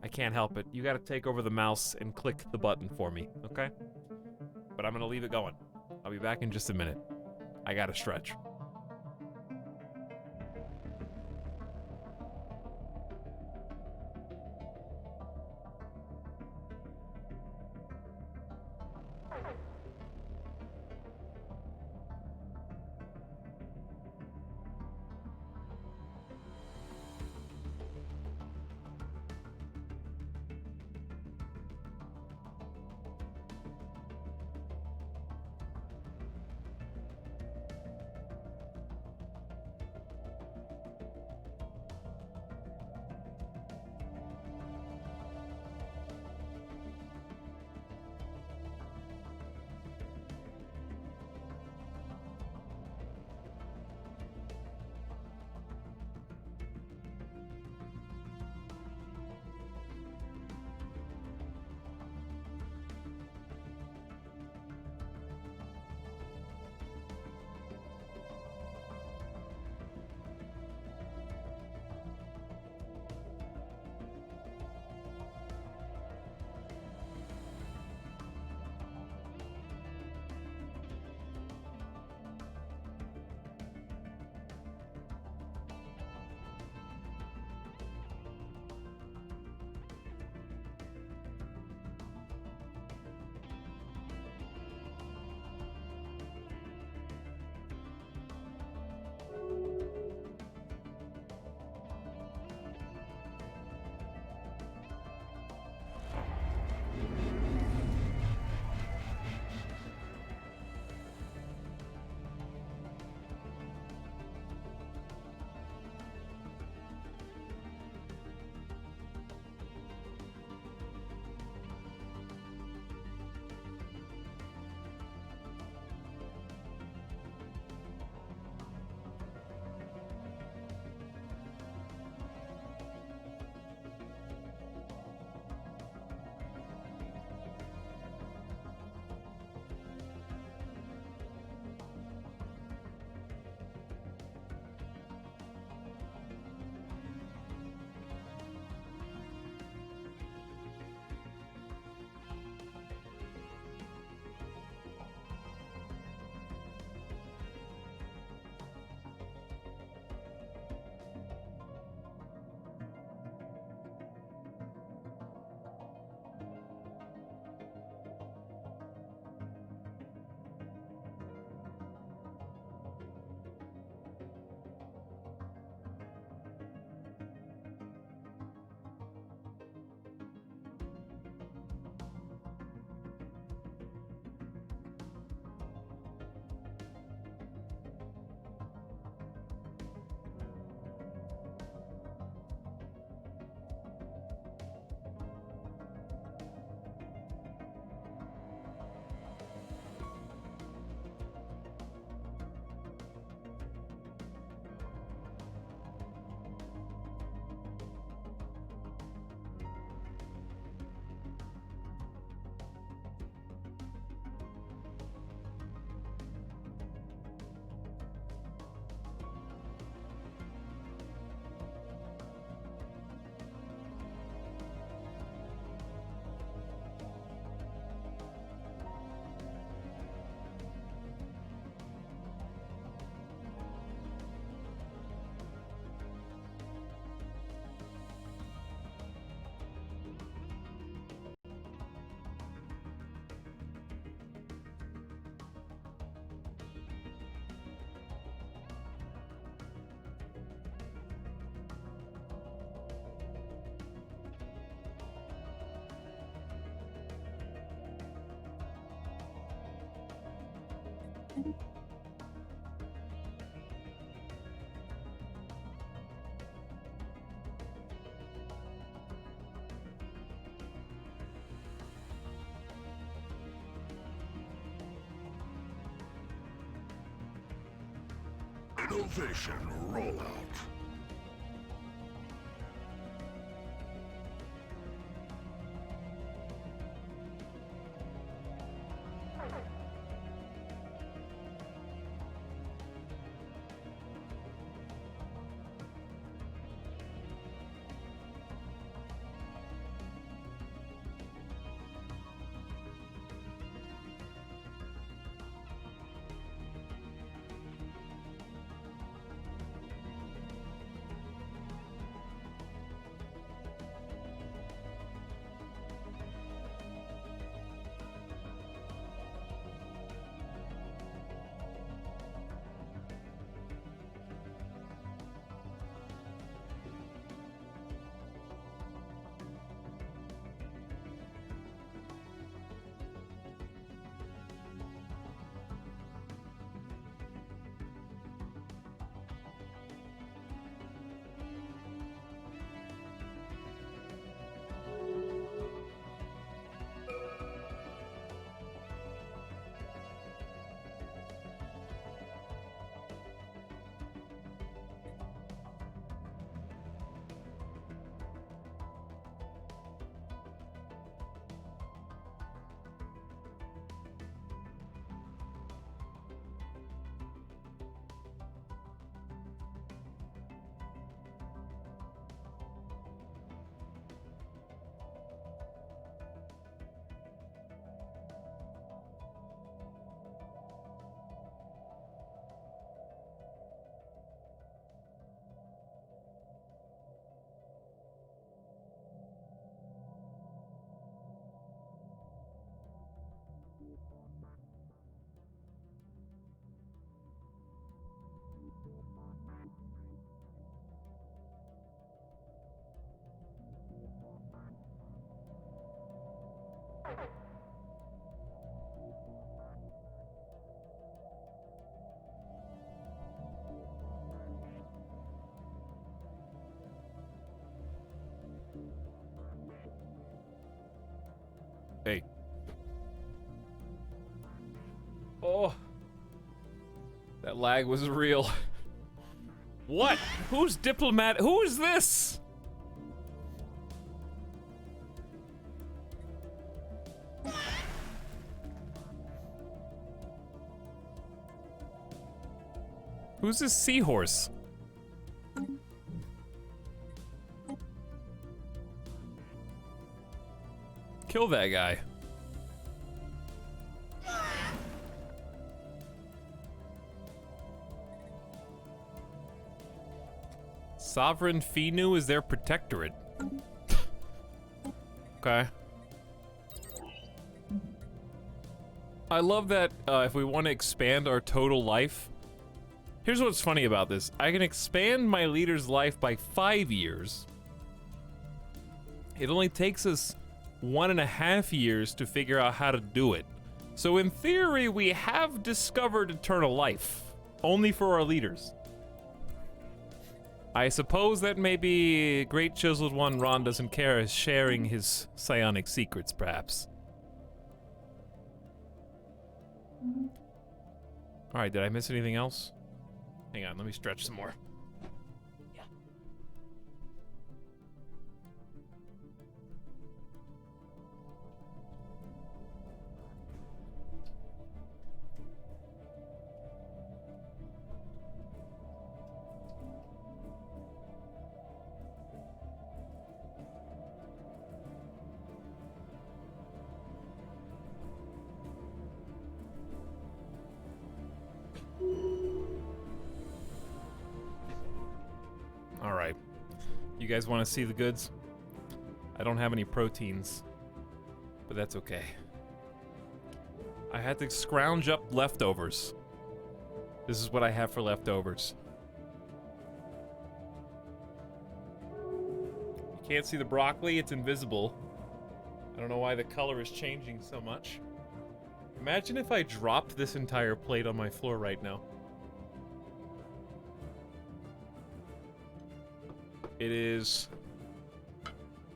I can't help it. You gotta take over the mouse and click the button for me, okay? But I'm gonna leave it going. I'll be back in just a minute. I gotta stretch. Innovation rollout. Hey. Oh. That lag was real. What? Who's diplomat? Who is this? Who's this seahorse? Kill that guy. Sovereign Finu is their protectorate. Okay. I love that if we want to expand our total life. Here's what's funny about this. I can expand my leader's life by 5 years. It only takes us 1.5 years to figure out how to do it. So in theory, we have discovered eternal life. Only for our leaders. I suppose that maybe Great Chiseled One Ron doesn't care is sharing his psionic secrets, perhaps. Alright, did I miss anything else? Hang on, let me stretch some more. Alright. You guys want to see the goods? I don't have any proteins, but that's okay. I had to scrounge up leftovers. This is what I have for leftovers. You can't see the broccoli, it's invisible. I don't know why the color is changing so much. Imagine if I dropped this entire plate on my floor right now. It is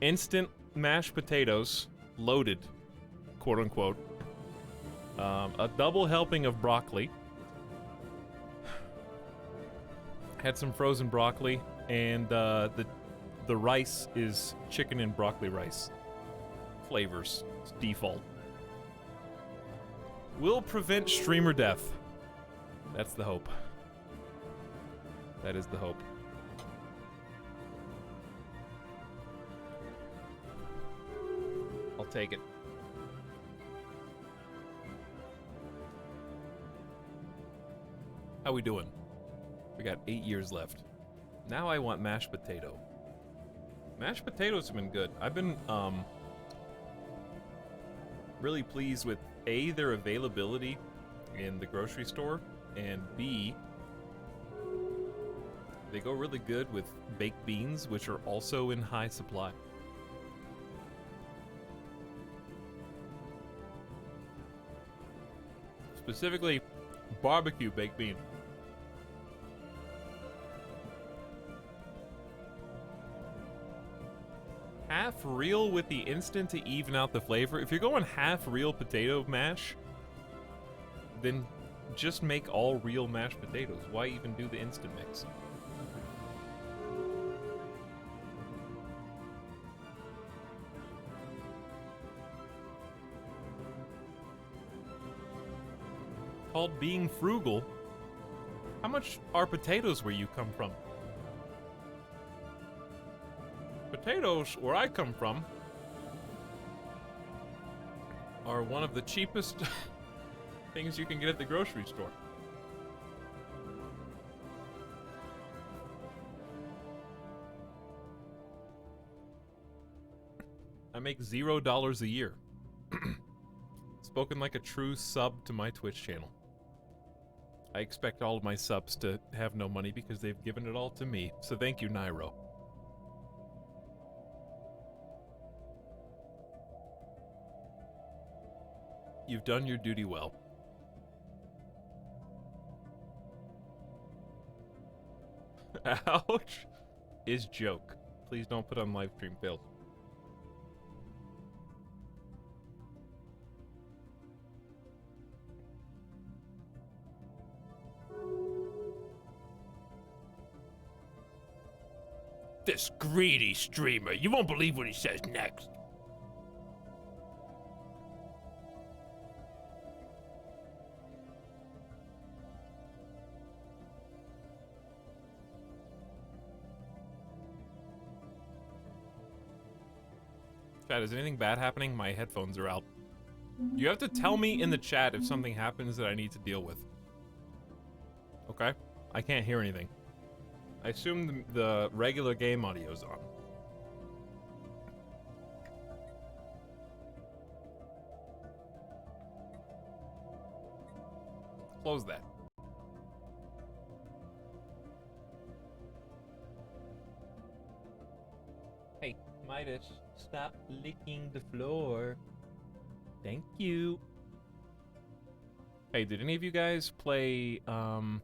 instant mashed potatoes, loaded, quote unquote. A double helping of broccoli. Had some frozen broccoli, and the rice is chicken and broccoli rice. Flavors, it's default. Will prevent streamer death. That's the hope. That is the hope. I'll take it. How we doing? We got 8 years left. Now I want mashed potato. Mashed potatoes have been good. I've been really pleased with A, their availability in the grocery store, and B, they go really good with baked beans, which are also in high supply. Specifically, barbecue baked bean. Half real with the instant to even out the flavor. If you're going half real potato mash, then just make all real mashed potatoes. Why even do the instant mix? Called being frugal. How much are potatoes where you come from? Potatoes, where I come from, are one of the cheapest things you can get at the grocery store. I make $0 a year. Spoken like a true sub to my Twitch channel. I expect all of my subs to have no money because they've given it all to me, so thank you, Nairo. You've done your duty well. Ouch! Is joke. Please don't put on live stream fails. This greedy streamer. You won't believe what he says next. Chat, is anything bad happening? My headphones are out. You have to tell me in the chat if something happens that I need to deal with. Okay? I can't hear anything. I assume the regular game audio's on. Close that. Hey, Midas, stop licking the floor. Thank you. Hey, did any of you guys play, what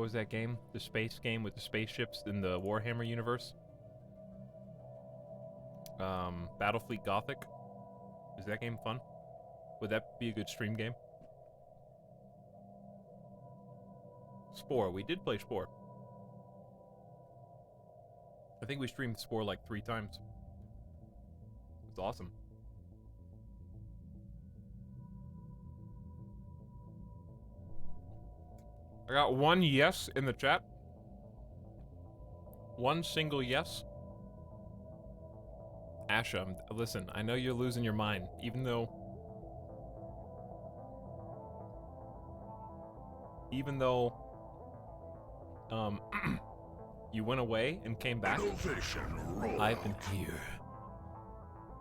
was that game? The space game with the spaceships in the Warhammer universe? Battlefleet Gothic? Is that game fun? Would that be a good stream game? Spore. We did play Spore. I think we streamed Spore like 3 times. It's awesome. I got 1 yes in the chat. 1 single yes. Asha, listen, I know you're losing your mind, even though you went away and came back. I've been here.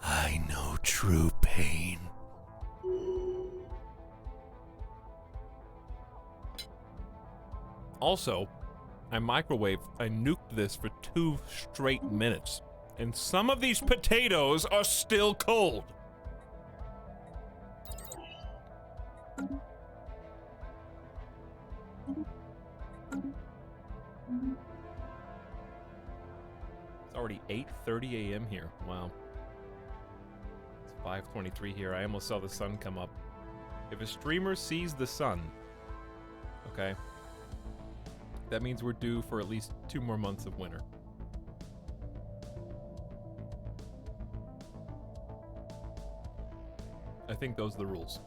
I know true pain. Also, I nuked this for 2 straight minutes. And some of these potatoes are still cold. already 8:30 a.m. here. Wow. It's 5:23 here. I almost saw the sun come up. If a streamer sees the sun, okay, that means we're due for at least 2 more months of winter. I think those are the rules.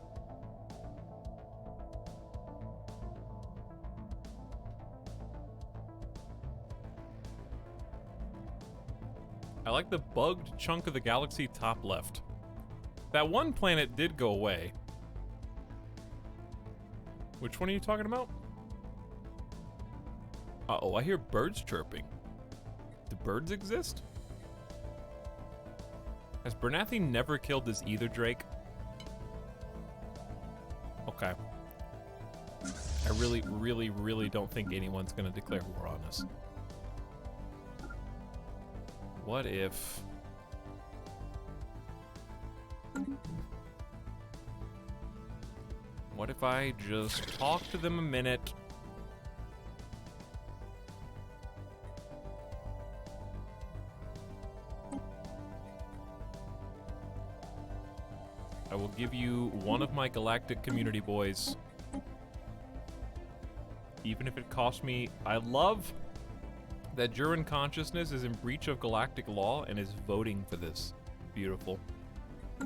I like the bugged chunk of the galaxy top left. That one planet did go away. Which one are you talking about? Uh-oh, I hear birds chirping. Do birds exist? Has Bernathi never killed his either Drake? Okay. I really, really, really don't think anyone's gonna declare war on us. What if... What if I just talk to them a minute? I will give you one of my galactic community boys. Even if it costs me... I love that Jurin consciousness is in breach of galactic law and is voting for this. Beautiful. I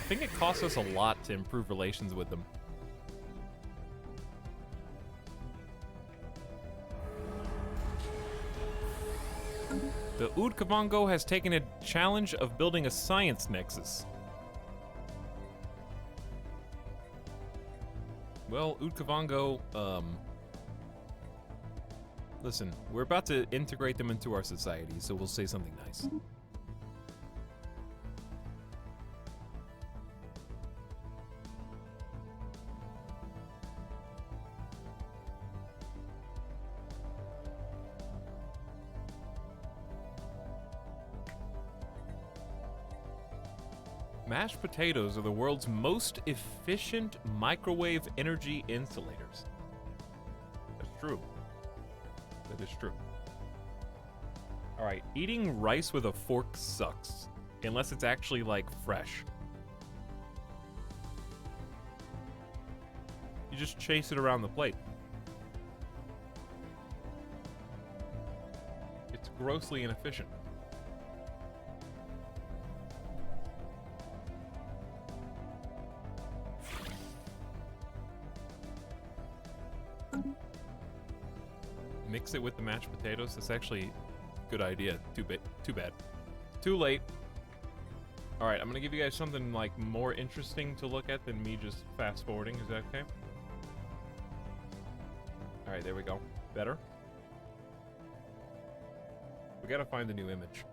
think it costs us a lot to improve relations with them. The Udkavango has taken a challenge of building a science nexus. Well, Udkavango, listen, we're about to integrate them into our society, so we'll say something nice. Mashed potatoes are the world's most efficient microwave energy insulators. That's true. That is true. Alright, eating rice with a fork sucks. Unless it's actually, like, fresh. You just chase it around the plate. It's grossly inefficient. Mix it with the mashed potatoes. That's actually a good idea. Too bad. Too late. All right, I'm gonna give you guys something like more interesting to look at than me just fast forwarding. Is that okay? All right, there we go. Better. We gotta find the new image.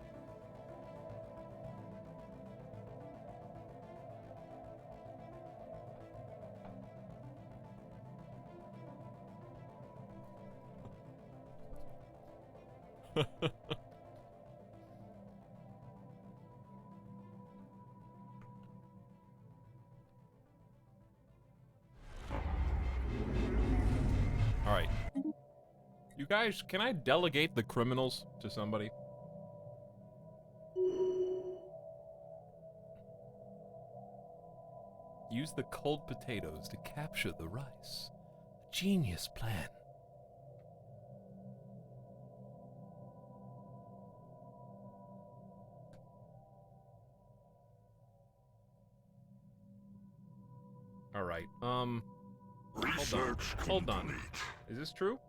All right. You guys, can I delegate the criminals to somebody? Use the cold potatoes to capture the rice. A genius plan. All right. Hold on. Is this true?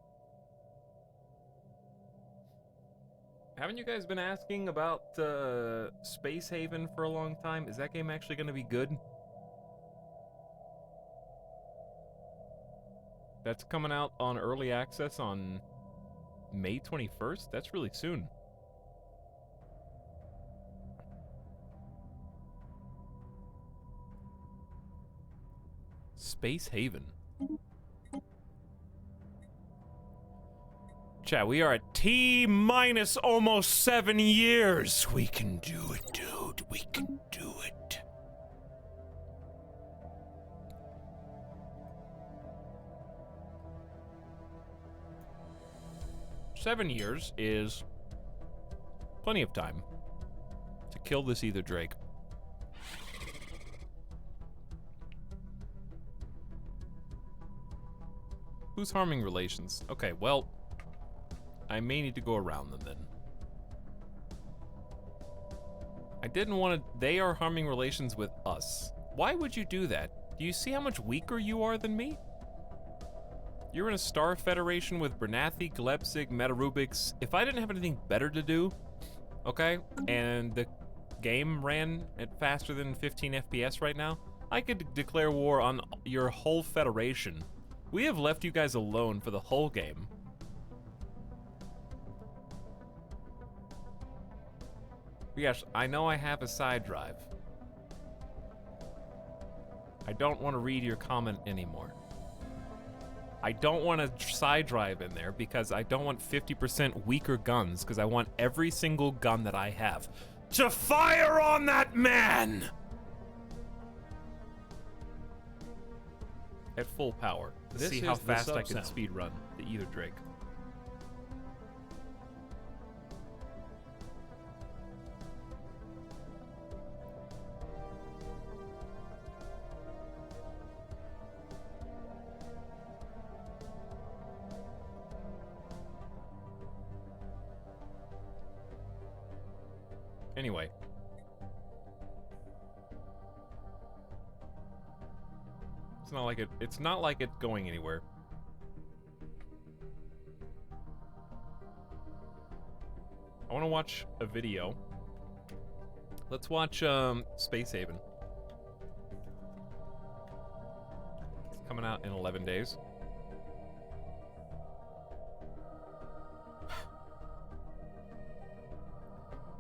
Haven't you guys been asking about Space Haven for a long time? Is that game actually going to be good? That's coming out on early access on May 21st? That's really soon. Space Haven. Chat, we are at T-minus almost 7 years. We can do it, dude. We can do it. 7 years is plenty of time to kill this Ether Drake. Who's harming relations? Okay, well, I may need to go around them then. I didn't want to... They are harming relations with us. Why would you do that? Do you see how much weaker you are than me? You're in a star federation with Bernathi, Glepsig, Metarubix. If I didn't have anything better to do, okay, and the game ran at faster than 15 FPS right now, I could declare war on your whole federation. We have left you guys alone for the whole game. Yes, I know I have a side drive. I don't want to read your comment anymore. I don't want a side drive in there because I don't want 50% weaker guns, because I want every single gun that I have to fire on that man! At full power, to see how fast I can speed run the Ether Drake. Anyway. It's not like it's going anywhere. I want to watch a video. Let's watch Space Haven. It's coming out in 11 days.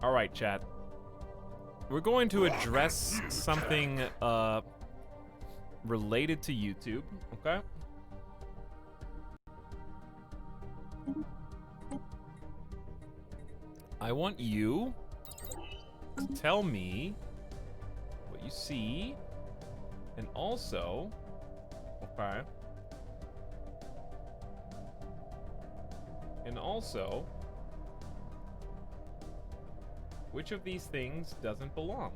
All right, chat. We're going to address something related to YouTube, okay? I want you to tell me what you see, and also, okay, and also, which of these things doesn't belong?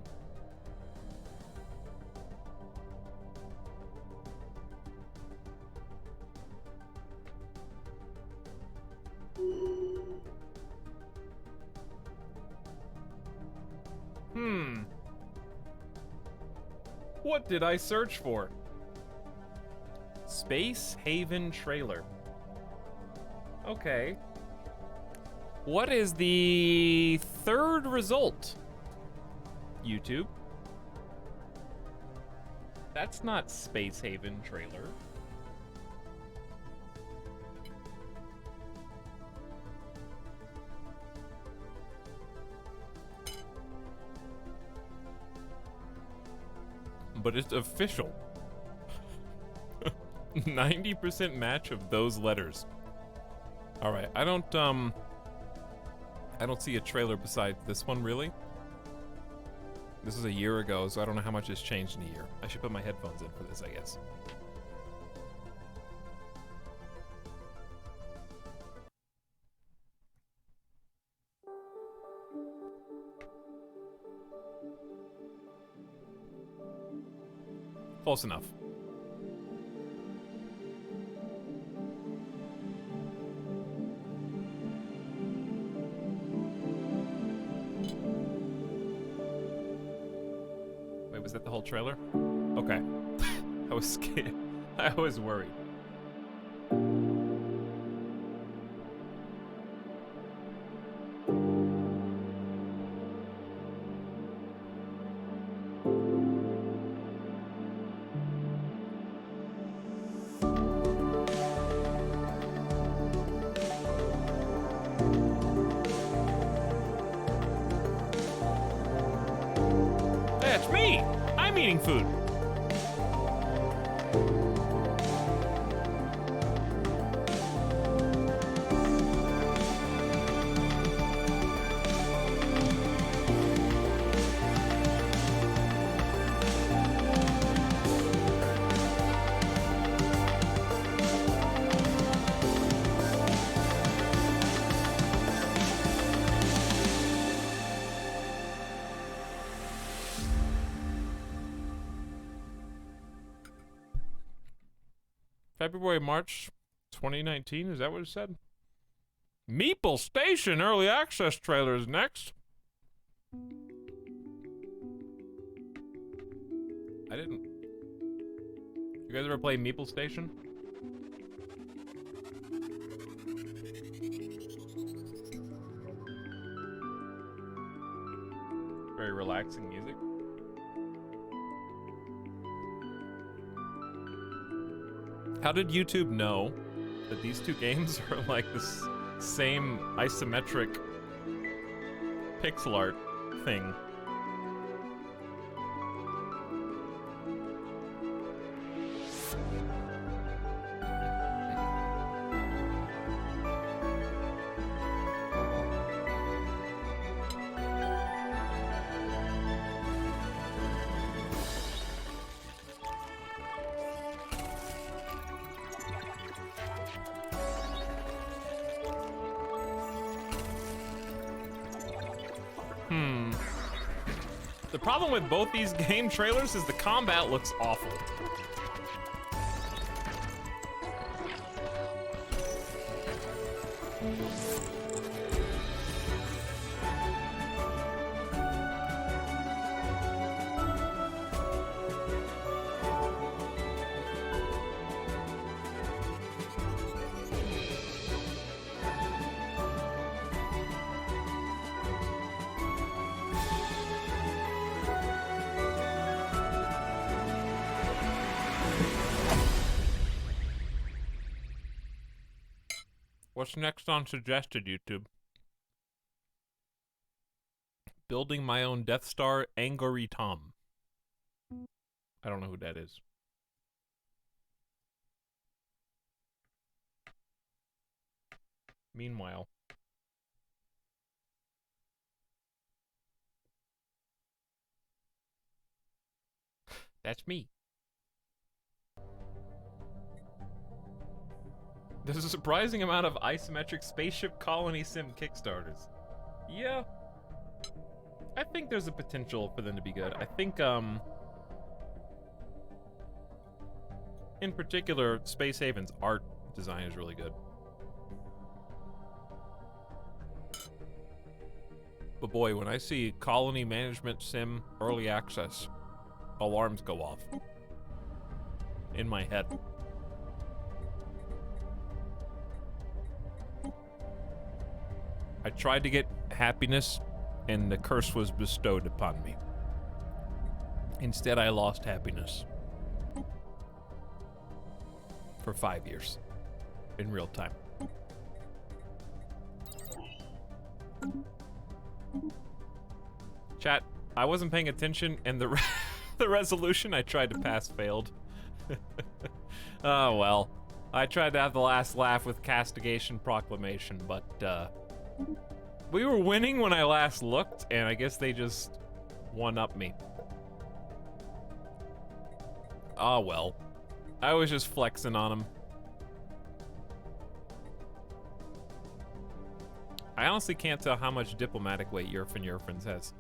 What did I search for? Space Haven trailer. Okay. What is the third result? YouTube. That's not Space Haven trailer. But it's official. 90% match of those letters. All right, I don't see a trailer besides this one, really. This is a year ago, so I don't know how much has changed in a year. I should put my headphones in for this, I guess. Close enough. Wait, was that the whole trailer? Okay. I was scared. I was worried. That's me! I'm eating food. February, March 2019, is that what it said? Meeple Station Early Access trailer is next. I didn't... You guys ever play Meeple Station? Very relaxing music. How did YouTube know that these two games are like this same isometric pixel art thing? The problem with both these game trailers is the combat looks awful. What's next on suggested, YouTube? Building my own Death Star, Angry Tom. I don't know who that is. Meanwhile. That's me. There's a surprising amount of isometric spaceship colony sim Kickstarters. Yeah. I think there's a potential for them to be good. I think, in particular, Space Haven's art design is really good. But boy, when I see colony management sim early access, alarms go off. In my head. I tried to get happiness, and the curse was bestowed upon me. Instead, I lost happiness. For 5 years. In real time. Chat, I wasn't paying attention, and the the resolution I tried to pass failed. Oh well. I tried to have the last laugh with Castigation Proclamation, but, we were winning when I last looked, and I guess they just one-up me. Oh well. I was just flexing on them. I honestly can't tell how much diplomatic weight Yerfin has.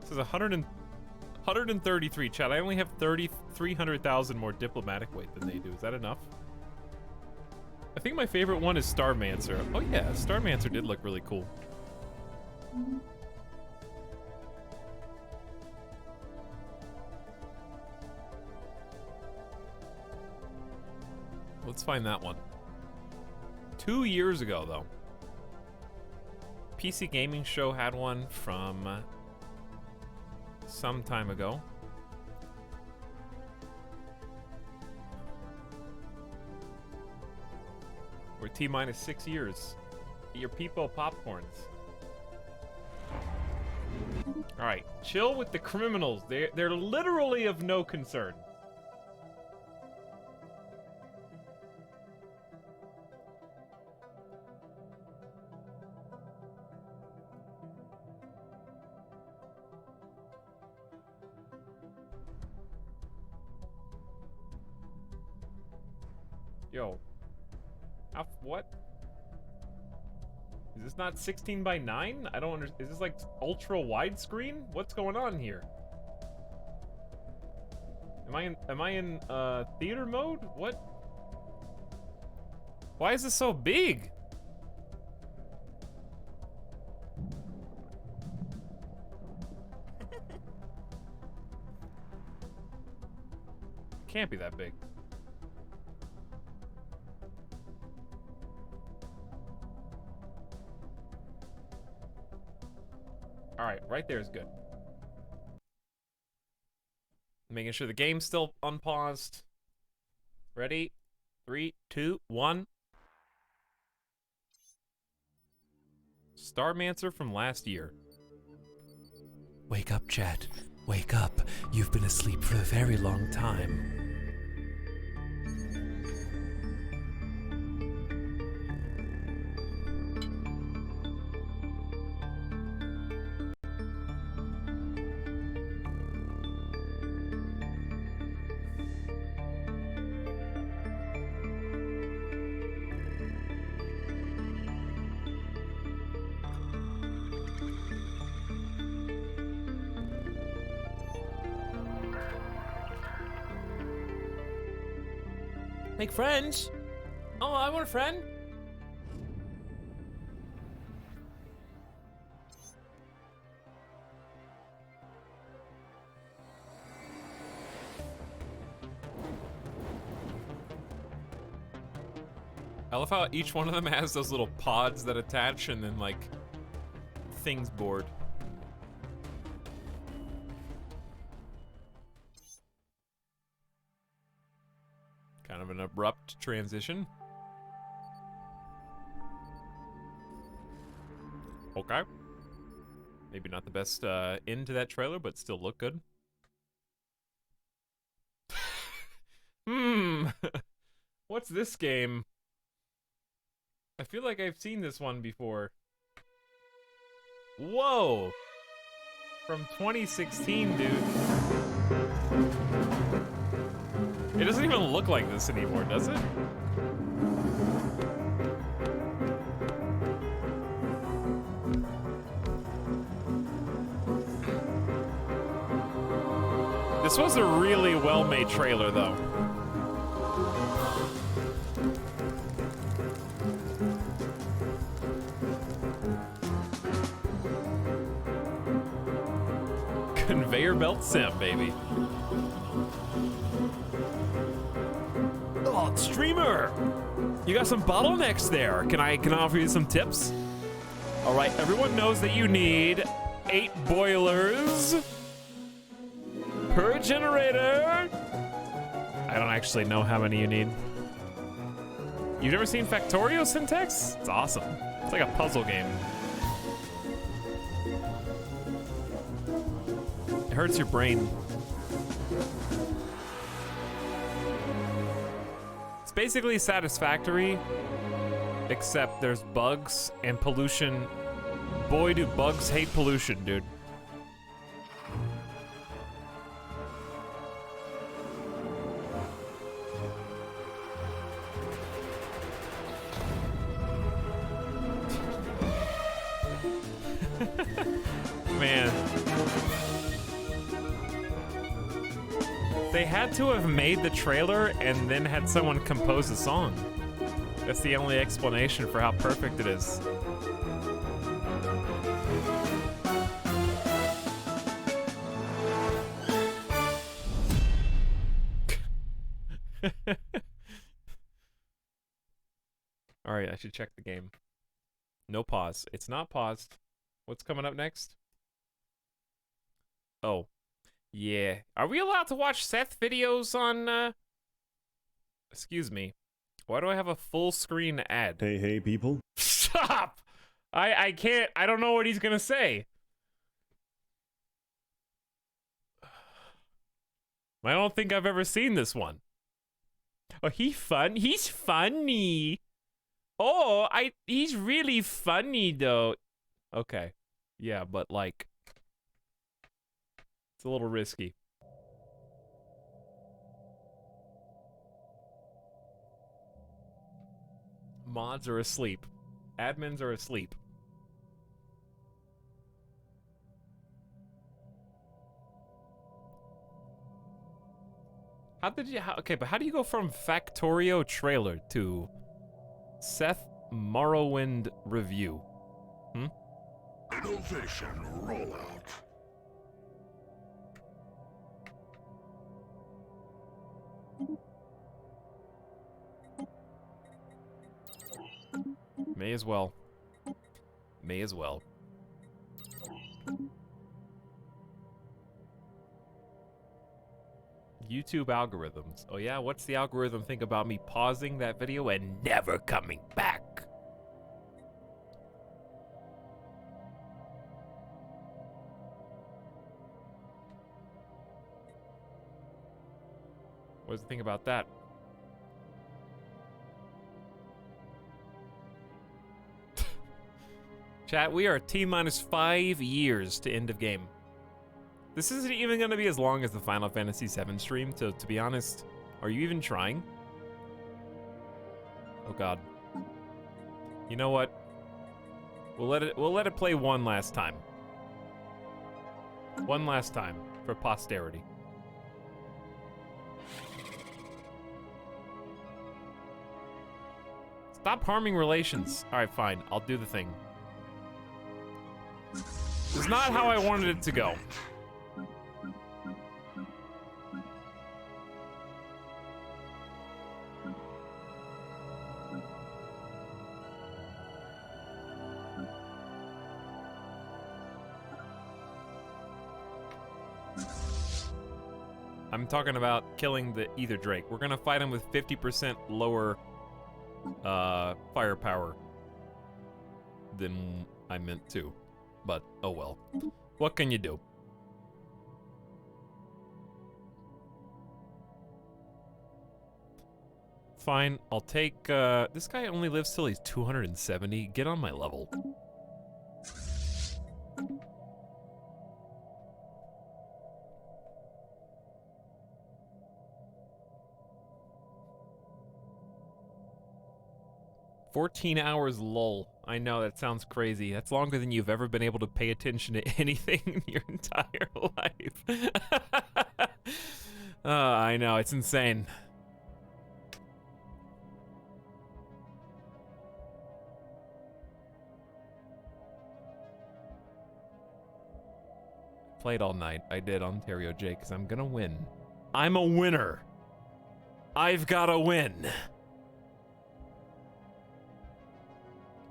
This is 133, chat. I only have 300,000 more diplomatic weight than they do. Is that enough? I think my favorite one is Starmancer. Oh yeah, Starmancer did look really cool. Let's find that one. 2 years ago, though. PC Gaming Show had one from some time ago. We're T-minus 6 years. Eat your Peepo popcorns. Alright, chill with the criminals. They're literally of no concern. Yo. What? Is this not 16 by 9? I don't understand. Is this like ultra widescreen? What's going on here? Am I in theater mode? What? Why is this so big? Can't be that big. All right, right there is good. Making sure the game's still unpaused. Ready? 3, 2, 1. Starmancer from last year. Wake up, chat. Wake up. You've been asleep for a very long time. Make friends? Oh, I want a friend. I love how each one of them has those little pods that attach and then, like, things board. Kind of an abrupt transition. Okay. Maybe not the best end to that trailer, but still look good. What's this game? I feel like I've seen this one before. Whoa! From 2016, dude. It doesn't even look like this anymore, does it? This was a really well-made trailer, though. Conveyor belt sim, baby. Oh, streamer! You got some bottlenecks there. Can I offer you some tips? All right, everyone knows that you need 8 boilers per generator. I don't actually know how many you need. You've never seen Factorio syntax? It's awesome. It's like a puzzle game. It hurts your brain. It's basically Satisfactory, except there's bugs and pollution. Boy, do bugs hate pollution, dude. Man. They had to have made the trailer and then had someone compose a song. That's the only explanation for how perfect it is. All right, I should check the game. No pause. It's not paused. What's coming up next? Oh. Yeah. Are we allowed to watch Seth videos on, Excuse me. Why do I have a full screen ad? Hey, people. Stop! I can't. I don't know what he's gonna say. I don't think I've ever seen this one. Oh, he's funny. Oh, he's really funny, though. Okay. Yeah, but, like, it's a little risky. Mods are asleep. Admins are asleep. How did you... okay, but how do you go from Factorio trailer to Seth Morrowind review. Innovation rollout. May as well. May as well. YouTube algorithms. Oh yeah, what's the algorithm think about me pausing that video and never coming back? What does it think about that? Chat, we are T-minus 5 years to end of game. This isn't even going to be as long as the Final Fantasy VII stream, to be honest. Are you even trying? Oh god. You know what? We'll let it play one last time. One last time for posterity. Stop harming relations. All right, fine. I'll do the thing. This is not how I wanted it to go. I'm talking about killing the Ether Drake. We're gonna fight him with 50% lower firepower than I meant to. But, oh well. What can you do? Fine, I'll take, this guy only lives till he's 270. Get on my level. "14 hours lull." I know, that sounds crazy. That's longer than you've ever been able to pay attention to anything in your entire life. I know, it's insane. Played all night. I did, Ontario J, because I'm gonna win. I'm a winner. I've gotta win.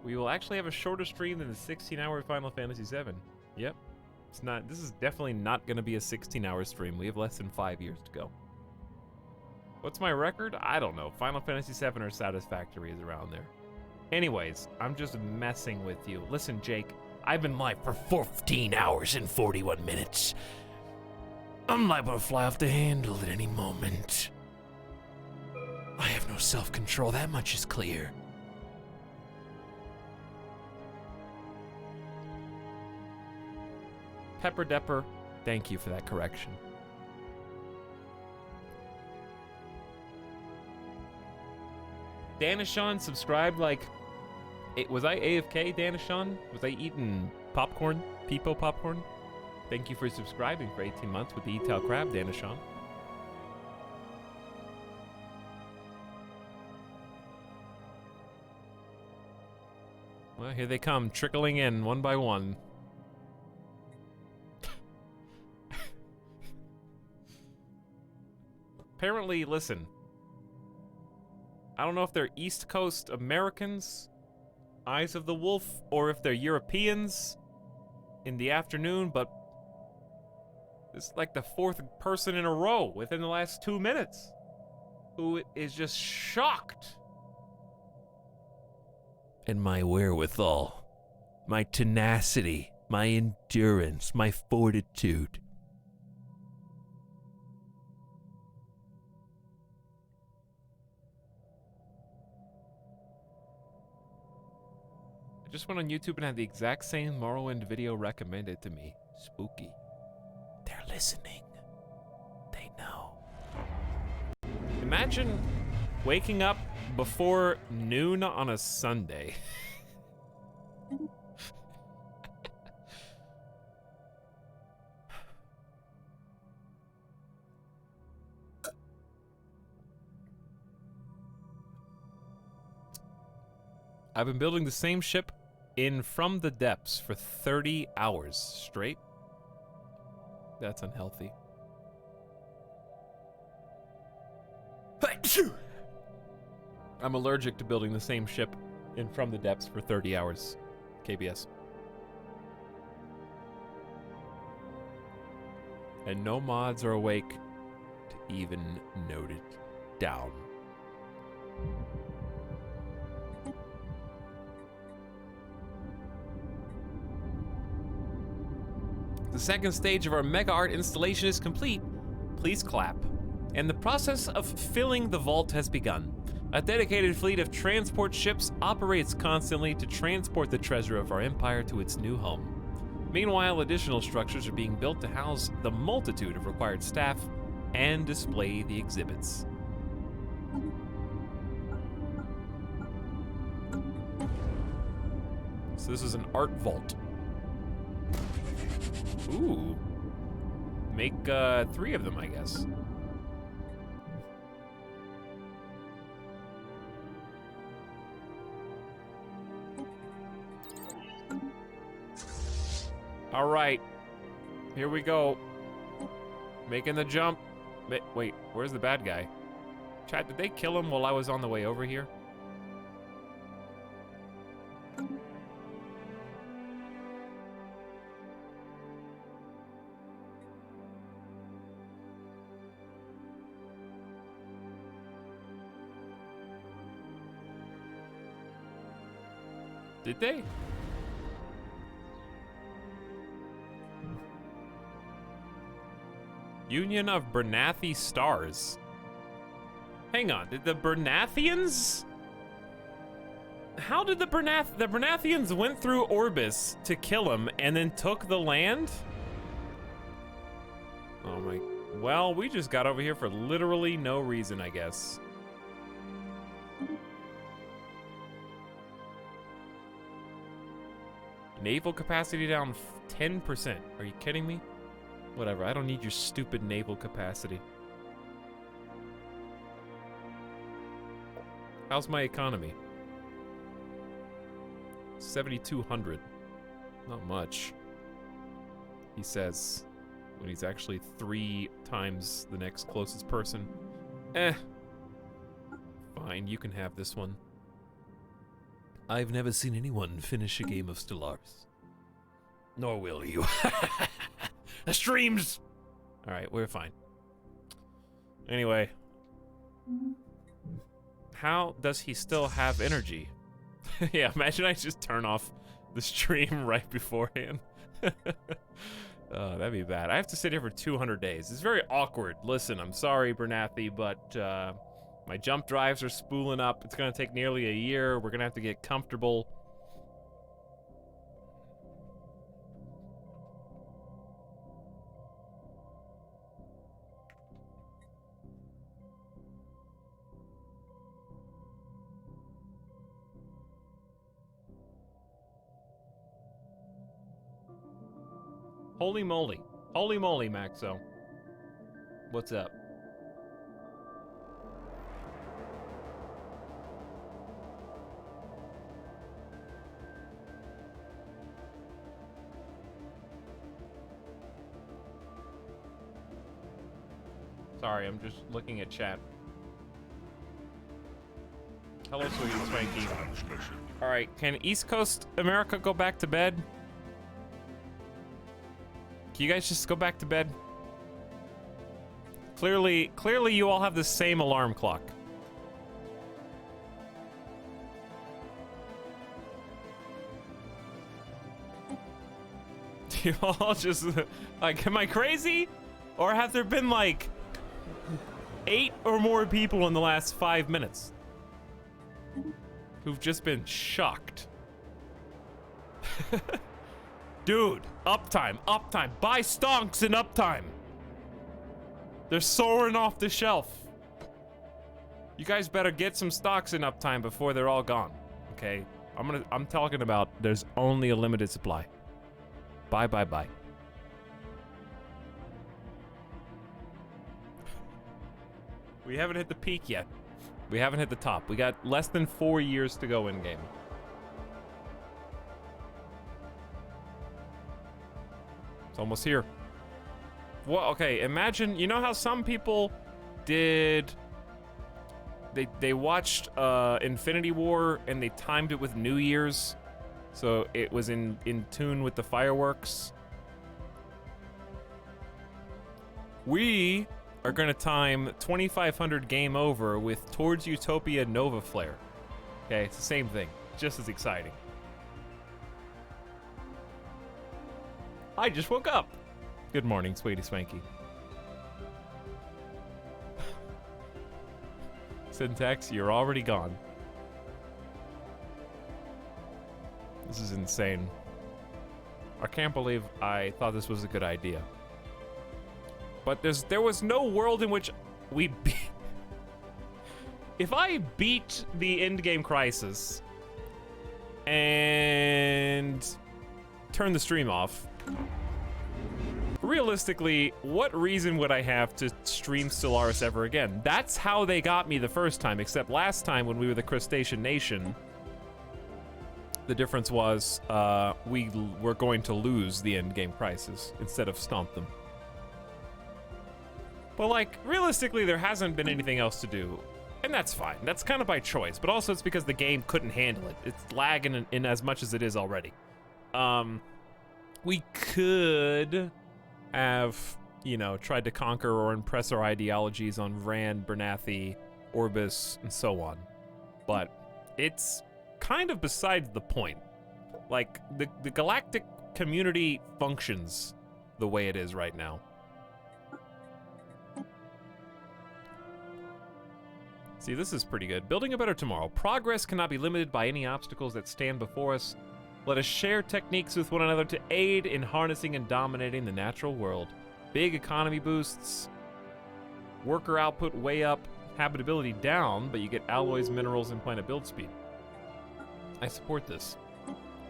We will actually have a shorter stream than the 16-hour Final Fantasy VII. Yep. It's not. This is definitely not going to be a 16-hour stream. We have less than 5 years to go. What's my record? I don't know. Final Fantasy VII or Satisfactory is around there. Anyways, I'm just messing with you. Listen, Jake, I've been live for 14 hours and 41 minutes. I'm liable to fly off the handle at any moment. I have no self-control. That much is clear. Pepper Depper, thank you for that correction. Danishon subscribed like... Was I AFK, Danishon? Was I eating popcorn? Peepo popcorn? Thank you for subscribing for 18 months with the E-Tail Crab, Danishon. Well, here they come, trickling in one by one. Apparently, listen, I don't know if they're East Coast Americans, Eyes of the Wolf, or if they're Europeans in the afternoon, but this is like the 4th person in a row within the last 2 minutes who is just shocked. And my wherewithal, my tenacity, my endurance, my fortitude. I just went on YouTube and had the exact same Morrowind video recommended to me. Spooky. They're listening. They know. Imagine waking up before noon on a Sunday. I've been building the same ship in from the depths for 30 hours straight. That's unhealthy. I'm allergic to building the same ship in from the depths for 30 hours. KBS. And no mods are awake to even note it down. The second stage of our Mega Art installation is complete. Please clap. And the process of filling the vault has begun. A dedicated fleet of transport ships operates constantly to transport the treasure of our empire to its new home. Meanwhile, additional structures are being built to house the multitude of required staff and display the exhibits. So this is an art vault. Ooh. Make 3 of them, I guess. All right, here we go. Making the jump. Wait, where's the bad guy? Chat, did they kill him while I was on the way over here? Did they? Union of Bernathi Stars. Hang on, did the Bernathians? How did the Bernathians went through Orbis to kill him and then took the land? Oh my, well, we just got over here for literally no reason, I guess. Naval capacity down 10%. Are you kidding me? Whatever, I don't need your stupid naval capacity. How's my economy? 7,200. Not much. He says, when he's actually 3 times the next closest person. Fine, you can have this one. I've never seen anyone finish a game of Stellaris. Nor will you. The streams! Alright, we're fine. Anyway. How does he still have energy? Yeah, imagine I just turn off the stream right beforehand. That'd be bad. I have to sit here for 200 days. It's very awkward. Listen, I'm sorry, Bernathi, but my jump drives are spooling up. It's gonna take nearly a year. We're gonna have to get comfortable. Holy moly. Holy moly, Maxo. What's up? Sorry, I'm just looking at chat. Hello, sweetie Swanky. Alright, can East Coast America go back to bed? Can you guys just go back to bed? Clearly you all have the same alarm clock. You all just, like, am I crazy? Or have there been, like, 8 or more people in the last 5 minutes who've just been shocked? Dude, uptime. Buy stonks in uptime. They're soaring off the shelf. You guys better get some stocks in uptime before they're all gone. Okay? I'm talking about there's only a limited supply. Bye. We haven't hit the peak yet. We haven't hit the top. We got less than 4 years to go in game. It's almost here. Well, okay, imagine, you know how some people did, they watched Infinity War and they timed it with New Year's, so it was in tune with the fireworks. We are gonna time 2500 Game Over with Towards Utopia Nova Flare. Okay, it's the same thing, just as exciting. I just woke up. Good morning, Sweetie Swanky. Syntax, you're already gone. This is insane. I can't believe I thought this was a good idea. But there was no world in which we beat... If I beat the endgame crisis and turn the stream off, realistically, what reason would I have to stream Stellaris ever again? That's how they got me the first time, except last time when we were the Crustacean Nation, the difference was we were going to lose the endgame crisis instead of stomp them. But like, realistically, there hasn't been anything else to do, and that's fine. That's kind of by choice, but also it's because the game couldn't handle it. It's lagging in as much as it is already. We could have, you know, tried to conquer or impress our ideologies on Rand, Bernathi, Orbis, and so on. But it's kind of besides the point. Like, the galactic community functions the way it is right now. See, this is pretty good. Building a better tomorrow. Progress cannot be limited by any obstacles that stand before us. Let us share techniques with one another to aid in harnessing and dominating the natural world. Big economy boosts. Worker output way up. Habitability down, but you get alloys, minerals, and planet build speed. I support this.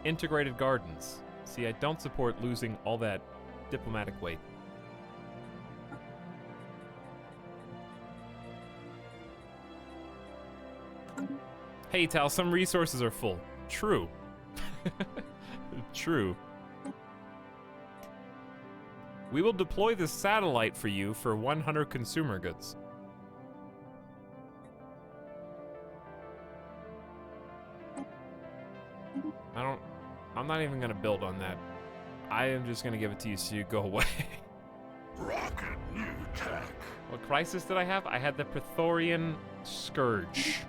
Integrated gardens. See, I don't support losing all that diplomatic weight. Hey, Tal, some resources are full. True. True. We will deploy this satellite for you for 100 consumer goods. I'm not even gonna build on that. I am just gonna give it to you so you go away. Rocket new tech. What crisis did I have? I had the Praetorian Scourge.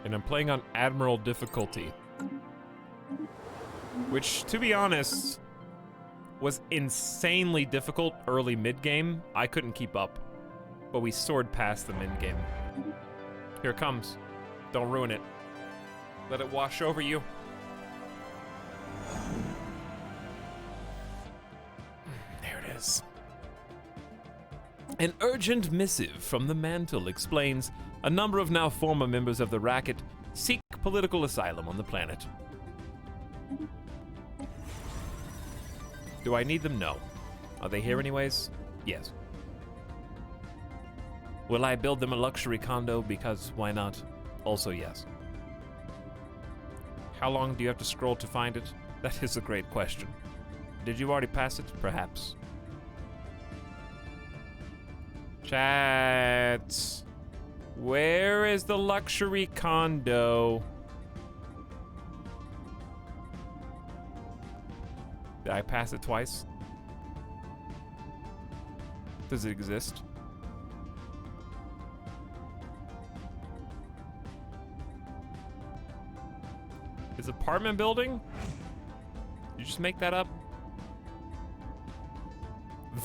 And I'm playing on Admiral difficulty. Which, to be honest, was insanely difficult early mid-game. I couldn't keep up. But we soared past the mid-game. Here it comes. Don't ruin it. Let it wash over you. There it is. An urgent missive from the Mantle explains a number of now former members of the racket seek political asylum on the planet. Do I need them? No. Are they here anyways? Yes. Will I build them a luxury condo? Because why not? Also yes. How long do you have to scroll to find it? That is a great question. Did you already pass it? Perhaps. Chat. Where is the luxury condo? Did I pass it twice? Does it exist? Is apartment building? Did you just make that up?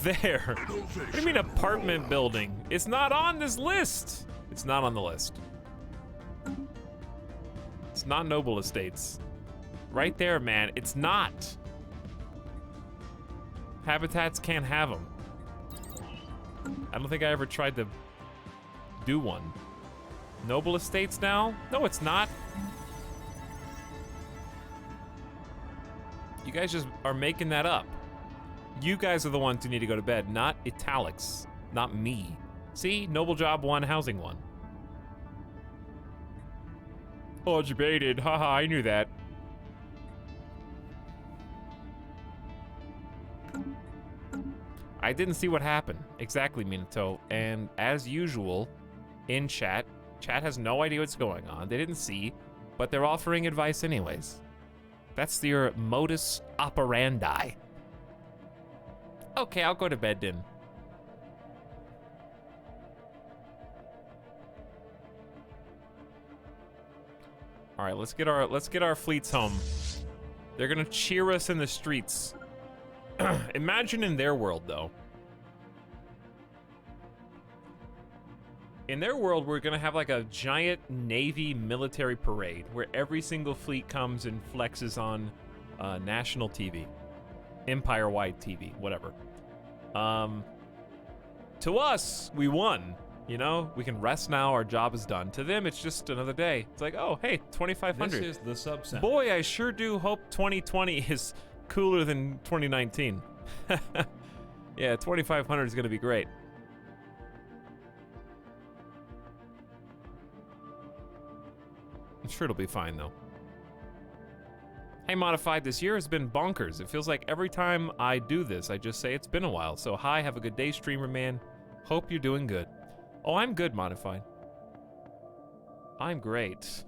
There. What do you mean apartment building? It's not on this list. It's not on the list. It's not Noble Estates. Right there, man. It's not. Habitats can't have them. I don't think I ever tried to do one. Noble Estates now? No, it's not. You guys just are making that up. You guys are the ones who need to go to bed, not Etalyx, not me. See? Noble Job 1, Housing 1. Oh, it's baited. Haha, I knew that. I didn't see what happened. Exactly, Minato. And as usual, in chat has no idea what's going on. They didn't see, but they're offering advice anyways. That's your modus operandi. Okay, I'll go to bed then. All right, let's get our fleets home. They're gonna cheer us in the streets. Imagine in their world, though. In their world, we're gonna have like a giant Navy military parade where every single fleet comes and flexes on national TV, empire-wide TV, whatever. To us, we won. You know, we can rest now. Our job is done. To them, it's just another day. It's like, oh, hey, 2,500. This is the subset. Boy, I sure do hope 2020 is cooler than 2019. Yeah, 2,500 is gonna be great. I'm sure it'll be fine, though. Hey, Modified, this year has been bonkers. It feels like every time I do this, I just say it's been a while. So, hi, have a good day, streamer man. Hope you're doing good. Oh, I'm good, Modified. I'm great.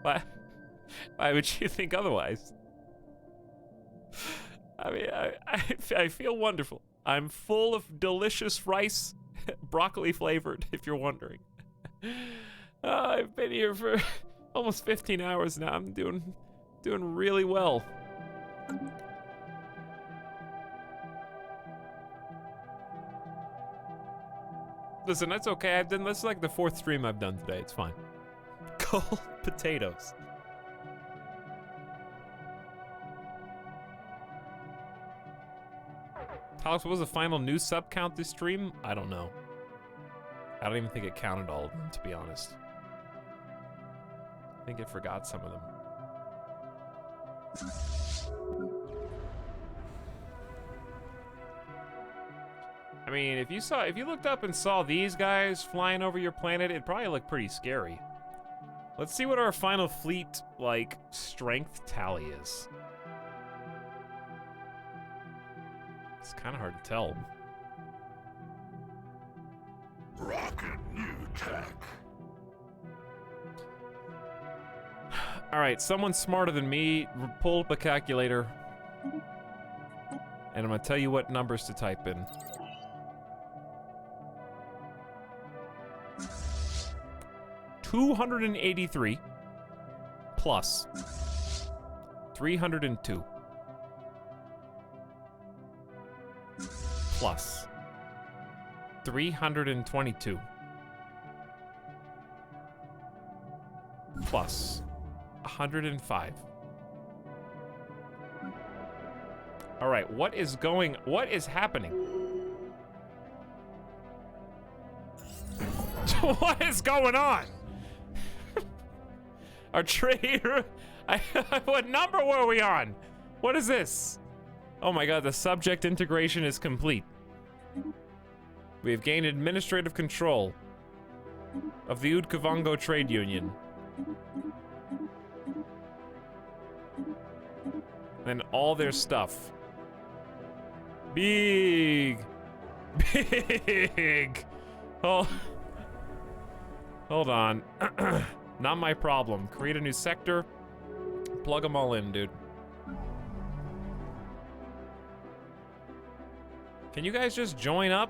Why would you think otherwise? I mean, I feel wonderful. I'm full of delicious rice, broccoli flavored, if you're wondering. I've been here for almost 15 hours now. I'm doing really well. Listen, that's okay. This is like the 4th stream I've done today. It's fine. Cold potatoes. Alex, what was the final new sub count this stream? I don't know. I don't even think it counted all of them, to be honest. I think it forgot some of them. I mean, if you looked up and saw these guys flying over your planet, it'd probably look pretty scary. Let's see what our final fleet, like, strength tally is. It's kind of hard to tell. Rocket new tech. All right, someone smarter than me, pull up a calculator. And I'm gonna tell you what numbers to type in. $283 plus 302 plus 322 plus 105. All right, what is happening? What is going on? Our trader, what number were we on? What is this? Oh my god, the subject integration is complete. We have gained administrative control of the Udkavango Trade Union. And all their stuff. Big. Oh. Hold on. Not my problem. Create a new sector. Plug them all in, dude. Can you guys just join up?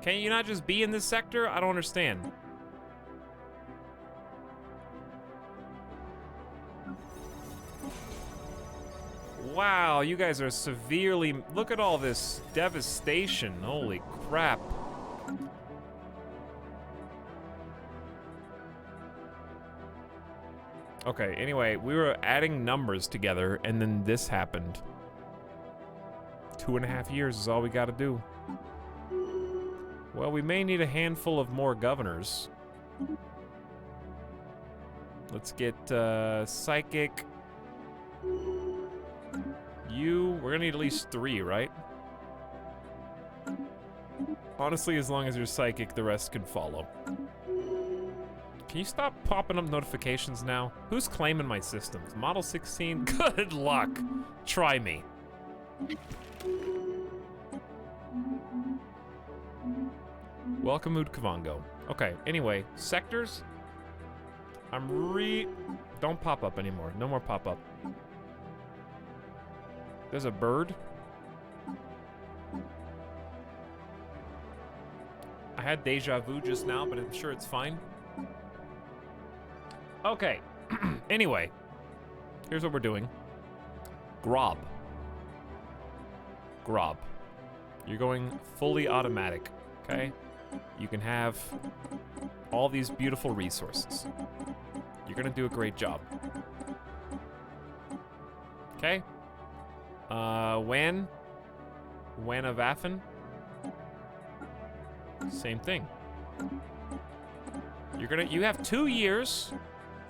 Can you not just be in this sector? I don't understand. Wow, you guys are severely... Look at all this devastation. Holy crap. Okay, anyway, we were adding numbers together, and then this happened. 2.5 years is all we gotta do. Well, we may need a handful of more governors. Let's get, Psychic. We're gonna need at least 3, right? Honestly, as long as you're Psychic, the rest can follow. Can you stop popping up notifications now? Who's claiming my systems? Model 16? Good luck. Try me. Welcome, Kavango. Okay, anyway, sectors. Don't pop up anymore. No more pop up. There's a bird. I had deja vu just now, but I'm sure it's fine. Okay. Anyway, here's what we're doing. Grob. Grob. You're going fully automatic, okay? You can have all these beautiful resources. You're gonna do a great job. Okay? When of Affen? Same thing. You have 2 years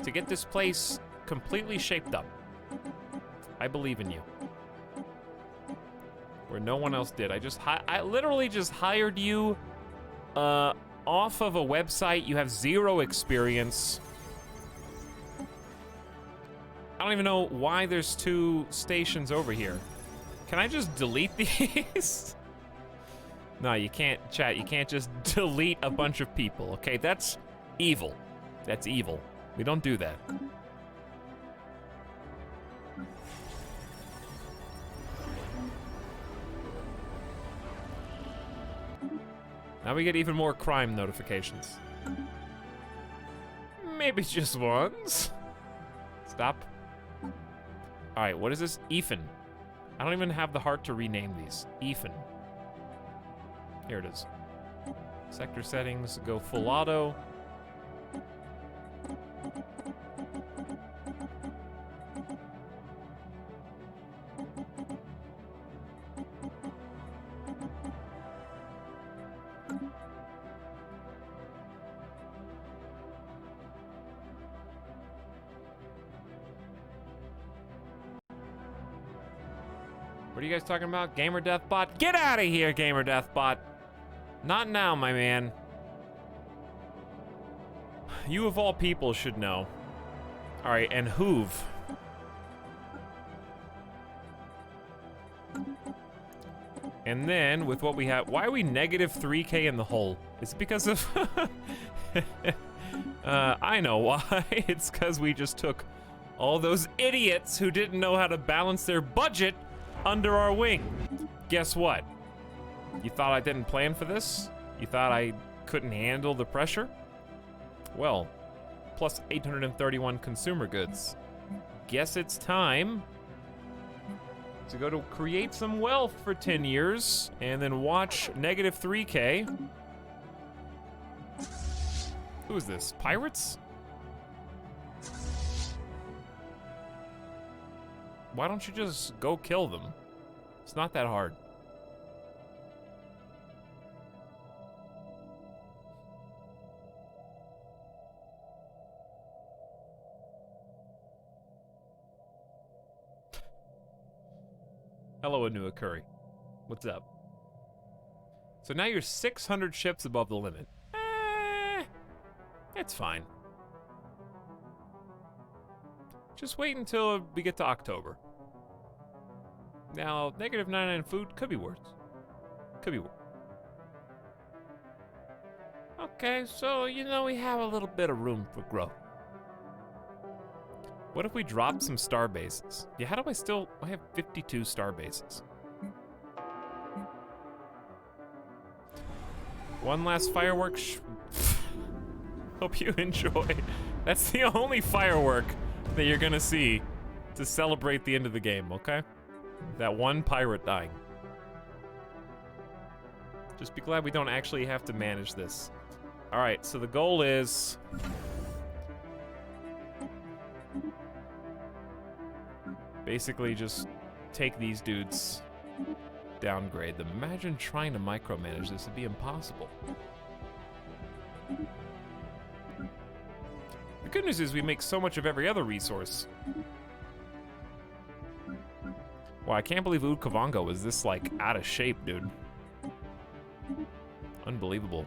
to get this place completely shaped up. I believe in you. Where no one else did. I literally just hired you off of a website. You have 0 experience. I don't even know why there's 2 stations over here. Can I just delete these? No, you can't, chat. You can't just delete a bunch of people, okay? That's evil. That's evil. We don't do that. Now we get even more crime notifications. Maybe just once. Stop. Alright, what is this? Ethan. I don't even have the heart to rename these. Ethan. Here it is. Sector settings, go full auto. What are you guys talking about? Gamer Deathbot? Get out of here, Gamer Deathbot. Not now, my man. You of all people should know. All right, and Hoove. And then with what we have, why are we negative 3K in the hole? It's because of, I know why. It's because we just took all those idiots who didn't know how to balance their budget under our wing. Guess what? You thought I didn't plan for this? You thought I couldn't handle the pressure? Well, plus 831 consumer goods. Guess it's time to go to create some wealth for 10 years and then watch negative 3K. Who is this? Pirates? Why don't you just go kill them? It's not that hard. Hello, Anua Curry. What's up? So now you're 600 ships above the limit. It's fine. Just wait until we get to October. Now, negative 99 food could be worse. Could be worse. Okay, so, you know, we have a little bit of room for growth. What if we dropped some star bases? Yeah, how do I have 52 star bases. One last fireworks. Hope you enjoy. That's the only firework that you're gonna see to celebrate the end of the game, okay? That one pirate dying. Just be glad we don't actually have to manage this. All right, so the goal is basically just take these dudes, downgrade them. Imagine trying to micromanage this, it'd be impossible. The good news is we make so much of every other resource. Wow, I can't believe Kavango is this, like, out of shape, dude. Unbelievable.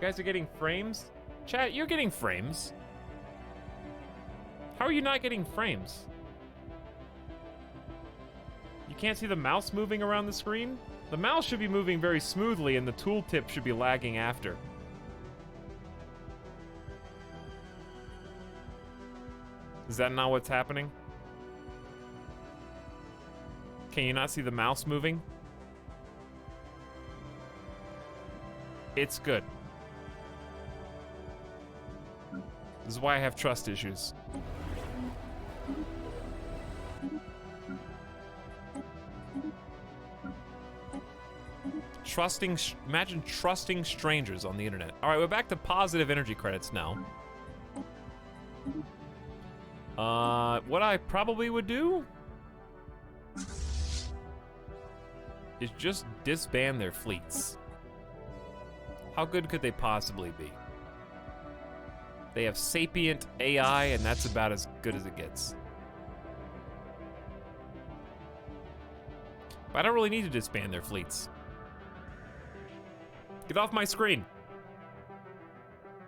guys are getting frames? Chat, you're getting frames. How are you not getting frames? You can't see the mouse moving around the screen? The mouse should be moving very smoothly and the tooltip should be lagging after. Is that not what's happening? Can you not see the mouse moving? It's good. This is why I have trust issues. Imagine trusting strangers on the internet. All right, we're back to positive energy credits now. What I probably would do is just disband their fleets. How good could they possibly be? They have sapient AI, and that's about as good as it gets. But I don't really need to disband their fleets. Get off my screen.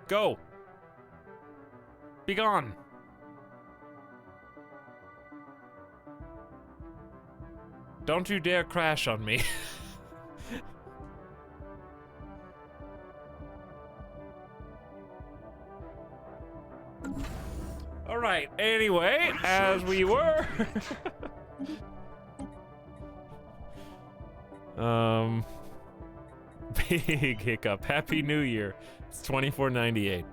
Go. Be gone. Don't you dare crash on me. All right, anyway, as we were. Big hiccup. Happy New Year. It's 2498.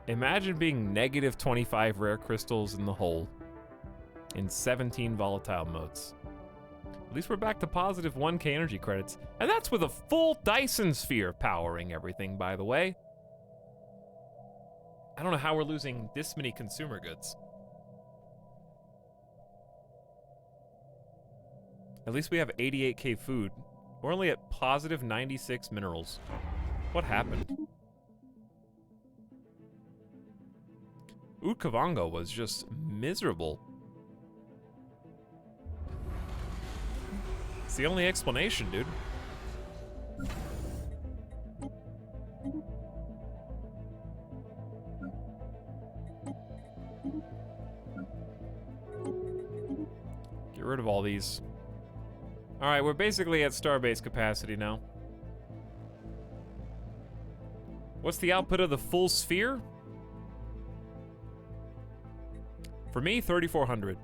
Imagine being negative 25 rare crystals in the hole in 17 volatile modes. At least we're back to positive 1k energy credits. And that's with a full Dyson sphere powering everything, by the way. I don't know how we're losing this many consumer goods. At least we have 88k food. We're only at positive 96 minerals. What happened? Utkavango was just miserable. It's the only explanation, dude. Get rid of all these. All right, we're basically at starbase capacity now. What's the output of the full sphere? For me, 3,400.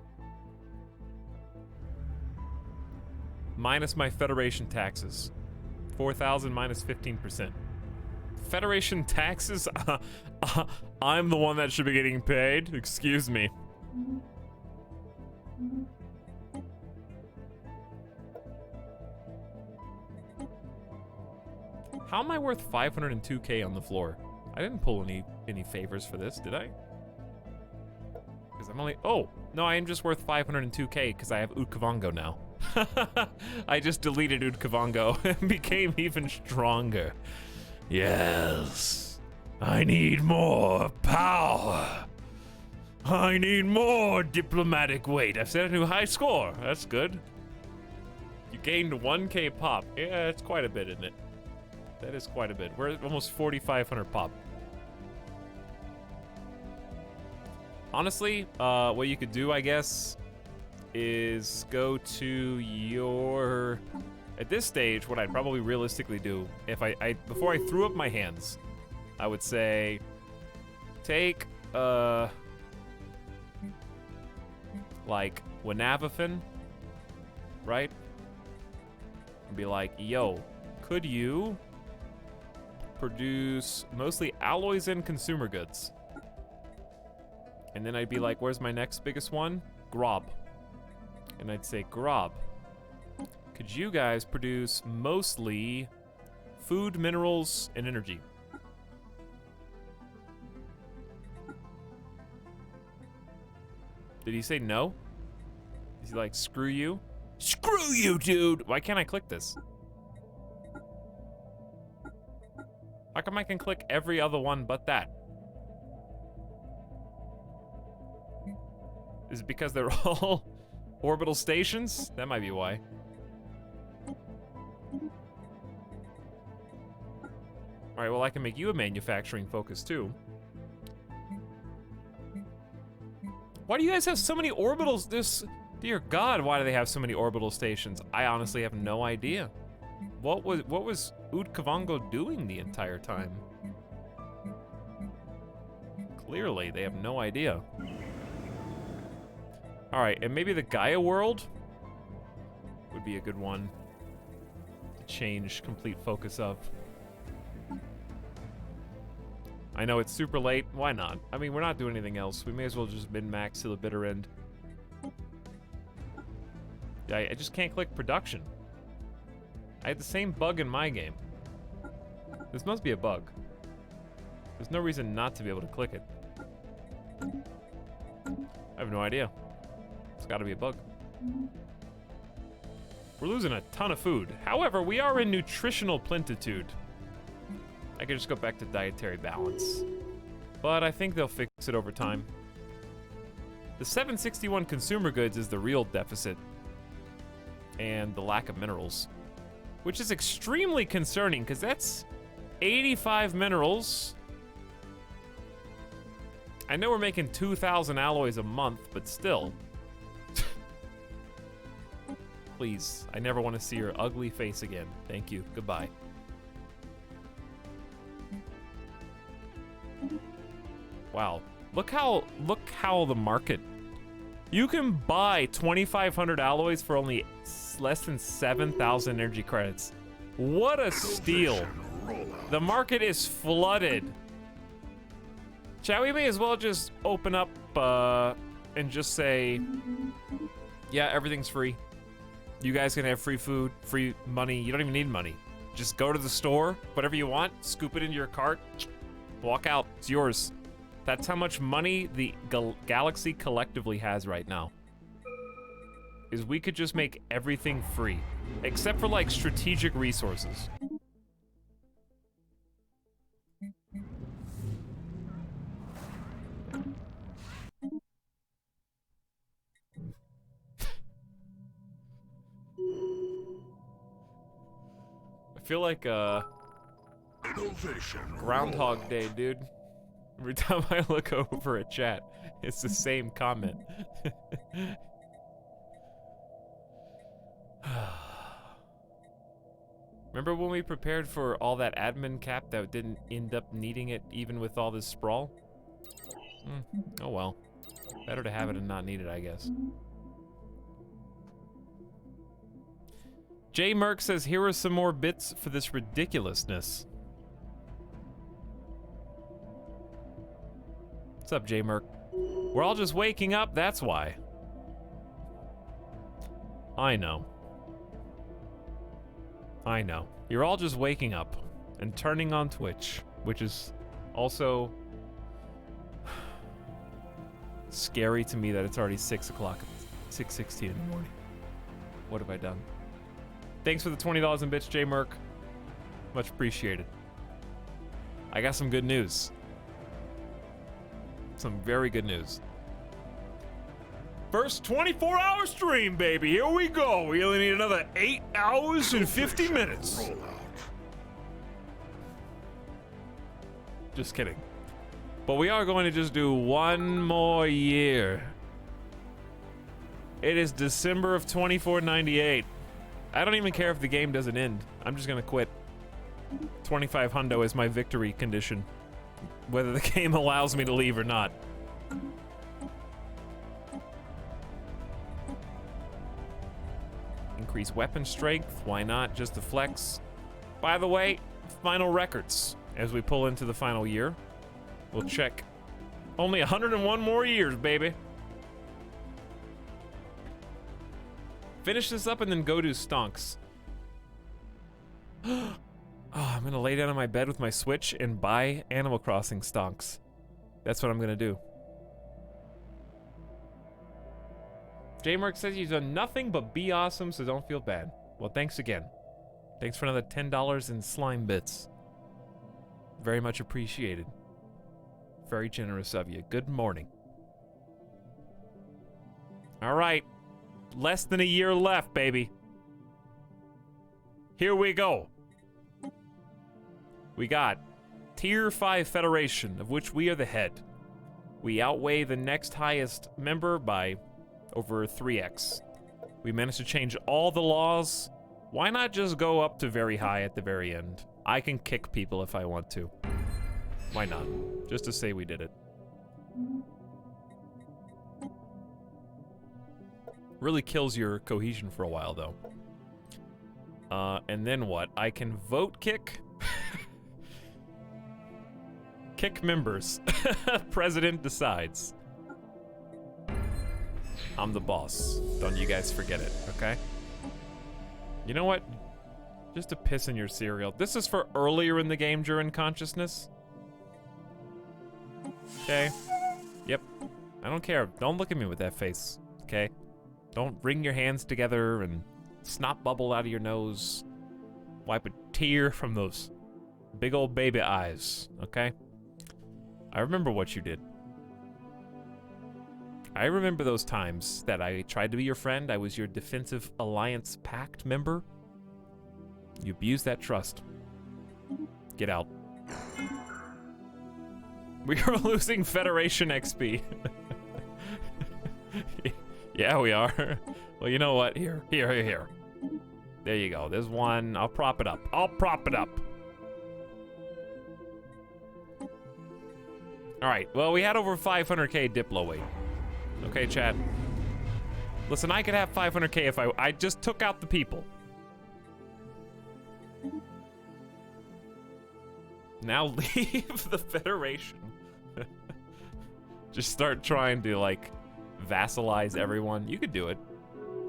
Minus my Federation taxes. 4,000 minus 15%. Federation taxes? I'm the one that should be getting paid. Excuse me. How am I worth 502k on the floor? I didn't pull any favors for this, did I? Because I'm only... Oh! No, I am just worth 502k because I have Utkavango now. I just deleted Utkavango and became even stronger. Yes. I need more power. I need more diplomatic weight. I've set a new high score. That's good. You gained 1k pop. Yeah, it's quite a bit, isn't it? That is quite a bit. We're at almost 4,500 pop. Honestly, what you could do, I guess, is go to your... At this stage, what I'd probably realistically do, if I before I threw up my hands, I would say, take, like, Wanavafin, right? And be like, yo, could you produce mostly alloys and consumer goods? And then I'd be like, where's my next biggest one? Grob. And I'd say, Grob, could you guys produce mostly food, minerals, and energy? Did he say no? Is he like, screw you? Screw you, dude! Why can't I click this? How come I can click every other one but that? Is it because they're all orbital stations? That might be why. All right, well, I can make you a manufacturing focus, too. Why do you guys have so many orbitals? Dear God, why do they have so many orbital stations? I honestly have no idea. What was Utkavango doing the entire time? Clearly, they have no idea. All right, and maybe the Gaia world would be a good one to change complete focus of. I know it's super late. Why not? I mean, we're not doing anything else. We may as well just min-max to the bitter end. I just can't click production. I had the same bug in my game. This must be a bug. There's no reason not to be able to click it. I have no idea. It's gotta be a bug. We're losing a ton of food. However, we are in nutritional plentitude. I could just go back to dietary balance. But I think they'll fix it over time. The 761 consumer goods is the real deficit. And the lack of minerals. Which is extremely concerning, because that's 85 minerals. I know we're making 2,000 alloys a month, but still. Please, I never want to see your ugly face again. Thank you. Goodbye. Wow. Look how the market. You can buy 2,500 alloys for only less than 7,000 energy credits. What a steal. The market is flooded. Shall we may as well just open up and just say, yeah, everything's free. You guys can have free food, free money. You don't even need money. Just go to the store, whatever you want, scoop it into your cart, walk out, it's yours. That's how much money the galaxy collectively has right now. Is we could just make everything free, except for like strategic resources. I feel like Groundhog Day, dude. Every time I look over a chat, it's the same comment. Remember when we prepared for all that admin cap that didn't end up needing it even with all this sprawl? Oh well. Better to have it and not need it, I guess. J Merck says, here are some more bits for this ridiculousness. What's up, J Merck? We're all just waking up, that's why. I know. I know. You're all just waking up and turning on Twitch, which is also scary to me that it's already 6 o'clock, 6:16 in the morning. What have I done? Thanks for the $20 in bits, J Merck. Much appreciated. I got some good news. Some very good news. First 24-hour stream, baby. Here we go. We only need another 8 hours and 50 minutes. Just kidding. But we are going to just do one more year. It is December of 2498. I don't even care if the game doesn't end. I'm just gonna quit. 25 hundo is my victory condition. Whether the game allows me to leave or not. Increase weapon strength, why not? Just a flex. By the way, final records. As we pull into the final year, we'll check. Only 101 more years, baby. Finish this up and then go do stonks. Oh, I'm gonna lay down on my bed with my Switch and buy Animal Crossing stonks. That's what I'm gonna do. J-Mark says you've done nothing but be awesome, so don't feel bad. Well, thanks again. Thanks for another $10 in slime bits. Very much appreciated. Very generous of you. Good morning. All right. Less than a year left, baby. Here we go. We got Tier 5 Federation, of which we are the head. We outweigh the next highest member by over 3x. We managed to change all the laws. Why not just go up to very high at the very end? I can kick people if I want to. Why not? Just to say we did it. Really kills your cohesion for a while, though. And then what? I can vote kick? Kick members. President decides. I'm the boss. Don't you guys forget it, okay? You know what? Just to piss in your cereal. This is for earlier in the game during consciousness. Okay. Yep. I don't care. Don't look at me with that face, okay? Don't wring your hands together and snot bubble out of your nose. Wipe a tear from those big old baby eyes, okay? I remember what you did. I remember those times that I tried to be your friend. I was your Defensive Alliance Pact member. You abused that trust. Get out. We are losing Federation XP. Yeah, we are. Well, you know what? Here. There you go. There's one. I'll prop it up. All right. Well, we had over 500k Diplo weight. Okay, chat. Listen, I could have 500k if I just took out the people. Now leave the Federation. Just start trying to, like, vassalize everyone. You could do it.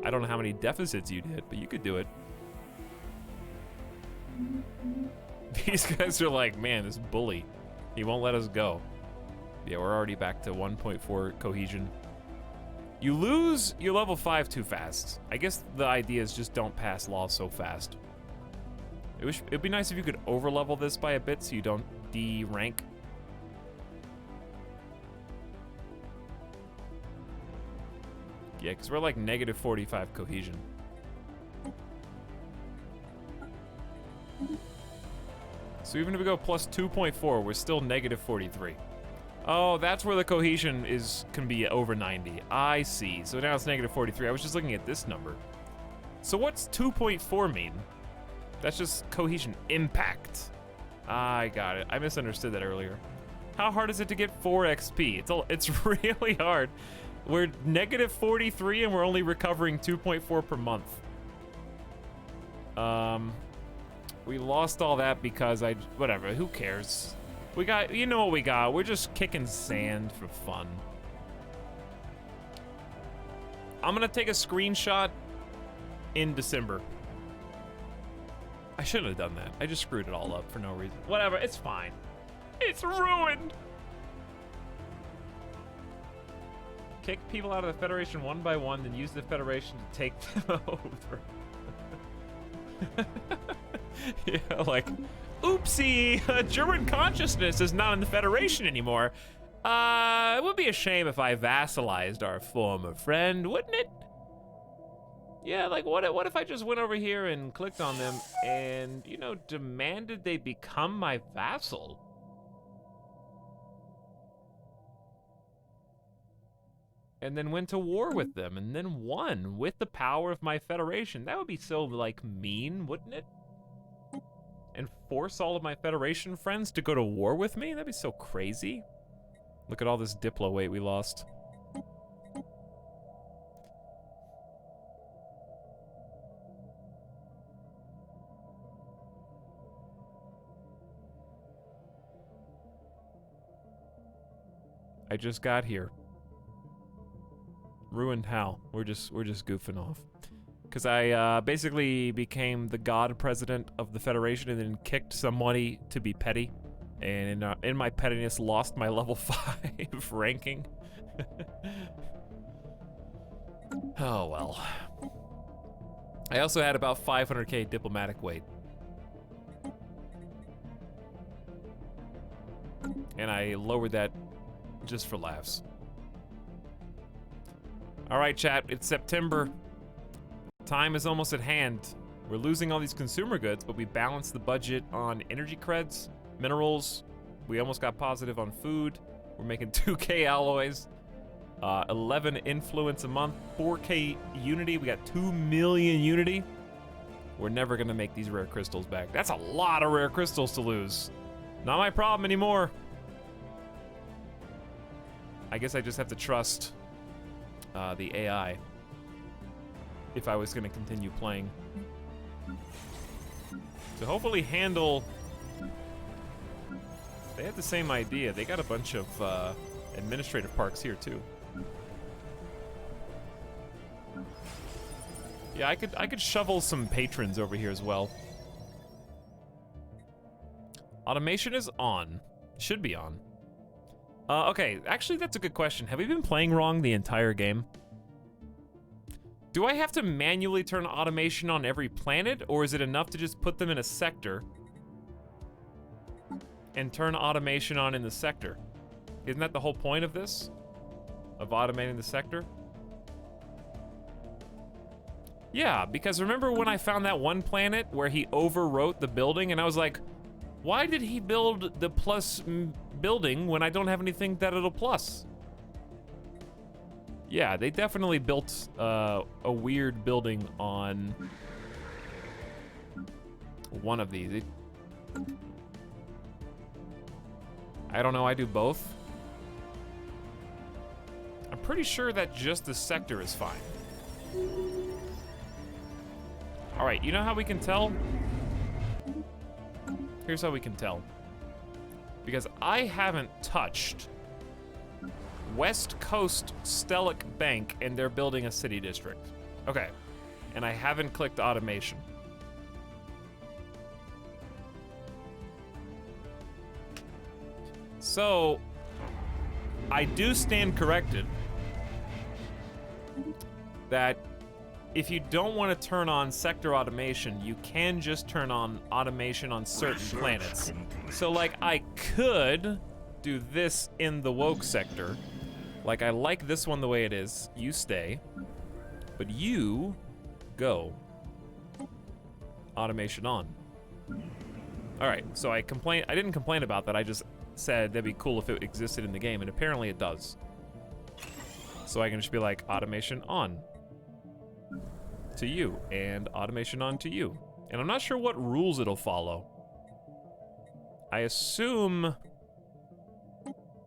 I don't know how many deficits you'd hit, but you could do it. These guys are like, man, this bully. He won't let us go. Yeah, we're already back to 1.4 cohesion. You lose your level 5 too fast. I guess the idea is just don't pass laws so fast. It'd be nice if you could overlevel this by a bit so you don't D-rank. Yeah, because we're like negative 45 cohesion. So even if we go plus 2.4, we're still negative 43. Oh, that's where the cohesion can be over 90. I see. So now it's negative 43. I was just looking at this number. So what's 2.4 mean? That's just cohesion impact. I got it. I misunderstood that earlier. How hard is it to get 4 XP? It's really hard. We're negative 43 and we're only recovering 2.4 per month. We lost all that because whatever, who cares? We got, you know what we got. We're just kicking sand for fun. I'm gonna take a screenshot in December. I shouldn't have done that. I just screwed it all up for no reason. Whatever, it's fine. It's ruined. Kick people out of the Federation one by one, then use the Federation to take them over. Yeah, like, oopsie, German consciousness is not in the Federation anymore. It would be a shame if I vassalized our former friend, wouldn't it? Yeah, like, what if I just went over here and clicked on them and, you know, demanded they become my vassal? And then went to war with them and then won with the power of my Federation. That would be so, like, mean, wouldn't it? And force all of my Federation friends to go to war with me? That'd be so crazy. Look at all this Diplo weight we lost. I just got here. Ruined how? We're just goofing off. Because I basically became the god president of the Federation and then kicked somebody to be petty. And in my pettiness, lost my level 5 ranking. Oh, well. I also had about 500k diplomatic weight. And I lowered that just for laughs. All right, chat, it's September. Time is almost at hand. We're losing all these consumer goods, but we balance the budget on energy creds, minerals, We almost got positive on food. We're making 2K alloys. 11 influence a month. 4K unity. We got 2 million unity. We're never gonna make these rare crystals back. That's a lot of rare crystals to lose. Not my problem anymore. I guess I just have to trust the AI if I was gonna continue playing. So hopefully handle... They have the same idea. They got a bunch of administrative parks here too. Yeah, I could shovel some patrons over here as well. Automation is on. Should be on. Okay, actually that's a good question. Have we been playing wrong the entire game? Do I have to manually turn automation on every planet, or is it enough to just put them in a sector and turn automation on in the sector? Isn't that the whole point of this? Of automating the sector? Yeah, because remember when I found that one planet where he overwrote the building and I was like, why did he build the plus building when I don't have anything that it'll plus? Yeah, they definitely built a weird building on one of these. I don't know, I do both. I'm pretty sure that just the sector is fine. All right, you know how we can tell? Here's how we can tell. Because I haven't touched West Coast Stellic Bank and they're building a city district. Okay, and I haven't clicked automation. So, I do stand corrected that if you don't want to turn on sector automation, you can just turn on automation on certain planets. So like I could do this in the woke sector. Like I like this one the way it is. You stay, but you go automation on. All right, so I didn't complain about that. I just said that'd be cool if it existed in the game, and apparently it does. So I can just be like automation on to you and automation on to you. And I'm not sure what rules it'll follow. I assume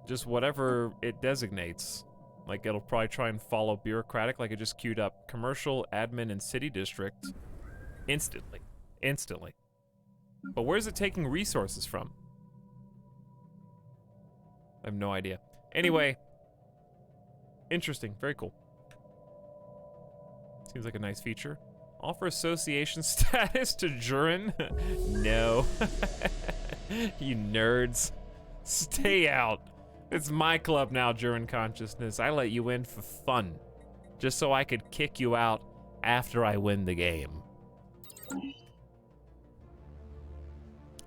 just whatever it designates. Like it'll probably try and follow bureaucratic, like it just queued up commercial, admin, and city district instantly. Instantly. But where's it taking resources from? I have no idea. Anyway, interesting, very cool. Seems like a nice feature. Offer association status to Jurin? No. You nerds. Stay out. It's my club now, Jurin Consciousness. I let you in for fun. Just so I could kick you out after I win the game.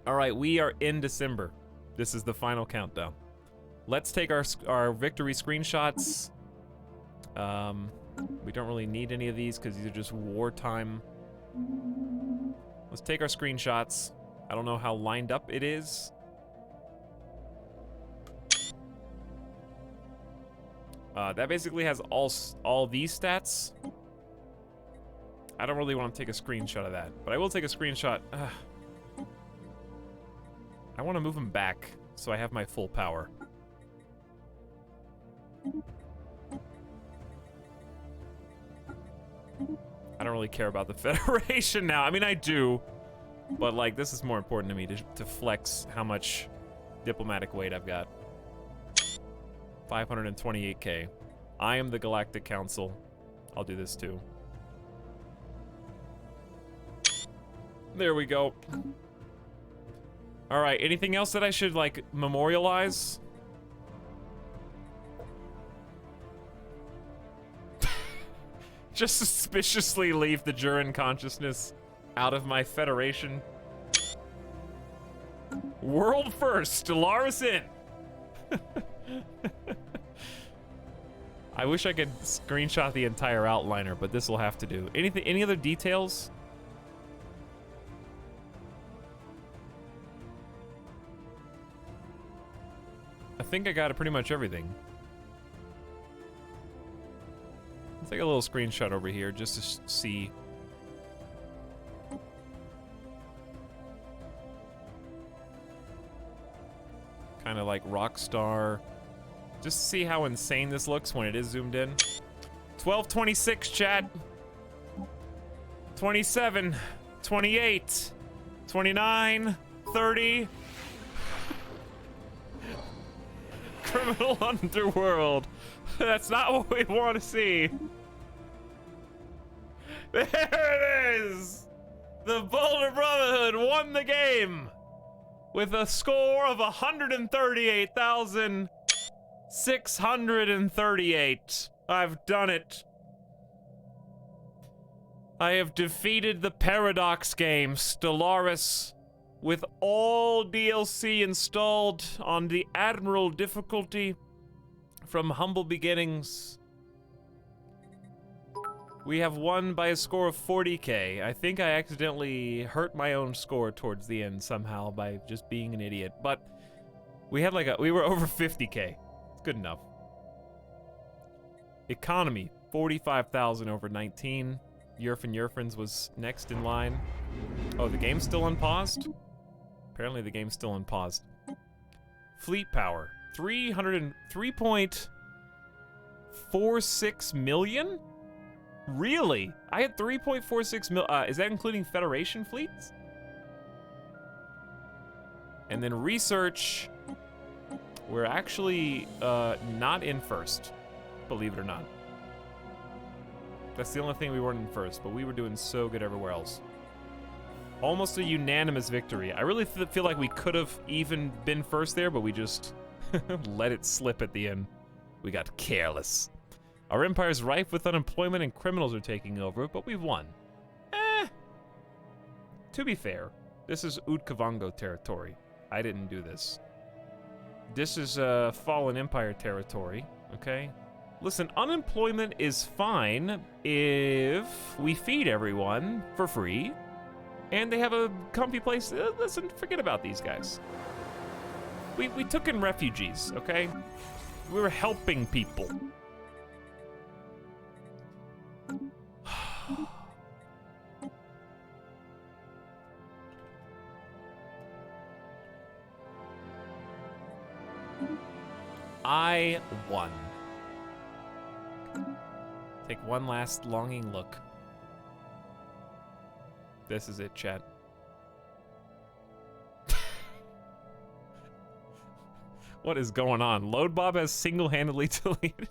Alright, we are in December. This is the final countdown. Let's take our victory screenshots. We don't really need any of these because these are just wartime. Let's take our screenshots. I don't know how lined up it is. That basically has all these stats. I don't really want to take a screenshot of that, but I will take a screenshot. I want to move them back so I have my full power. I don't really care about the Federation now. I mean, I do, but like this is more important to me to flex how much diplomatic weight I've got. 528k. I am the Galactic Council. I'll do this too. There we go. All right, anything else that I should like memorialize? Just suspiciously leave the Jurin Consciousness out of my Federation. World first, Stellaris in. I wish I could screenshot the entire outliner, but this will have to do. Any other details? I think I got pretty much everything. Let's take a little screenshot over here just to see. Kind of like Rockstar. Just to see how insane this looks when it is zoomed in. 12:26, chat. 27, 28, 29, 30. Criminal underworld. That's not what we want to see. There it is. The Boulder Brotherhood won the game with a score of 138,638. I've done it. I have defeated the Paradox game, Stellaris, with all DLC installed on the Admiral difficulty from humble beginnings. We have won by a score of 40k. I think I accidentally hurt my own score towards the end somehow by just being an idiot, but we had we were over 50k. It's good enough. Economy, 45,000 over 19. Yerfins was next in line. Oh, the game's still unpaused? Apparently the game's still unpaused. Fleet power, 3.46 million? Really? I had 3.46 mil. Is that including Federation fleets? And then research, we're actually not in first, believe it or not. That's the only thing we weren't in first, but we were doing so good everywhere else. Almost a unanimous victory. I really feel like we could have even been first there, but we just let it slip at the end. We got careless. Our empire's rife with unemployment and criminals are taking over, but we've won. To be fair, this is Utkavango territory. I didn't do this. This is Fallen Empire territory, okay? Listen, unemployment is fine if we feed everyone for free and they have a comfy place. Listen, forget about these guys. We took in refugees, okay? We were helping people. I won. Take one last longing look. This is it, chat. What is going on? LoadBob has single-handedly deleted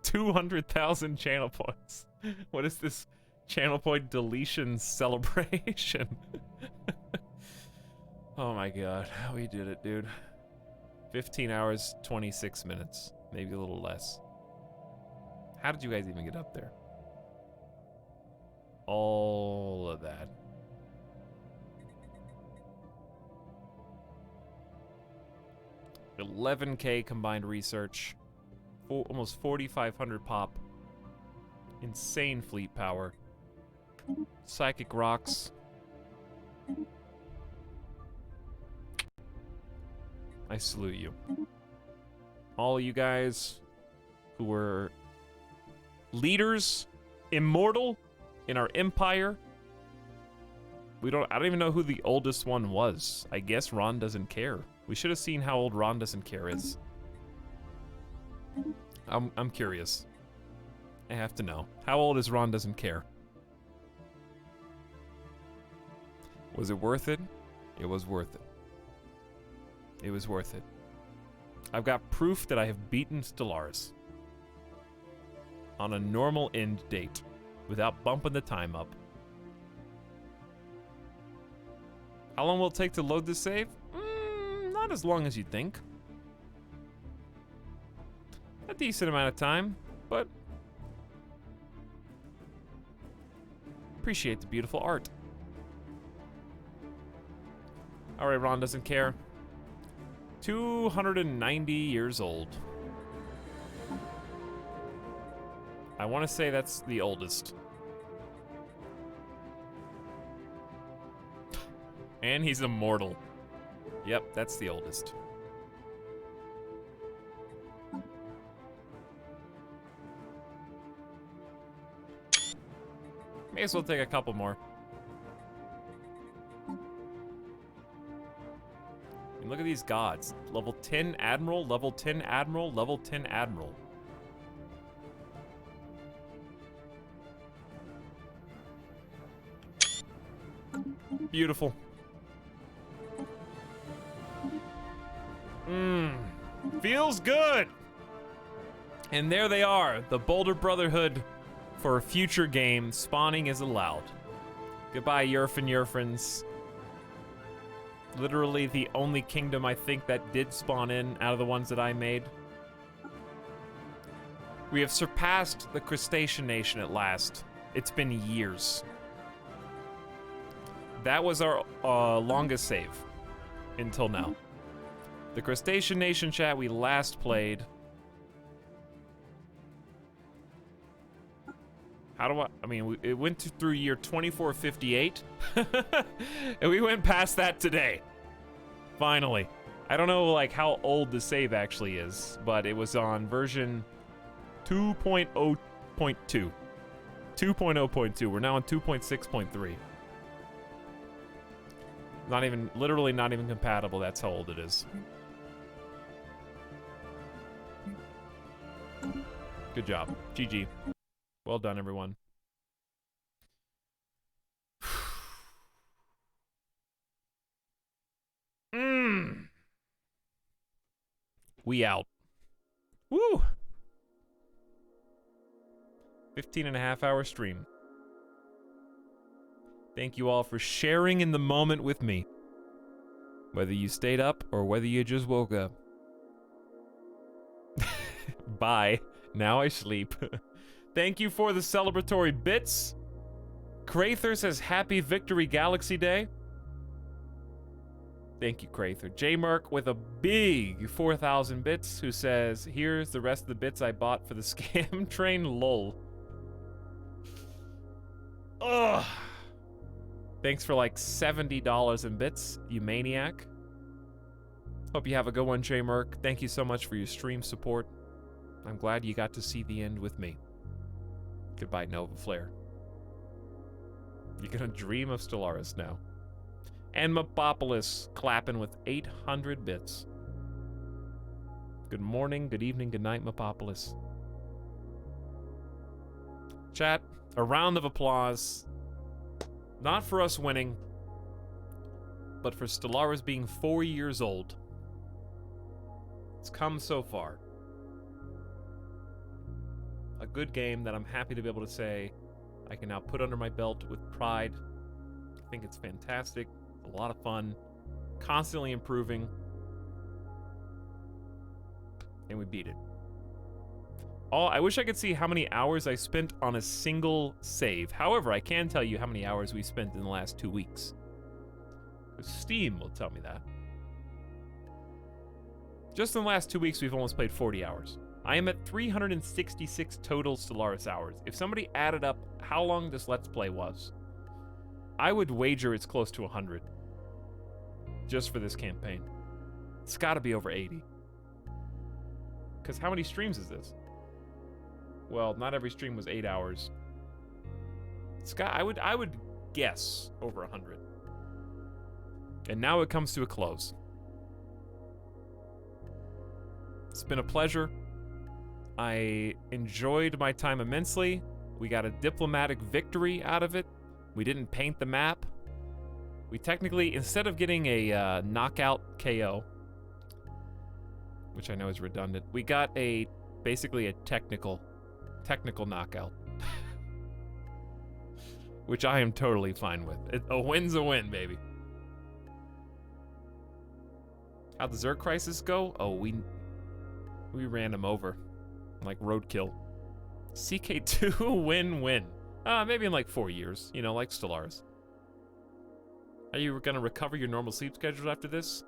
200,000 channel points. What is this channel point deletion celebration? Oh my god, we did it, dude. 15 hours, 26 minutes, maybe a little less. How did you guys even get up there? All of that. $11K combined research, almost 4,500 pop, insane fleet power, psychic rocks. I salute you. All you guys who were leaders, immortal in our empire. I don't even know who the oldest one was. I guess Ron doesn't care. We should have seen how old Ron doesn't care is. I'm curious. I have to know. How old is Ron doesn't care? Was it worth it? It was worth it. It was worth it. I've got proof that I have beaten Stellaris on a normal end date without bumping the time up. How long will it take to load this save? Not as long as you'd think. A decent amount of time, but appreciate the beautiful art. All right, Ron doesn't care. 290 years old. I want to say that's the oldest. And he's immortal. Yep, that's the oldest. guess we'll take a couple more. And look at these gods. Level 10 Admiral, level 10 Admiral, level 10 Admiral. Beautiful. Feels good. And there they are, the Boulder Brotherhood for a future game. Spawning is allowed. Goodbye, Yerfin Yerfins. Literally the only kingdom I think that did spawn in out of the ones that I made. We have surpassed the Crustacean Nation at last. It's been years. That was our longest save until now. The Crustacean Nation chat we last played. How do I mean, it went through year 2458, and we went past that today. Finally. I don't know, like, how old the save actually is, but it was on version 2.0.2. 2.0.2. We're now on 2.6.3. Not even, literally not even compatible. That's how old it is. Good job. GG. Well done, everyone. We out. Woo! 15.5-hour stream. Thank you all for sharing in the moment with me. Whether you stayed up or whether you just woke up. Bye. Now I sleep. Thank you for the celebratory bits. Crather says Happy Victory Galaxy Day. Thank you, Crather. J-Merc with a big 4,000 bits who says, here's the rest of the bits I bought for the scam train, lol. Ugh. Thanks for like $70 in bits, you maniac. Hope you have a good one, J-Merc. Thank you so much for your stream support. I'm glad you got to see the end with me. Goodbye, Nova Flare. You're gonna dream of Stellaris now. And Mapopolis clapping with 800 bits. Good morning, good evening, good night, Mapopolis. Chat, a round of applause. Not for us winning, but for Stellaris being 4 years old. It's come so far. A good game that I'm happy to be able to say I can now put under my belt with pride. I think it's fantastic. A lot of fun. Constantly improving. And we beat it. Oh, I wish I could see how many hours I spent on a single save. However, I can tell you how many hours we spent in the last 2 weeks. Steam will tell me that. Just in the last 2 weeks, we've almost played 40 hours. I am at 366 total Stellaris hours. If somebody added up how long this Let's Play was, I would wager it's close to 100. Just for this campaign. It's gotta be over 80. Because how many streams is this? Well, not every stream was 8 hours. I would guess over 100. And now it comes to a close. It's been a pleasure. I enjoyed my time immensely. We got a diplomatic victory out of it. We didn't paint the map. We technically, instead of getting a knockout KO, which I know is redundant, we got basically a technical knockout. Which I am totally fine with. A win's a win, baby. How'd the Zerg Crisis go? Oh, we ran him over. Like roadkill. CK2 win-win. Maybe in like 4 years, you know, like Stellaris. Are you gonna recover your normal sleep schedule after this?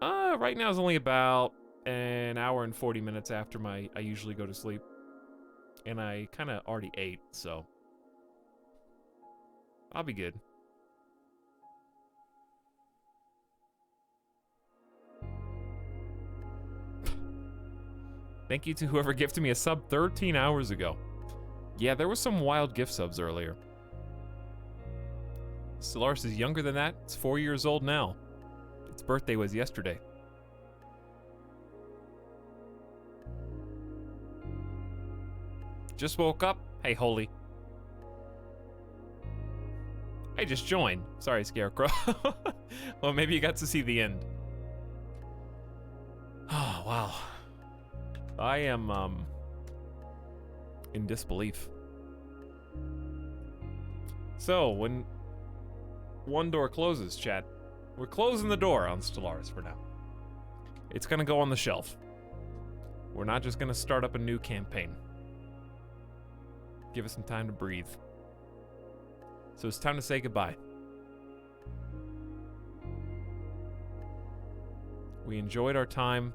Right now is only about an hour and 40 minutes after I usually go to sleep. And I kind of already ate, so I'll be good. Thank you to whoever gifted me a sub 13 hours ago. Yeah, there was some wild gift subs earlier. Stellaris is younger than that. It's 4 years old now. Its birthday was yesterday. Just woke up. Hey, Holy. I just joined. Sorry, Scarecrow. Well, maybe you got to see the end. Oh, wow. I am, in disbelief. So, when one door closes, chat, we're closing the door on Stellaris for now. It's gonna go on the shelf. We're not just gonna start up a new campaign. Give us some time to breathe. So it's time to say goodbye. We enjoyed our time.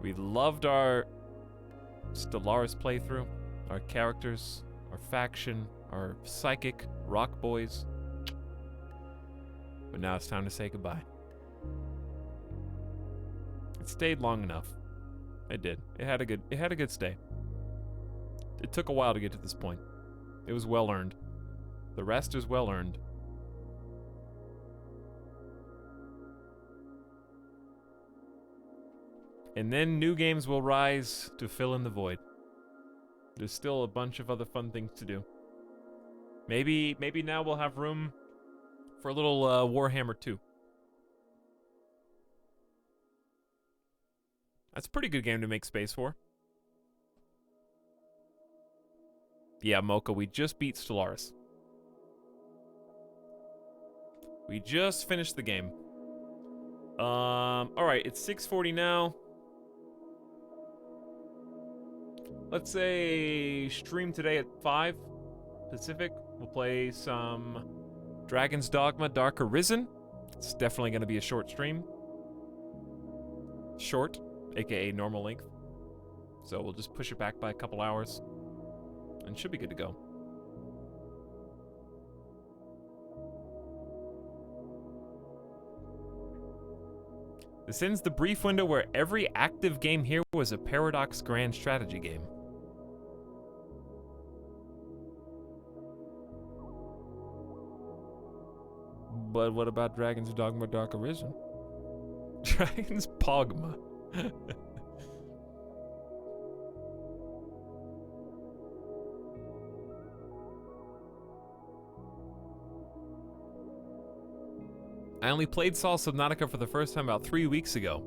We loved our Stellaris playthrough, our characters, our faction, our psychic rock boys. But now it's time to say goodbye. It stayed long enough. It did. It had a good stay. It took a while to get to this point. It was well earned. The rest is well earned. And then new games will rise to fill in the void. There's still a bunch of other fun things to do. Maybe now we'll have room for a little Warhammer 2. That's a pretty good game to make space for. Yeah, Mocha, we just beat Stellaris. We just finished the game. Alright, it's 6:40 now. Let's say stream today at 5 Pacific. We'll play some Dragon's Dogma Dark Arisen. It's definitely going to be a short stream. Short, aka normal length. So we'll just push it back by a couple hours. And should be good to go. This ends the brief window where every active game here was a Paradox Grand strategy game. But what about Dragon's Dogma Dark Arisen? Dragon's Pogma. I only played Sol Subnautica for the first time about 3 weeks ago.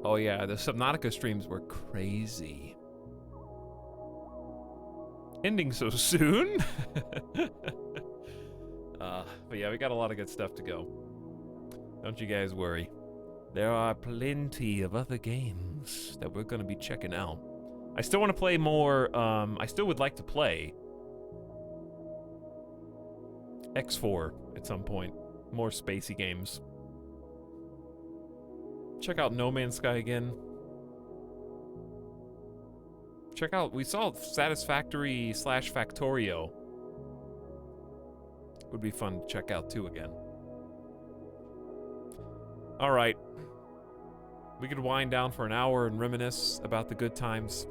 Oh yeah, the Subnautica streams were crazy. Ending so soon? But yeah, we got a lot of good stuff to go. Don't you guys worry. There are plenty of other games that we're gonna be checking out. I still want to play more, I still would like to play X4 at some point. More spacey games. Check out No Man's Sky again. Check out, we saw Satisfactory / Factorio. Would be fun to check out too again. Alright. We could wind down for an hour and reminisce about the good times.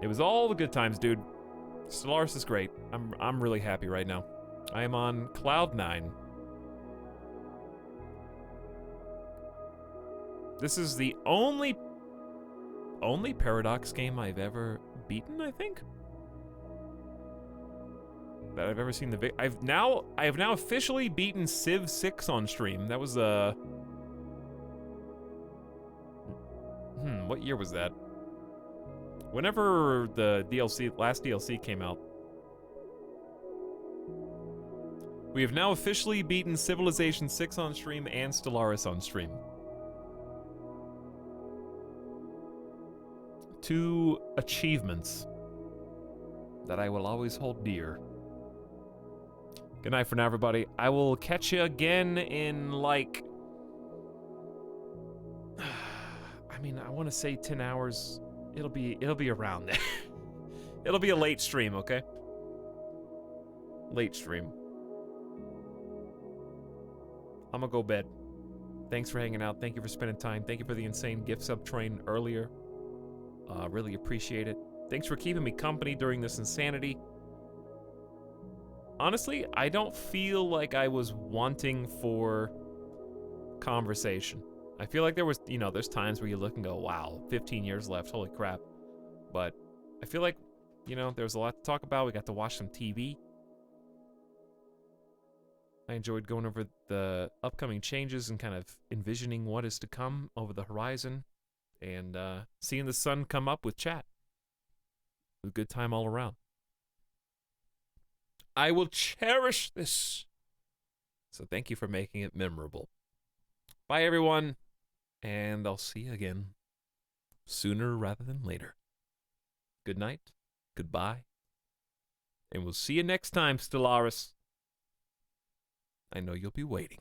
It was all the good times, dude. Stellaris is great. I'm really happy right now. I am on Cloud 9. This is the only Paradox game I've ever beaten, I think. That I've ever seen the I have now officially beaten Civ 6 on stream. That was what year was that? Whenever the last DLC came out. We have now officially beaten Civilization 6 on stream and Stellaris on stream. 2 achievements that I will always hold dear. Good night for now, everybody. I will catch you again in, like... I mean, I want to say 10 hours. It'll be around there. It'll be a late stream, okay? Late stream. I'm gonna go bed. Thanks for hanging out. Thank you for spending time. Thank you for the insane gift sub train earlier. Really appreciate it. Thanks for keeping me company during this insanity. Honestly, I don't feel like I was wanting for conversation. I feel like there was, you know, there's times where you look and go, wow, 15 years left, holy crap. But I feel like, you know, there was a lot to talk about. We got to watch some TV. I enjoyed going over the upcoming changes and kind of envisioning what is to come over the horizon and seeing the sun come up with chat. It was a good time all around. I will cherish this. So thank you for making it memorable. Bye, everyone. And I'll see you again sooner rather than later. Good night. Goodbye. And we'll see you next time, Stellaris. I know you'll be waiting.